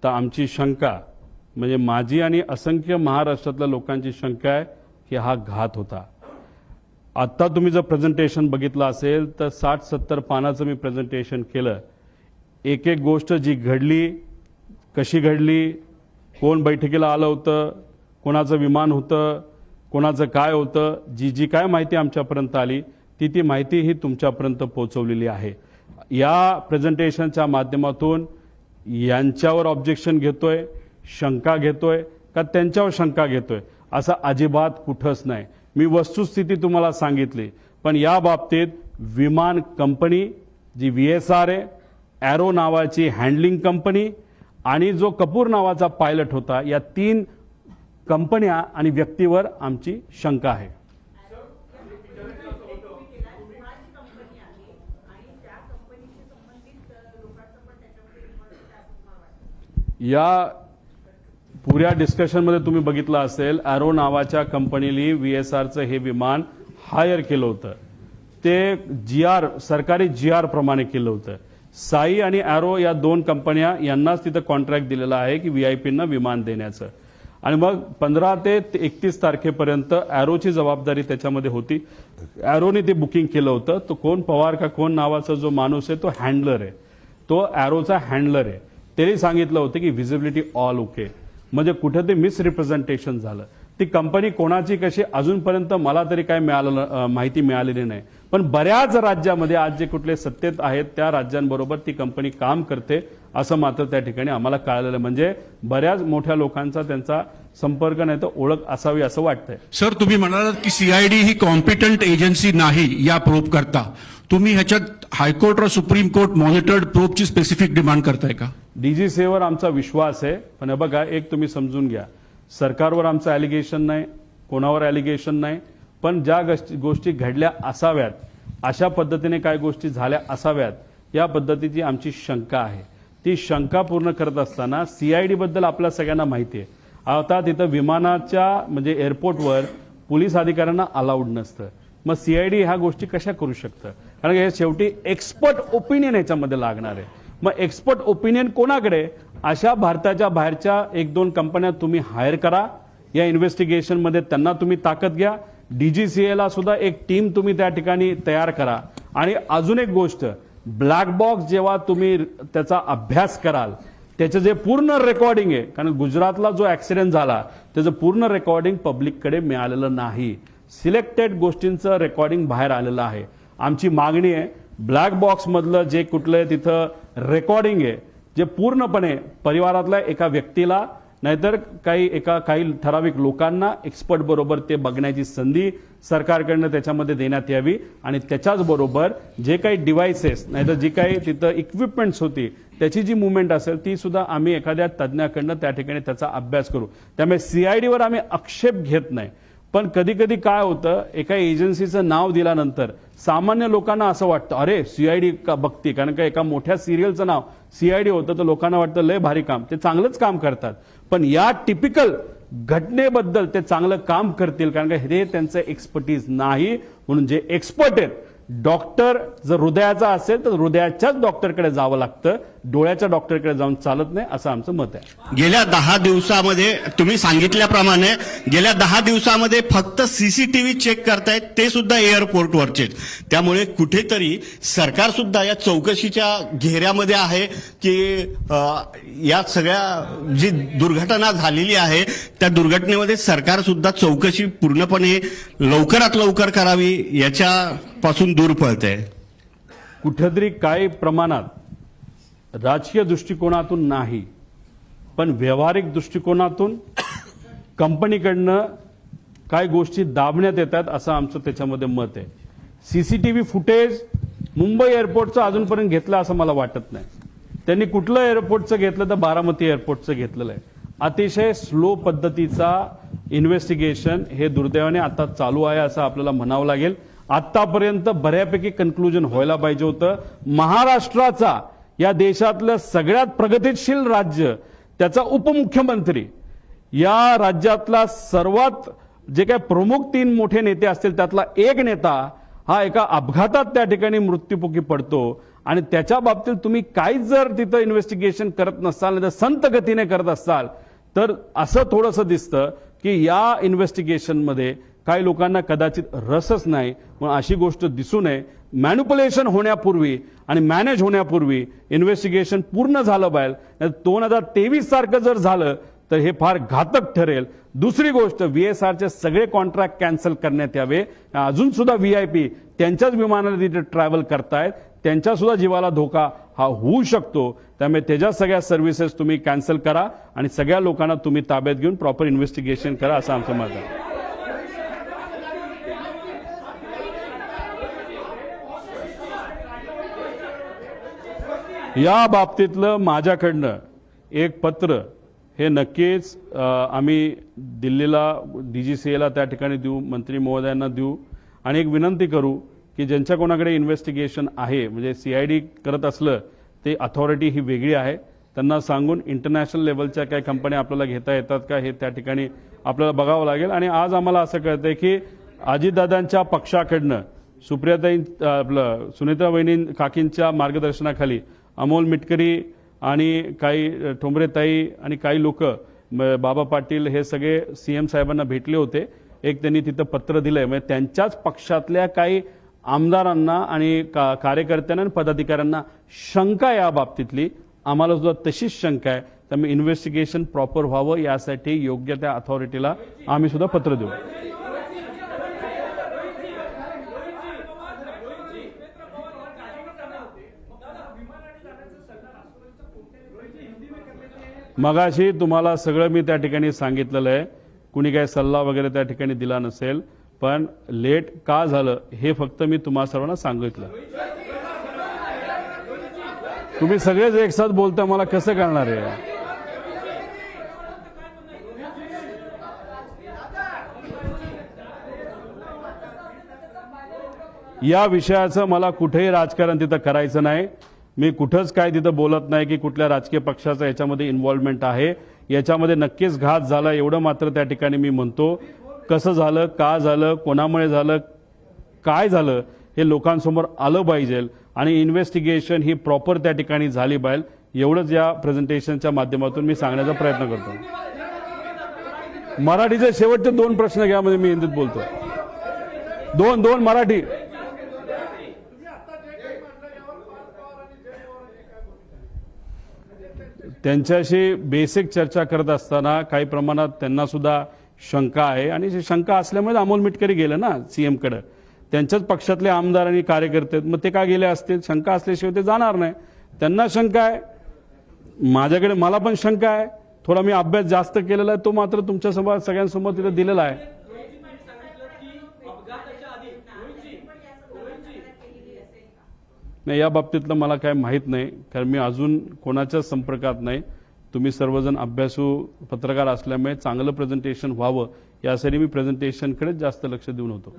तर आमची शंका, म्हणजे माझी आणि असंख्य महाराष्ट्रातल्या लोकांची शंका आहे की हा घात होता. आता तुम्ही जर प्रेझेंटेशन बघितलं असेल तर 60-70 पानाचं मी प्रेझेंटेशन केलं. एक एक गोष्ट जी घडली, कशी घडली, कोण बैठकीला आलं होतं, कोणाचं विमान होतं, कोणाचं काय होतं, जी जी काय माहिती आमच्यापर्यंत आली ती माहिती ही तुमच्यापर्यंत पोहोचवलेली आहे. या प्रेझेंटेशनच्या माध्यमातून यांच्यावर ऑब्जेक्शन घेतोय, शंका घेतोय का त्यांच्यावर शंका घेतोय असं अजिबात कुठंच नाही. मी वस्तुस्थिती तुम्हाला सांगितली. पण या बाबतीत विमान कंपनी जी VSR आहे, एरो नावाची हँडलिंग कंपनी आणि जो कपूर नावाचा पायलट होता, या 3 कंपन्या आणि व्यक्तीवर आमची शंका आहे. या पुऱ्या डिस्कशनमध्ये तुम्ही बघितलं असेल, एरो नावाच्या कंपनीने VSRचं हे विमान हायर केलं होतं. ते सरकारी GR प्रमाणे केलं होतं. साई आणि एरो या 2 कंपन्या यांनाच तिथं कॉन्ट्रॅक्ट दिलेला आहे की VIPंना विमान देण्याचं. आणि मग 15 ते 31 तारखेपर्यंत ॲरोची जबाबदारी त्याच्यामध्ये होती. ॲरोने ते बुकिंग केलं होतं. तो कोण पवार का कोण नावाचा जो माणूस आहे तो हँडलर आहे, तो ॲरोचा हँडलर आहे. त्यांनी सांगितलं होतं की व्हिजिबिलिटी ऑल ओके. म्हणजे कुठे ते मिसरिप्रेझेंटेशन झालं. ती कंपनी कोणाची कशी अजूनपर्यंत मला तरी काय माहिती मिळालेली नाही. पण बऱ्याच राज्यामध्ये आज जे कुठले सत्तेत आहेत त्या राज्यांबरोबर ती कंपनी काम करते असं मात्र त्या ठिकाणी आम्हाला कळालेलं. म्हणजे बऱ्याच मोठ्या लोकांचा त्यांचा संपर्क नाही तर ओळख असावी असं वाटतंय. सर, तुम्ही म्हणालात की सीआयडी ही कॉम्पिटंट एजन्सी नाही या प्रोब करता. तुम्ही ह्याच्यात हायकोर्ट और सुप्रीम कोर्ट मॉनिटर्ड प्रोबची स्पेसिफिक डिमांड करताय का? डीजीसीएवर आमचा विश्वास आहे. पण हे बघा, एक तुम्ही समजून घ्या, सरकारवर आमचं ॲलिगेशन नाही, कोणावर ॲलिगेशन नाही, पण ज्या गोष्टी घडल्या असाव्यात, अशा पद्धतीने काय गोष्टी झाल्या असाव्यात, या पद्धतीची आमची शंका आहे. ती शंका पूर्ण करत असताना सीआयडी बद्दल आपल्या सगळ्यांना माहिती आहे. आता तिथं विमानाच्या म्हणजे एअरपोर्टवर पोलीस अधिकाऱ्यांना अलाउड नसतं. मग सीआयडी ह्या गोष्टी कशा करू शकतं? कारण हे शेवटी एक्सपर्ट ओपिनियन याच्यामध्ये लागणार आहे. मग एक्सपर्ट ओपिनियन कोणाकडे? अशा भारताच्या बाहेरच्या 1-2 कंपन्या तुम्ही हायर करा. या इन्व्हेस्टिगेशनमध्ये त्यांना तुम्ही ताकद घ्या. डीजीसीएला सुद्धा एक टीम तुम्ही त्या ठिकाणी तयार करा. आणि अजून एक गोष्ट, ब्लॅक बॉक्स जेव्हा तुम्ही त्याचा अभ्यास कराल, त्याचं जे पूर्ण रेकॉर्डिंग आहे, कारण गुजरातला जो ऍक्सिडेंट झाला त्याचं पूर्ण रेकॉर्डिंग पब्लिककडे मिळालेलं नाही. सिलेक्टेड गोष्टींचं रेकॉर्डिंग बाहेर आलेलं आहे. आमची मागणी आहे ब्लॅक बॉक्स मधलं जे कुठलं तिथं रेकॉर्डिंग आहे, जे पूर्णपणे परिवारातल्या एका व्यक्तीला नाहीतर काही ठराविक लोकांना एक्सपर्ट बरोबर ते बघण्याची संधी सरकारकडनं त्याच्यामध्ये देण्यात यावी. आणि त्याच्याच बरोबर जे काही डिव्हाइसेस नाहीतर जी काही तिथं इक्विपमेंट्स होती त्याची जी मुवमेंट असेल ती सुद्धा आम्ही एखाद्या तज्ज्ञाकडनं त्या ठिकाणी त्याचा अभ्यास करू. त्यामुळे सीआयडीवर आम्ही आक्षेप घेत नाही. पण कधी कधी काय होतं, एका एजन्सीचं नाव दिल्यानंतर सामान्य लोकांना असं वाटतं अरे सीआयडी का बघते, कारण का एका मोठ्या सिरियलचं नाव सीआयडी होतं तर लोकांना वाटतं लय भारी काम, ते चांगलंच काम करतात. पण या टिपिकल घटनेबद्दल ते चांगलं काम करतील कारण का हे त्यांचं एक्सपर्टीज नाही. म्हणून जे एक्सपर्ट आहेत, डॉक्टर जर हृदयाचा असेल तर हृदयाच्याच डॉक्टरकडे जावं लागतं, डोळ्याच्या डॉक्टरकडे जाऊन चालत नाही असं आमचं मत आहे. गेल्या 10 दिवसामध्ये तुम्ही सांगितल्याप्रमाणे गेल्या 10 दिवसामध्ये फक्त सीसीटीव्ही चेक करतायत, ते सुद्धा एअरपोर्टवरचेच. त्यामुळे कुठेतरी सरकार सुद्धा या चौकशीच्या घेऱ्यामध्ये आहे की या सगळ्या जी दुर्घटना झालेली आहे त्या दुर्घटनेमध्ये सरकार सुद्धा चौकशी पूर्णपणे लवकरात लवकर करावी याच्यापासून दूर पळतंय. कुठेतरी काही प्रमाणात राजकीय दृष्टिकोनातून नाही पण व्यावहारिक दृष्टिकोनातून कंपनीकडनं काही गोष्टी दाबण्यात येतात असं आमचं त्याच्यामध्ये मत आहे. सीसीटीव्ही फुटेज मुंबई एअरपोर्टचं अजूनपर्यंत घेतलं असं मला वाटत नाही. त्यांनी कुठलं एअरपोर्टचं घेतलं तर बारामती एअरपोर्टचं घेतलेलं आहे. अतिशय स्लो पद्धतीचा इन्व्हेस्टिगेशन हे दुर्दैवाने आता चालू आहे असं आपल्याला म्हणावं लागेल. आतापर्यंत बऱ्यापैकी कन्क्लुजन व्हायला पाहिजे होतं. महाराष्ट्राचा या देशातलं सगळ्यात प्रगतिशील राज्य, त्याचा उपमुख्यमंत्री, या राज्यातला सर्वात जे काही प्रमुख 3 मोठे नेते असतील त्यातला एक नेता हा एका अपघातात त्या ठिकाणी मृत्युमुखी पडतो. आणि त्याच्या बाबतीत तुम्ही काहीच जर तिथं इन्व्हेस्टिगेशन करत नसाल नाही तर संत गतीने करत असाल तर असं थोडंसं दिसतं की या इन्व्हेस्टिगेशनमध्ये काही लोकांना कदाचित रसच नाही. पण अशी गोष्ट दिसू नये. मॅन्युप्युलेशन होण्यापूर्वी आणि मॅनेज होण्यापूर्वी इन्व्हेस्टिगेशन पूर्ण झालं पाहिजे. 2023 सारखं जर झालं तर हे फार घातक ठरेल. दुसरी गोष्ट, VSRचे सगळे कॉन्ट्रॅक्ट कॅन्सल करण्यात यावे. अजून सुद्धा VIP त्यांच्याच विमानाने तिथे ट्रॅव्हल करतायत, त्यांच्या सुद्धा जीवाला धोका हा होऊ शकतो. त्यामुळे त्याच्या सगळ्या सर्व्हिसेस तुम्ही कॅन्सल करा आणि सगळ्या लोकांना तुम्ही ताब्यात घेऊन प्रॉपर इन्व्हेस्टिगेशन करा असं आमचं मत आहे. या बाबतीतलं माझ्याकडनं एक पत्र हे नक्कीच आम्ही दिल्लीला DGCAला त्या ठिकाणी देऊ, मंत्री महोदयांना देऊ आणि एक विनंती करू की ज्यांच्या कोणाकडे इन्व्हेस्टिगेशन आहे, म्हणजे CID करत असलं ते अथॉरिटी ही वेगळी आहे, त्यांना सांगून इंटरनॅशनल लेवलच्या काही कंपन्या आपल्याला घेता येतात का हे त्या ठिकाणी आपल्याला बघावं लागेल. आणि आज आम्हाला असं कळतंय की अजितदादांच्या पक्षाकडनं सुप्रियाताई सुनीता वहिनी काकींच्या मार्गदर्शनाखाली अमोल मिटकरी आणि काही ठोंबरेताई आणि काही लोक बाबा पाटील हे सगळे सीएम साहेबांना भेटले होते. एक त्यांनी तिथं पत्र दिलंय, म्हणजे त्यांच्याच पक्षातल्या काही आमदारांना आणि कार्यकर्त्यांना आणि पदाधिकाऱ्यांना शंका या बाबतीतली आम्हाला सुद्धा तशीच शंका आहे. त्यामुळे इन्व्हेस्टिगेशन प्रॉपर व्हावं यासाठी योग्य त्या अथॉरिटीला आम्ही सुद्धा पत्र देऊ. मगाशी तुम्हाला सगळं मी त्या ठिकाणी सांगितलेलं आहे. कुणी काही सल्ला वगैरे त्या ठिकाणी दिला नसेल, पण लेट का झालं हे फक्त मी तुम्हा सर्वांना सांगितलं. तुम्ही सगळेच एक साथ बोलता, मला कसं कळणार आहे? या विषयाचं मला कुठेही राजकारण तिथं करायचं नाही. मी कुठंच काय तिथं बोलत नाही की कुठल्या राजकीय पक्षाचा याच्यामध्ये इन्व्हॉल्वमेंट आहे. याच्यामध्ये नक्कीच घात झाला एवढं मात्र त्या ठिकाणी मी म्हणतो. कसं झालं, का झालं, कोणामुळे झालं, काय झालं हे लोकांसमोर आलं पाहिजे आणि इन्व्हेस्टिगेशन ही प्रॉपर त्या ठिकाणी झाली पाहिजे. एवढंच या प्रेझेंटेशनच्या माध्यमातून मी सांगण्याचा प्रयत्न करतो. मराठीचे शेवटचे 2 प्रश्न घ्या, म्हणजे मी हिंदीत बोलतो. दोन मराठी. त्यांच्याशी बेसिक चर्चा करत असताना काही प्रमाणात त्यांना सुद्धा शंका आहे आणि शंका असल्यामुळे अमोल मिटकरी गेले ना सीएम कडे. त्यांच्याच पक्षातले आमदार आणि कार्यकर्ते, मग ते का गेले असतील? शंका असल्याशिवाय ते जाणार नाही. त्यांना शंका आहे, माझ्याकडे मला पण शंका आहे. थोडा मी अभ्यास जास्त केलेला आहे, तो मात्र तुमच्या समोर सगळ्यांसमोर तिथे दिलेला आहे. नाही, या बाबतीतलं मला काय माहीत नाही, कारण मी अजून कोणाच्याच संपर्कात नाही. तुम्ही सर्वजण अभ्यासू पत्रकार असल्यामुळे चांगलं प्रेझेंटेशन व्हावं यासाठी मी प्रेझेंटेशनकडेच जास्त लक्ष देऊन होतो.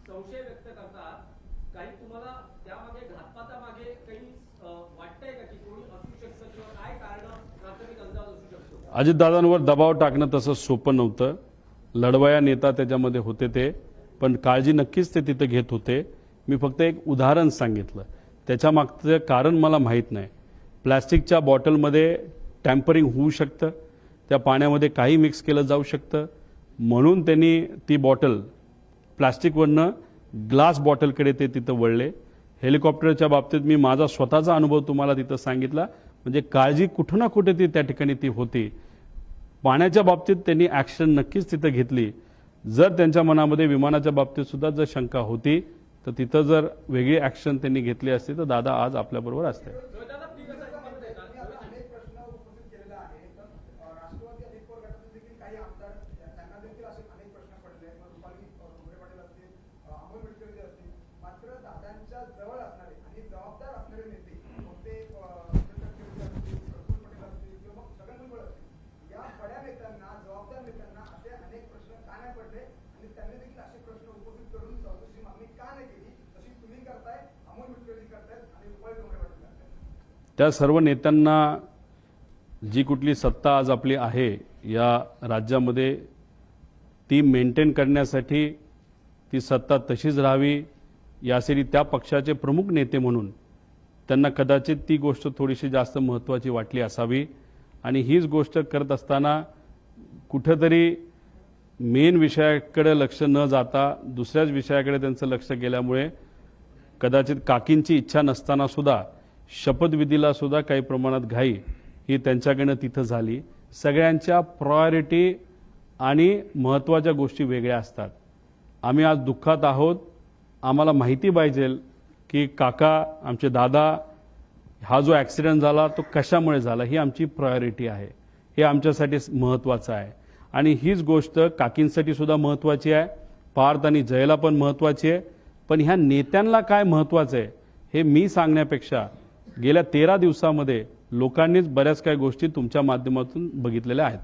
संशय व्यक्त करतात, काही तुम्हाला त्यामागे घातपातामागे काही वाटतंय का की कोणी असू शकतं किंवा काय कारण प्राथमिक अंदाज असू शकतो? अजितदादांवर दबाव टाकणं तसं सोपं नव्हतं. लढवया नेता त्याच्यामध्ये होते ते, पण काळजी नक्कीच ते तिथे घेत होते. मी फक्त एक उदाहरण सांगितलं, त्याच्या मागचं कारण मला माहीत नाही. प्लॅस्टिकच्या बॉटलमध्ये टॅम्परिंग होऊ शकतं, त्या पाण्यामध्ये काही मिक्स केलं जाऊ शकतं, म्हणून त्यांनी ती बॉटल प्लास्टिकवरनं ग्लास बॉटलकडे ते तिथं वळले. हेलिकॉप्टरच्या बाबतीत मी माझा स्वतःचा अनुभव तुम्हाला तिथं सांगितला. म्हणजे काळजी कुठं ना कुठे ती त्या ठिकाणी ती होती. पाण्याच्या बाबतीत त्यांनी ॲक्शन नक्कीच तिथं घेतली. जर त्यांच्या मनामध्ये विमानाच्या बाबतीत सुद्धा जर शंका होती तर तिथं जर वेगळी ॲक्शन त्यांनी घेतली असती तर दादा आज आपल्याबरोबर असते. त्या सर्व नेत्यांना जी कुठली सत्ता आज आपली आहे या राज्यामध्ये ती मेंटेन करण्यासाठी ती सत्ता तशीच राहावी यासाठी त्या पक्षाचे प्रमुख नेते म्हणून त्यांना कदाचित ती गोष्ट थोडीशी जास्त महत्त्वाची वाटली असावी. आणि हीच गोष्ट करत असताना कुठेतरी मेन विषयाकडे लक्ष न जाता दुसऱ्याच विषयाकडे त्यांचं लक्ष गेल्यामुळे कदाचित काकींची इच्छा नसताना सुद्धा शपथविधीला सुद्धा काही प्रमाणात घाई ही त्यांच्याकडनं तिथं झाली. सगळ्यांच्या प्रायोरिटी आणि महत्त्वाच्या गोष्टी वेगळ्या असतात. आम्ही आज दुःखात आहोत. आम्हाला माहिती पाहिजे की काका आमचे दादा हा जो ॲक्सिडेंट झाला तो कशामुळे झाला, ही आमची प्रायोरिटी आहे. हे आमच्यासाठी महत्त्वाचं आहे. आणि हीच गोष्ट काकींसाठी सुद्धा महत्त्वाची आहे, पार्थ आणि जयला पण महत्त्वाची आहे. पण ह्या नेत्यांना काय महत्त्वाचं आहे हे मी सांगण्यापेक्षा गेल्या 13 दिवसामध्ये लोकांनीच बऱ्याच काही गोष्टी तुमच्या माध्यमातून बघितलेल्या आहेत.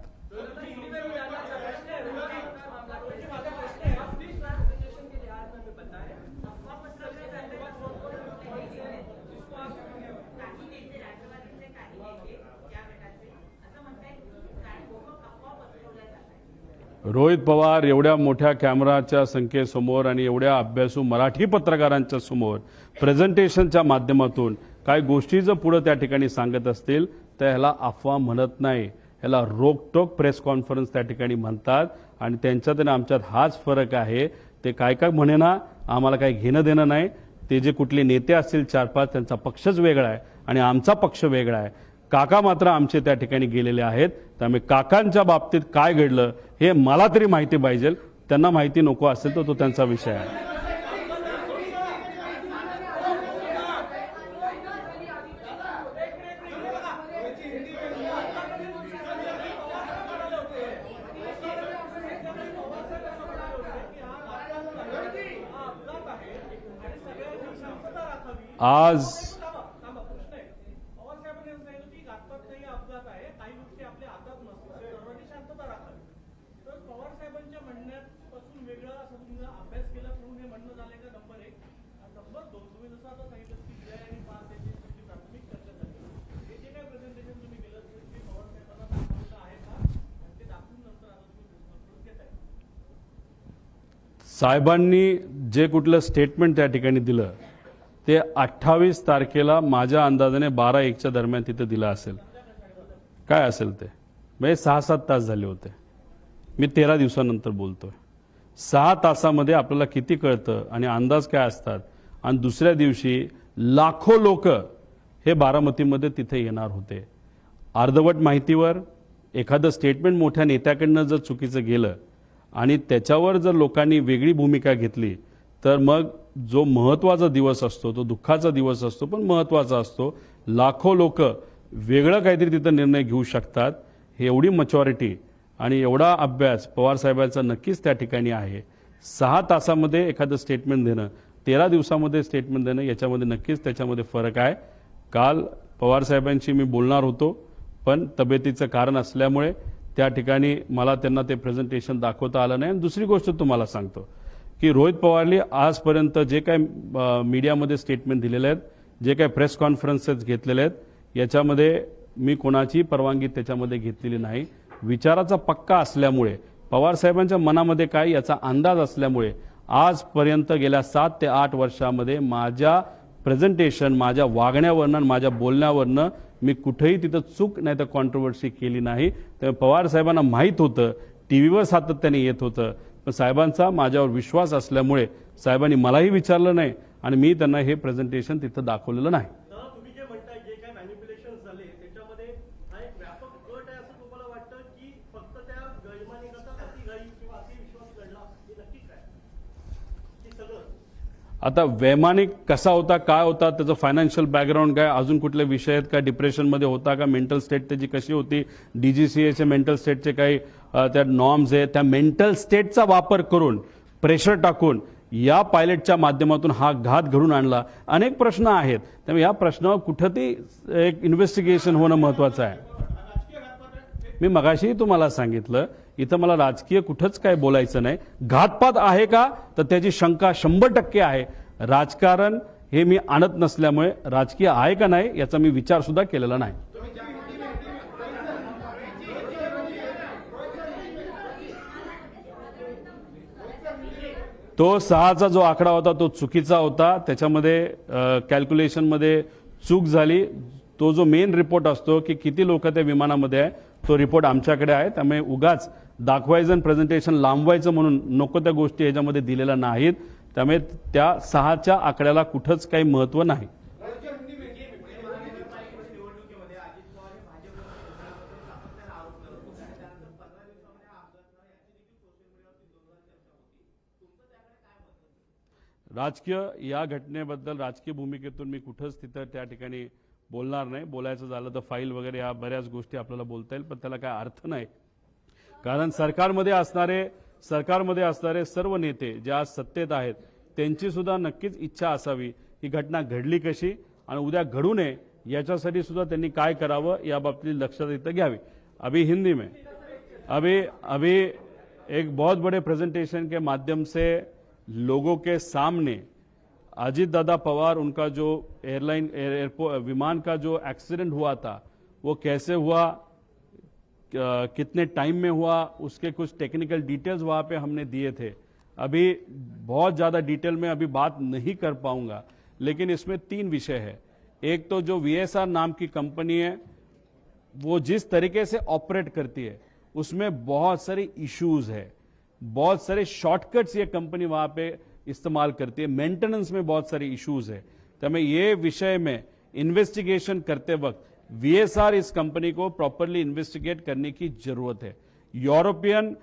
रोहित पवार एवढ्या मोठ्या कॅमेराच्या संख्येसमोर आणि एवढ्या अभ्यासू मराठी पत्रकारांच्या समोर प्रेझेंटेशनच्या माध्यमातून काय गोष्टी जर पुढे त्या ठिकाणी सांगत असतील तर ह्याला अफवा म्हणत नाही, ह्याला रोकटोक प्रेस कॉन्फरन्स त्या ठिकाणी म्हणतात. आणि त्यांच्यात आणि आमच्यात हाच फरक आहे. ते काय काय म्हणेना, आम्हाला काही घेणं देणं नाही. ते जे कुठले नेते असतील 4-5 त्यांचा पक्षच वेगळा आहे आणि आमचा पक्ष वेगळा आहे. काका मात्र आमचे त्या ठिकाणी गेलेले आहेत. त्यामुळे काकांच्या बाबतीत काय घडलं हे मला तरी माहिती पाहिजे, त्यांना माहिती नको असेल तर तो त्यांचा विषय आहे. आज पवार साहेबांनी सांगितलं की घातपात नाही, अपघात आहे, काही गोष्टी आपल्या हातात नसतात, सर्वांनी शांतता राखावी. तर पवार साहेबांच्या म्हणण्यापासून वेगळा असं तुम्ही अभ्यास केला म्हणून हे म्हणणं झालंय का? नंबर 1. नंबर 2, तुम्ही जसं आता सांगितलं की जय आणि पास याची प्राथमिक चर्चा झाली. हे जे काही प्रेझेंटेशन तुम्ही केलं ते पवार साहेबांना दाखवलं आहे का? आणि ते दाखवून नंतर आता तुम्ही प्रेस घेताय. साहेबांनी जे कुठलं स्टेटमेंट त्या ठिकाणी दिलं ते 28 तारखेला माझ्या अंदाजाने 12-1च्या दरम्यान तिथे दिलं असेल. काय असेल ते म्हणजे 6-7 तास झाले होते. मी 13 दिवसानंतर बोलतोय. 6 तासामध्ये आपल्याला किती कळतं आणि अंदाज काय असतात. आणि दुसऱ्या दिवशी लाखो लोक हे बारामतीमध्ये तिथे येणार होते. अर्धवट माहितीवर एखादं स्टेटमेंट मोठ्या नेत्याकडनं जर चुकीचं गेलं आणि त्याच्यावर जर लोकांनी वेगळी भूमिका घेतली तर मग जो महत्त्वाचा दिवस असतो तो दुःखाचा दिवस असतो पण महत्त्वाचा असतो. लाखो लोक वेगळं काहीतरी तिथं निर्णय घेऊ शकतात. हे एवढी मॅच्युरिटी आणि एवढा अभ्यास पवार साहेबांचा नक्कीच त्या ठिकाणी आहे. 6 तासामध्ये एखादं स्टेटमेंट देणं, 13 दिवसामध्ये स्टेटमेंट देणं याच्यामध्ये नक्कीच त्याच्यामध्ये फरक आहे. काल पवार साहेबांशी मी बोलणार होतो पण तब्येतीचं कारण असल्यामुळे त्या ठिकाणी मला त्यांना ते प्रेझेंटेशन दाखवता आलं नाही. आणि दुसरी गोष्ट तुम्हाला सांगतो की रोहित पवारनी आजपर्यंत जे काही मीडियामध्ये स्टेटमेंट दिलेले आहेत, जे काही प्रेस कॉन्फरन्सेस घेतलेले आहेत, याच्यामध्ये मी कोणाची परवानगी त्याच्यामध्ये घेतलेली नाही. विचाराचा पक्का असल्यामुळे पवार साहेबांच्या मनामध्ये काय याचा अंदाज असल्यामुळे आजपर्यंत गेल्या 7 ते 8 वर्षामध्ये माझ्या प्रेझेंटेशन, माझ्या वागण्यावरनं, माझ्या बोलण्यावरनं मी कुठेही तिथं चूक नाही तर कॉन्ट्रोवर्सी केली नाही. त्यामुळे पवार साहेबांना माहीत होतं, टीव्हीवर सातत्याने येत होतं. पण साहेबांचा माझ्यावर विश्वास असल्यामुळे साहेबांनी मलाही विचारलं नाही आणि मी त्यांना हे प्रेझेंटेशन तिथं दाखवलेलं नाही. तुम्ही जे म्हणताय जे काही मॅनिप्युलेशन झाले त्याच्यामध्ये हा एक व्यापक गट आहे असं तुम्हाला वाटतं की फक्त त्या गैरमानिकाचा अतिघाई किंवा अतिविश्वास घडला हे नक्की काय की सगळं? आता वैमानिक कसा होता, काय होता, त्याचं फायनान्शियल बॅकग्राऊंड काय, अजून कुठले विषय आहेत का, डिप्रेशनमध्ये होता का, मेंटल स्टेट त्याची कशी होती, DGCAचे मेंटल स्टेटचे काही त्या नॉर्म्स आहेत, त्या मेंटल स्टेटचा वापर करून प्रेशर टाकून या पायलटच्या माध्यमातून हा घात घडून आणला. अनेक प्रश्न आहेत. त्यामुळे या प्रश्नावर कुठं ती एक इन्व्हेस्टिगेशन होणं महत्त्वाचं आहे. मी मगाशी तुम्हाला सांगितलं इथं मला राजकीय कुठंच काय बोलायचं नाही. घातपात आहे का तर त्याची शंका 100% आहे. राजकारण हे मी आणत नसल्यामुळे राजकीय आहे का नाही याचा मी विचार सुद्धा केलेला नाही. तो 6चा जो आकडा होता तो चुकीचा होता. त्याच्यामध्ये कॅल्क्युलेशनमध्ये चूक झाली. तो जो मेन रिपोर्ट असतो की किती लोक त्या विमानामध्ये आहे तो रिपोर्ट आमच्याकडे आहे. त्यामुळे उगाच दाखवायचं आणि प्रेझेंटेशन लांबवायचं म्हणून नको त्या गोष्टी याच्यामध्ये दिलेल्या नाहीत. त्यामुळे त्या 6च्या आकड्याला कुठंच काही महत्त्व नाही. राजकीय या घटनेबद्दल राजकीय भूमिकेतून मी कुठंच तिथं त्या ठिकाणी बोलणार नाही. बोलायचं झालं तर फाईल वगैरे या बऱ्याच गोष्टी आपल्याला बोलता येईल पण त्याला काय अर्थ नाही. कारण सरकारमध्ये असणारे सर्व नेते जे आज सत्तेत आहेत त्यांची सुद्धा नक्कीच इच्छा असावी ही घटना घडली कशी आणि उद्या घडू नये याच्यासाठी सुद्धा त्यांनी काय करावं या बाबतीत लक्षात इथं घ्यावी. अभी हिंदी में अभी एक बहुत बड़े प्रेजेंटेशन के माध्यम से लोगों के सामने अजीत दादा पवार उनका जो एयरपोर्ट विमान का जो एक्सीडेंट हुआ था वो कैसे हुआ, कितने टाइम में हुआ, उसके कुछ टेक्निकल डिटेल्स वहां पे हमने दिए थे। अभी बहुत ज्यादा डिटेल में अभी बात नहीं कर पाऊंगा, लेकिन इसमें 3 विषय है। एक तो जो VSR नाम की कंपनी है, वो जिस तरीके से ऑपरेट करती है उसमें बहुत सारे इश्यूज है, बहुत सारे शॉर्टकट्स ये कंपनी वहां पे इस्तेमाल करती है, मेंटेनेंस में बहुत सारे इश्यूज है। तो हमें ये विषय में इन्वेस्टिगेशन करते वक्त VSR इस कंपनी को प्रॉपरली इन्वेस्टिगेट करने की जरूरत है। यूरोपियन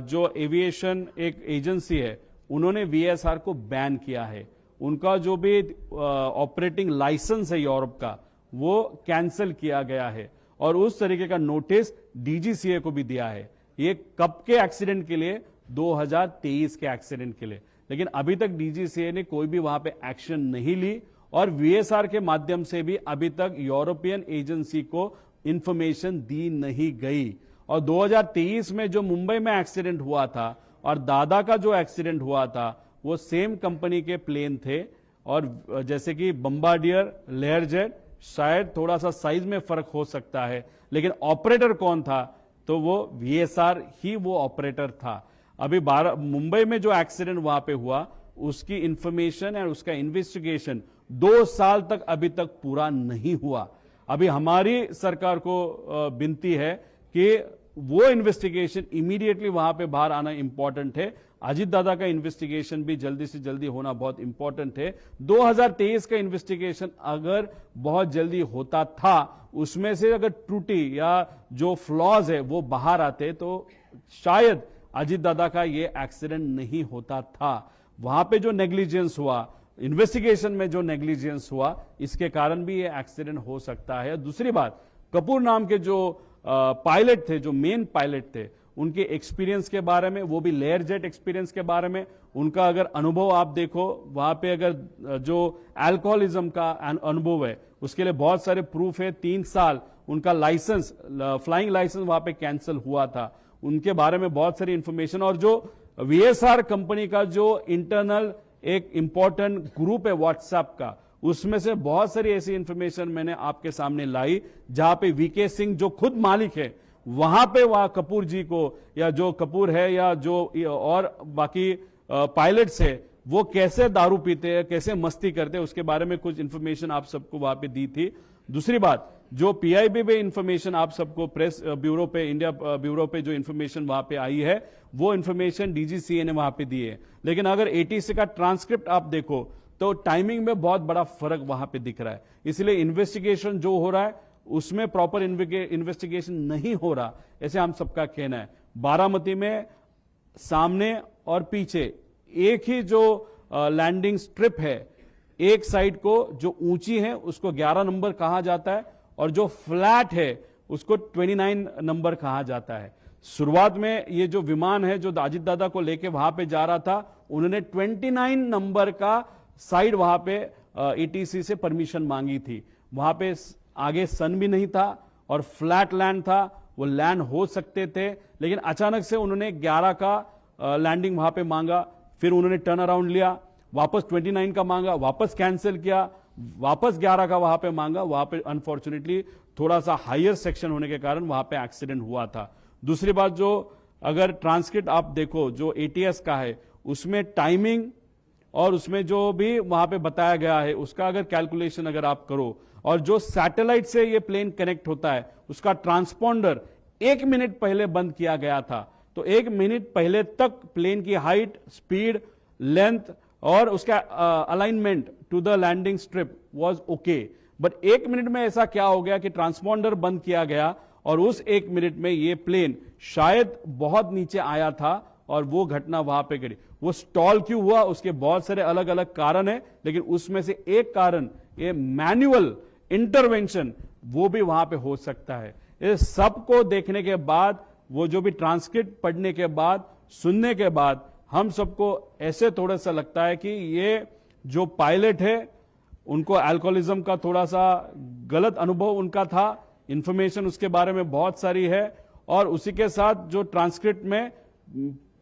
जो एविएशन एक एजेंसी है, उन्होंने VSR को बैन किया है। उनका जो भी ऑपरेटिंग लाइसेंस है यूरोप का, वो कैंसिल किया गया है और उस तरीके का नोटिस DGCA को भी दिया है। ये कब के एक्सीडेंट के लिए? 2023 के एक्सीडेंट के लिए। लेकिन अभी तक DGCA ने कोई भी वहां पे एक्शन नहीं ली और VSR के माध्यम से भी अभी तक यूरोपियन एजेंसी को इंफॉर्मेशन दी नहीं गई। और 2023 में जो मुंबई में एक्सीडेंट हुआ था और दादा का जो एक्सीडेंट हुआ था, वो सेम कंपनी के प्लेन थे। और जैसे कि बम्बार्डियर, लेयरजेट, शायद थोड़ा सा साइज में फर्क हो सकता है, लेकिन ऑपरेटर कौन था? तो वो VSR ही वो ऑपरेटर था। अभी मुंबई में जो एक्सीडेंट वहां पे हुआ, उसकी इंफॉर्मेशन और उसका इन्वेस्टिगेशन 2 साल तक अभी तक पूरा नहीं हुआ। अभी हमारी सरकार को विनती है कि वो इन्वेस्टिगेशन इमीडिएटली वहां पे बाहर आना इंपॉर्टेंट है। अजीत दादा का इन्वेस्टिगेशन भी जल्दी से जल्दी होना बहुत इंपॉर्टेंट है। 2023 का इन्वेस्टिगेशन अगर बहुत जल्दी होता था, उसमें से अगर त्रुटि या जो फ्लॉज है वो बाहर आते, तो शायद अजीत दादा का ये एक्सीडेंट नहीं होता था। वहां पे जो नेग्लिजेंस हुआ, इन्वेस्टिगेशन में जो नेग्लिजेंस हुआ, इसके कारण भी ये एक्सीडेंट हो सकता है। दूसरी बात, कपूर नाम के जो पायलट थे, जो मेन पायलट थे, उनके एक्सपीरियंस के बारे में, वो भी लेयर जेट एक्सपीरियंस के बारे में, उनका अगर अनुभव आप देखो, वहां पे अगर जो अल्कोहलिज्म का अनुभव है, उसके लिए बहुत सारे प्रूफ है। 3 साल उनका लाइसेंस, फ्लाइंग लाइसेंस वहां पे कैंसिल हुआ था, उनके बारे में बहुत सारी इंफॉर्मेशन। और जो VSR कंपनी का जो इंटरनल एक इंपॉर्टेंट ग्रुप है व्हाट्सएप का, उसमें से बहुत सारी ऐसी इंफॉर्मेशन मैंने आपके सामने लाई, जहां पे VK सिंह जो खुद मालिक है, वहां पे वहां कपूर जी को, या जो कपूर है या जो और बाकी पायलट्स है, वो कैसे दारू पीते हैं, कैसे मस्ती करते हैं, उसके बारे में कुछ इंफॉर्मेशन आप सबको वहां पे दी थी। दूसरी बात, जो PIB पे इंफॉर्मेशन आप सबको प्रेस ब्यूरो पे, इंडिया ब्यूरो पे जो इंफॉर्मेशन वहां पे आई है, वो इंफॉर्मेशन DGCA ने वहां पे दी है। लेकिन अगर ATC का ट्रांसक्रिप्ट आप देखो, तो टाइमिंग में बहुत बड़ा फर्क वहां पे दिख रहा है। इसलिए इन्वेस्टिगेशन जो हो रहा है, उसमें प्रॉपर इन्वेस्टिगेशन नहीं हो रहा, ऐसे हम सबका कहना है। बारामती में सामने और पीछे एक ही जो लैंडिंग स्ट्रिप है, एक साइड को जो ऊंची है उसको 11 नंबर कहा जाता है, और जो फ्लैट है उसको 29 नंबर कहा जाता है। शुरुआत में ये जो विमान है, जो अजीत दादा को लेके वहां पे जा रहा था, उन्होंने 29 नंबर का साइड वहां पे ATC से परमिशन मांगी थी। वहां पे आगे सन भी नहीं था और फ्लैट लैंड था, वो लैंड हो सकते थे, लेकिन अचानक से उन्होंने 11 का लैंडिंग वहां पे मांगा, फिर उन्होंने टर्न अराउंड लिया, वापस 29 का मांगा, वापस कैंसिल किया, वापस 11 का वहां पे मांगा। वहां पे अनफॉर्चुनेटली थोड़ा सा हायर सेक्शन होने के कारण वहां पे एक्सीडेंट हुआ था। दूसरी बात, जो अगर ट्रांसक्रिप्ट आप देखो जो ATS का है, उसमें टाइमिंग और उसमें जो भी वहां पे बताया गया है, उसका अगर कैलकुलेशन अगर आप करो, और जो सैटेलाइट से ये प्लेन कनेक्ट होता है, उसका ट्रांसपॉन्डर 1 मिनट पहले बंद किया गया था। तो 1 मिनट पहले तक प्लेन की हाइट, स्पीड, लेंथ और उसका alignment to the landing strip was okay. But 1 minute में ऐसा क्या हो गया कि ट्रांसपॉन्डर बंद किया गया, और उस 1 मिनट में ये प्लेन शायद बहुत नीचे आया था और वो घटना वहां पे घटी। वो स्टॉल क्यों हुआ, उसके बहुत सारे अलग अलग कारण है, लेकिन उसमें से एक कारण ये मैन्युअल इंटरवेंशन, वो भी वहां पे हो सकता है। इस सब को देखने के बाद, वो जो भी ट्रांसक्रिप्ट पढ़ने के बाद, सुनने के बाद, हम सबको ऐसे थोड़ा सा लगता है कि ये जो पायलट है, उनको अल्कोहलिज्म का थोड़ा सा गलत अनुभव उनका था, इंफॉर्मेशन उसके बारे में बहुत सारी है, और उसी के साथ जो ट्रांसक्रिप्ट में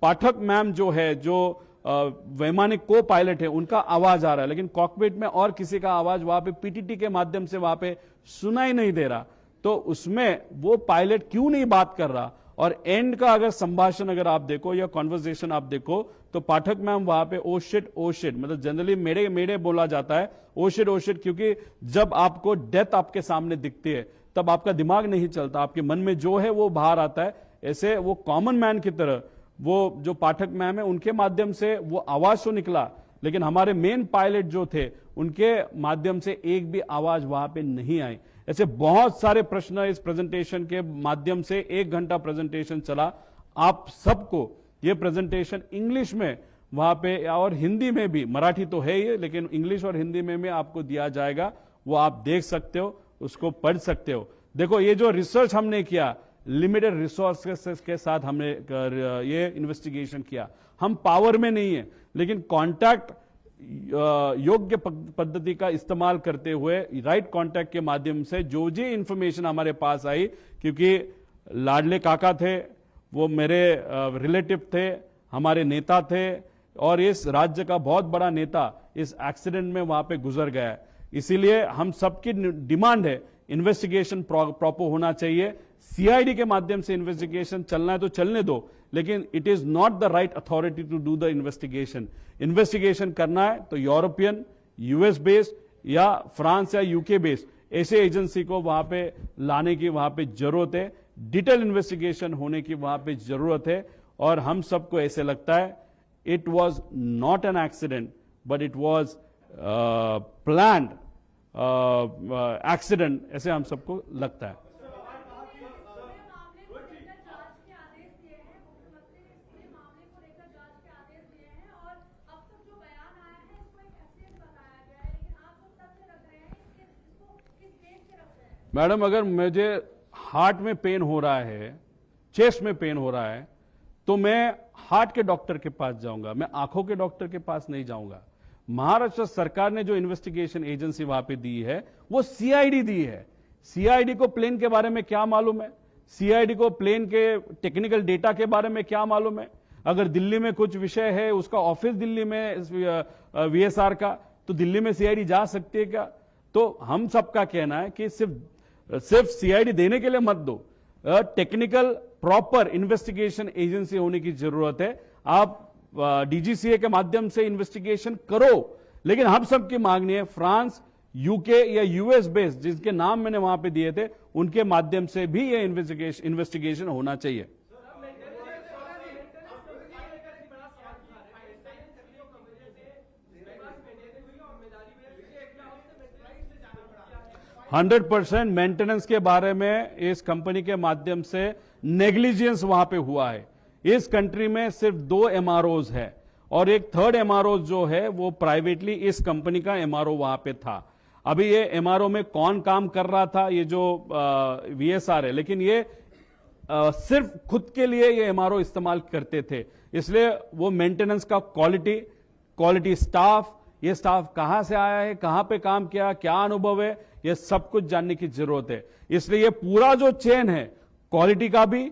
पाठक मैम जो है, जो वैमानिक को पायलट है, उनका आवाज आ रहा है, लेकिन कॉकपिट में और किसी का आवाज वहां पे PTT के माध्यम से वहां पे सुनाई नहीं दे रहा। तो उसमें वो पायलट क्यों नहीं बात कर रहा? और एंड का अगर संभाषण अगर आप देखो या कॉन्वर्सेशन आप देखो तो पाठक मैम वहां पे ओ शिट मतलब जनरली मेरे मेरे बोला जाता है ओ शिट, क्योंकि जब आपको डेथ आपके सामने दिखती है तब आपका दिमाग नहीं चलता, आपके मन में जो है वो बाहर आता है। ऐसे वो कॉमन मैन की तरह वो जो पाठक मैम है उनके माध्यम से वो आवाज तो निकला, लेकिन हमारे मेन पायलट जो थे उनके माध्यम से एक भी आवाज वहां पे नहीं आई। ऐसे बहुत सारे प्रश्न इस प्रेजेंटेशन के माध्यम से 1 घंटा प्रेजेंटेशन चला। आप सबको ये प्रेजेंटेशन इंग्लिश में वहां पे और हिंदी में भी, मराठी तो है ही लेकिन इंग्लिश और हिंदी में भी आपको दिया जाएगा, वो आप देख सकते हो, उसको पढ़ सकते हो। देखो ये जो रिसर्च हमने किया, लिमिटेड रिसोर्सेस के साथ हमने ये इन्वेस्टिगेशन किया। हम पावर में नहीं है, लेकिन कॉन्टैक्ट योग्य पद्धति का इस्तेमाल करते हुए राइट कॉन्टैक्ट के माध्यम से जो जी इंफॉर्मेशन हमारे पास आई, क्योंकि लाडले काका थे, वो मेरे रिलेटिव थे, हमारे नेता थे और इस राज्य का बहुत बड़ा नेता इस एक्सीडेंट में वहां पे गुजर गया है। इसीलिए हम सबकी डिमांड है इन्वेस्टिगेशन प्रॉपर होना चाहिए। सीआईडी के माध्यम से इन्वेस्टिगेशन चलना है तो चलने दो, लेकिन it is not the right authority to do the investigation. Investigation करना है तो यूरोपियन, यूएस बेस्ड या फ्रांस या यूके बेस्ड ऐसे एजेंसी को वहां पे लाने की वहां पे जरूरत है। डिटेल इन्वेस्टिगेशन होने की वहां पे जरूरत है। और हम सबको ऐसे लगता है it was not an accident but it was planned accident, ऐसे हम सबको लगता है। मैडम अगर मुझे हार्ट में पेन हो रहा है, चेस्ट में पेन हो रहा है, तो मैं हार्ट के डॉक्टर के पास जाऊंगा, मैं आंखों के डॉक्टर के पास नहीं जाऊंगा। महाराष्ट्र सरकार ने जो इन्वेस्टिगेशन एजेंसी वहां पे दी है वो सीआईडी दी है। सीआईडी को प्लेन के बारे में क्या मालूम है? सीआईडी को प्लेन के टेक्निकल डेटा के बारे में क्या मालूम है? अगर दिल्ली में कुछ विषय है, उसका ऑफिस दिल्ली में वीएसआर का, तो दिल्ली में सीआईडी जा सकती है क्या? तो हम सबका कहना है कि सिर्फ सीआईडी देने के लिए मत दो, टेक्निकल प्रॉपर इन्वेस्टिगेशन एजेंसी होने की जरूरत है। आप डीजीसीए के माध्यम से इन्वेस्टिगेशन करो, लेकिन हम सबकी मांगनी है फ्रांस, यूके या यूएस बेस्ड जिसके नाम मैंने वहां पे दिए थे, उनके माध्यम से भी ये इन्वेस्टिगेशन होना चाहिए। हंड्रेड 100% मेंटेनेंस के बारे में इस कंपनी के माध्यम से नेग्लिजेंस वहां पे हुआ है। इस कंट्री में सिर्फ 2 एमआरओज है और एक थर्ड एमआरओ जो है वो प्राइवेटली इस कंपनी का एमआरओ वहां पे था। अभी ये एमआरओ में कौन काम कर रहा था, ये जो वीएसआर है, लेकिन ये सिर्फ खुद के लिए ये एमआरओ इस्तेमाल करते थे। इसलिए वो मेंटेनेंस का क्वालिटी स्टाफ, ये स्टाफ कहां से आया है, कहां पे काम किया, क्या अनुभव है, ये सब कुछ जानने की जरूरत है। इसलिए ये पूरा जो चेन है, क्वालिटी का भी,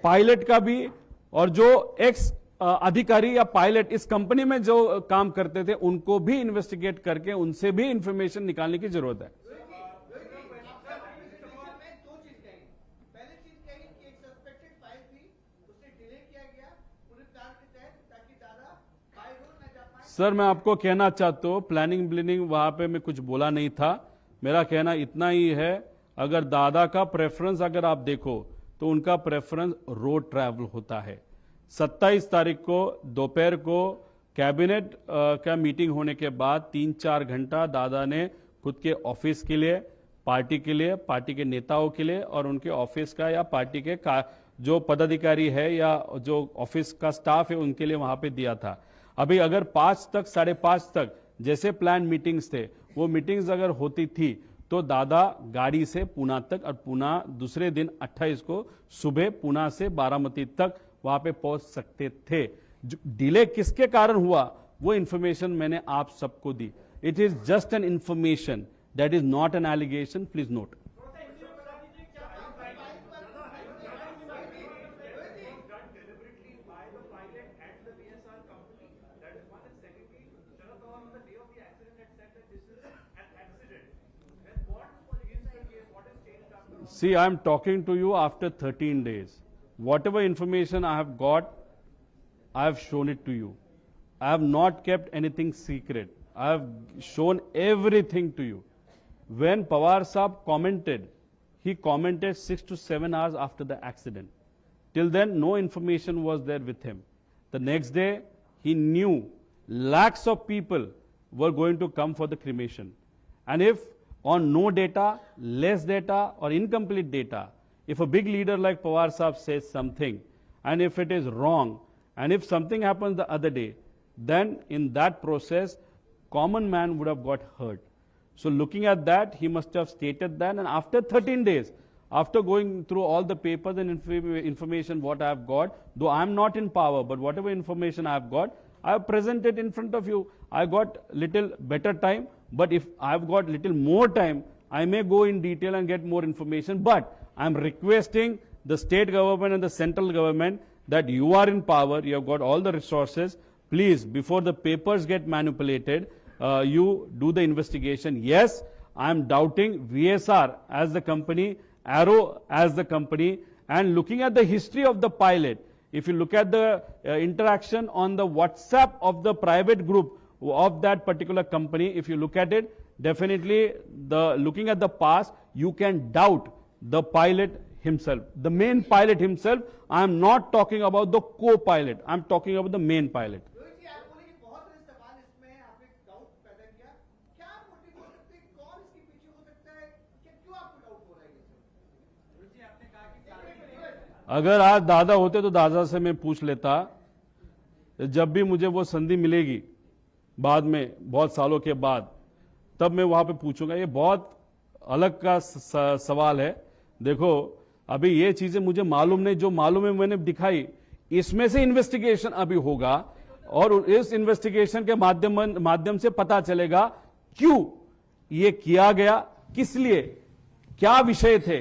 पायलट का भी, और जो एक्स अधिकारी या पायलट इस कंपनी में जो काम करते थे उनको भी इन्वेस्टिगेट करके उनसे भी इंफॉर्मेशन निकालने की जरूरत है। सर मैं आपको कहना चाहता हूं, प्लानिंग ब्लिनिंग वहां पे मैं कुछ बोला नहीं था। मेरा कहना इतना ही है, अगर दादा का प्रेफरेंस अगर आप देखो तो उनका प्रेफरेंस रोड ट्रैवल होता है। 27 तारीख को दोपहर को कैबिनेट का मीटिंग होने के बाद 3-4 घंटा दादा ने खुद के ऑफिस के लिए, पार्टी के लिए, पार्टी के नेताओं के लिए और उनके ऑफिस का या पार्टी के जो पदाधिकारी है या जो ऑफिस का स्टाफ है उनके लिए वहां पे दिया था। अभी अगर 5 तक 5:30 तक जैसे प्लान मीटिंग्स थे, वो मीटिंग्स अगर होती थी तो दादा गाड़ी से पूना तक और पूना दूसरे दिन 28 को सुबह पूना से बारामती तक वहां पे पहुंच सकते थे। डिले किसके कारण हुआ वो इंफॉर्मेशन मैंने आप सबको दी। It is just an information, that is not an allegation, please note. See, I am talking to you after 13 days. Whatever information I have got, I have shown it to you. I have not kept anything secret. I have shown everything to you. When Pawar Saab commented, he commented 6 to 7 hours after the accident. Till then, no information was there with him. The next day, he knew lakhs of people were going to come for the cremation. And if on no data, less data or incomplete data, if a big leader like Pawar Saab says something, and if it is wrong, and if something happens the other day, then in that process, common man would have got hurt. So looking at that, he must have stated that, and after 13 days, after going through all the papers and information what I have got, though I am not in power, but whatever information I have got, I have presented in front of you. I got little better time, but if I have got little more time, I may go in detail and get more information. But I am requesting the state government and the central government that you are in power, you have got all the resources. Please, before the papers get manipulated, you do the investigation. Yes, I am doubting VSR as the company, Arrow as the company, and looking at the history of the pilot. If you look at the interaction on the WhatsApp of the private group of that particular company, if you look at it, definitely looking at the past, you can doubt the pilot himself. The main pilot himself, I am not talking about the co-pilot, I am talking about the main pilot. Rohit ji, आप बोले कि बहुत सारे सवाल इसमें आपने doubt पैदा KIA, क्या मोटिव हो सकते हैं, कौन इसके पीछे हो सकता है, क्यों आपको डाउट हो रहा है ये सब? रोहित जी, आपने कहा कि अगर आज दादा होते तो दादा से मैं पूछ लेता, जब भी मुझे वो संधि मिलेगी बाद में बहुत सालों के बाद, तब मैं वहां पे पूछूंगा। ये बहुत अलग का सवाल है। देखो, अभी ये चीजें मुझे मालूम नहीं, जो मालूम है मैंने दिखाई। इसमें से इन्वेस्टिगेशन अभी होगा और इस इन्वेस्टिगेशन के माध्यम से पता चलेगा क्यों ये किया गया, किस लिए, क्या विषय थे,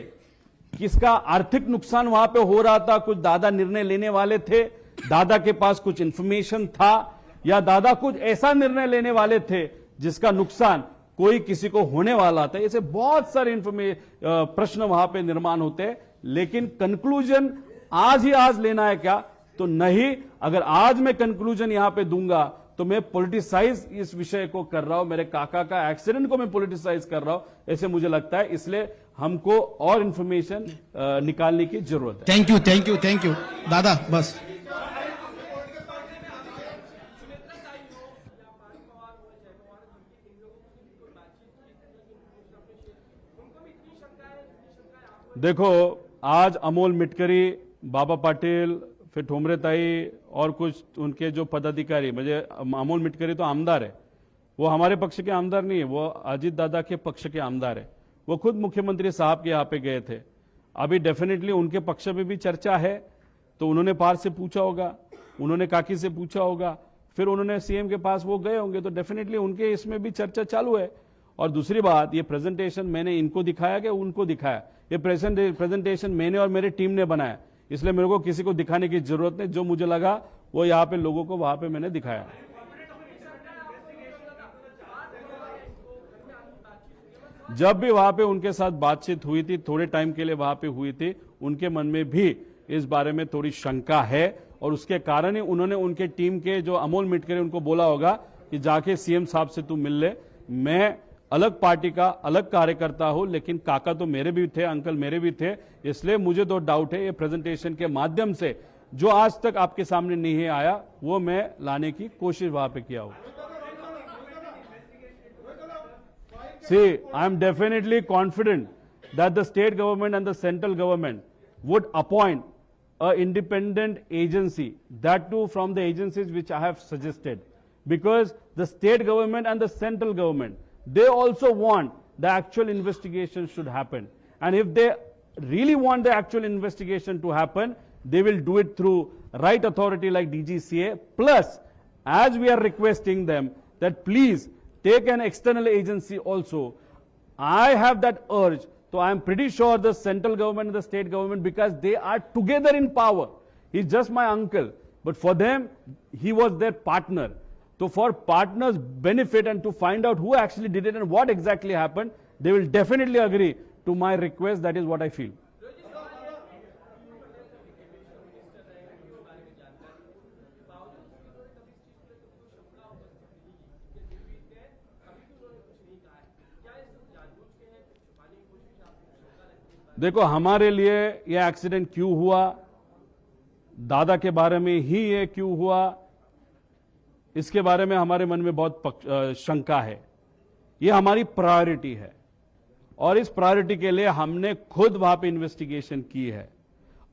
किसका आर्थिक नुकसान वहां पे हो रहा था, कुछ दादा निर्णय लेने वाले थे, दादा के पास कुछ इंफॉर्मेशन था, या दादा कुछ ऐसा निर्णय लेने वाले थे जिसका नुकसान कोई किसी को होने वाला था। ऐसे बहुत सारे प्रश्न वहां पे निर्माण होते हैं, लेकिन कंक्लूजन आज ही आज लेना है क्या? तो नहीं। अगर आज मैं कंक्लूजन यहां पे दूंगा तो मैं पॉलिटिसाइज इस विषय को कर रहा हूं, मेरे काका का एक्सीडेंट को मैं पॉलिटिसाइज कर रहा हूं, ऐसे मुझे लगता है। इसलिए हमको और इंफॉर्मेशन निकालने की जरूरत है। थैंक यू दादा, बस। देखो, आज अमोल मिटकरी, बाबा पाटिल, फिर ठोमरे ताई और कुछ उनके जो पदाधिकारी, मुझे अमोल मिटकरी तो आमदार है, वो हमारे पक्ष के आमदार नहीं है, वो अजीत दादा के पक्ष के आमदार है। वो खुद मुख्यमंत्री साहब के यहाँ पे गए थे। अभी डेफिनेटली उनके पक्ष में भी चर्चा है, तो उन्होंने पार से पूछा होगा, उन्होंने काकी से पूछा होगा, फिर उन्होंने सीएम के पास वो गए होंगे, तो डेफिनेटली उनके इसमें भी चर्चा चालू है। और दूसरी बात, ये प्रेजेंटेशन मैंने इनको दिखाया कि उनको दिखाया? ये प्रेजेंटेशन मैंने और मेरी टीम ने बनाया, इसलिए मेरे को किसी को दिखाने की जरूरत नहीं। जो मुझे लगा वो यहाँ पे लोगों को वहां पे मैंने दिखाया। जब भी वहां पे उनके साथ बातचीत हुई थी, थोड़े टाइम के लिए वहां पे हुई थी, उनके मन में भी इस बारे में थोड़ी शंका है, और उसके कारण ही उन्होंने उनके टीम के जो अमोल मिटकरी उनको बोला होगा कि जाके सीएम साहब से तू मिल ले। मैं अलग पार्टी का अलग कार्यकर्ता हूं, लेकिन काका तो मेरे भी थे, अंकल मेरे भी थे, इसलिए मुझे तो डाउट है। ये प्रेजेंटेशन के माध्यम से जो आज तक आपके सामने नहीं आया, वो मैं लाने की कोशिश वहां पे किया हूं। See, I am definitely confident that the state government and the central government would appoint an independent agency, that too from the agencies which I have suggested, because the state government and the central government, they also want the actual investigation should happen. And if they really want the actual investigation to happen, they will do it through right authority like DGCA. Plus, as we are requesting them that please take an external agency also. I have that urge. So I am pretty sure the central government and the state government, because they are together in power. He's just my uncle. But for them, he was their partner. So for partners' benefit and to find out who actually did it and what exactly happened, they will definitely agree to my request. That is what I feel. देखो, हमारे लिए यह accident क्यों हुआ, दादा के बारे में ही ये क्यों हुआ, इसके बारे में हमारे मन में बहुत शंका है. ये हमारी प्रायोरिटी है और इस प्रायोरिटी के लिए हमने खुद वहां पे इन्वेस्टिगेशन की है.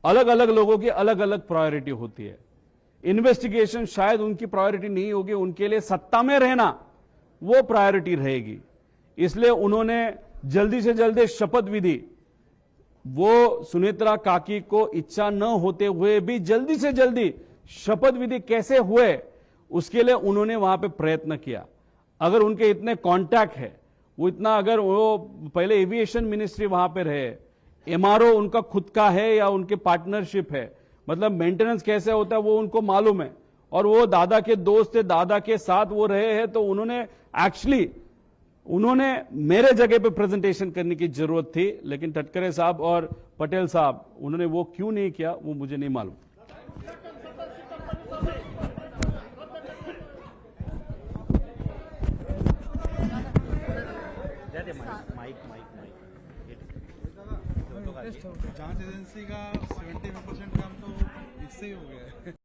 अलग अलग लोगों की अलग अलग प्रायोरिटी होती है. इन्वेस्टिगेशन शायद उनकी प्रायोरिटी नहीं होगी, उनके लिए सत्ता में रहना वो प्रायोरिटी रहेगी. इसलिए उन्होंने जल्दी से जल्दी शपथ विधि, वो सुनेत्रा काकी को इच्छा न होते हुए भी जल्दी से जल्दी शपथ विधि कैसे हुए, उसके लिए उन्होंने वहां पे प्रयत्न किया. अगर उनके इतने कांटेक्ट है, वो इतना, अगर वो पहले एविएशन मिनिस्ट्री वहां पे रहे, एमआरओ उनका खुद का है या उनके पार्टनरशिप है, मतलब मेंटेनेंस कैसे होता है वो उनको मालूम है, और वो दादा के दोस्त थे, दादा के साथ वो रहे हैं, तो उन्होंने मेरे जगह पे प्रेजेंटेशन करने की जरूरत थी. लेकिन तटकरे साहब और पटेल साहब, उन्होंने वो क्यों नहीं किया वो मुझे नहीं मालूम. जांच एजेंसी का 70% काम तो इससे ही हो गया है.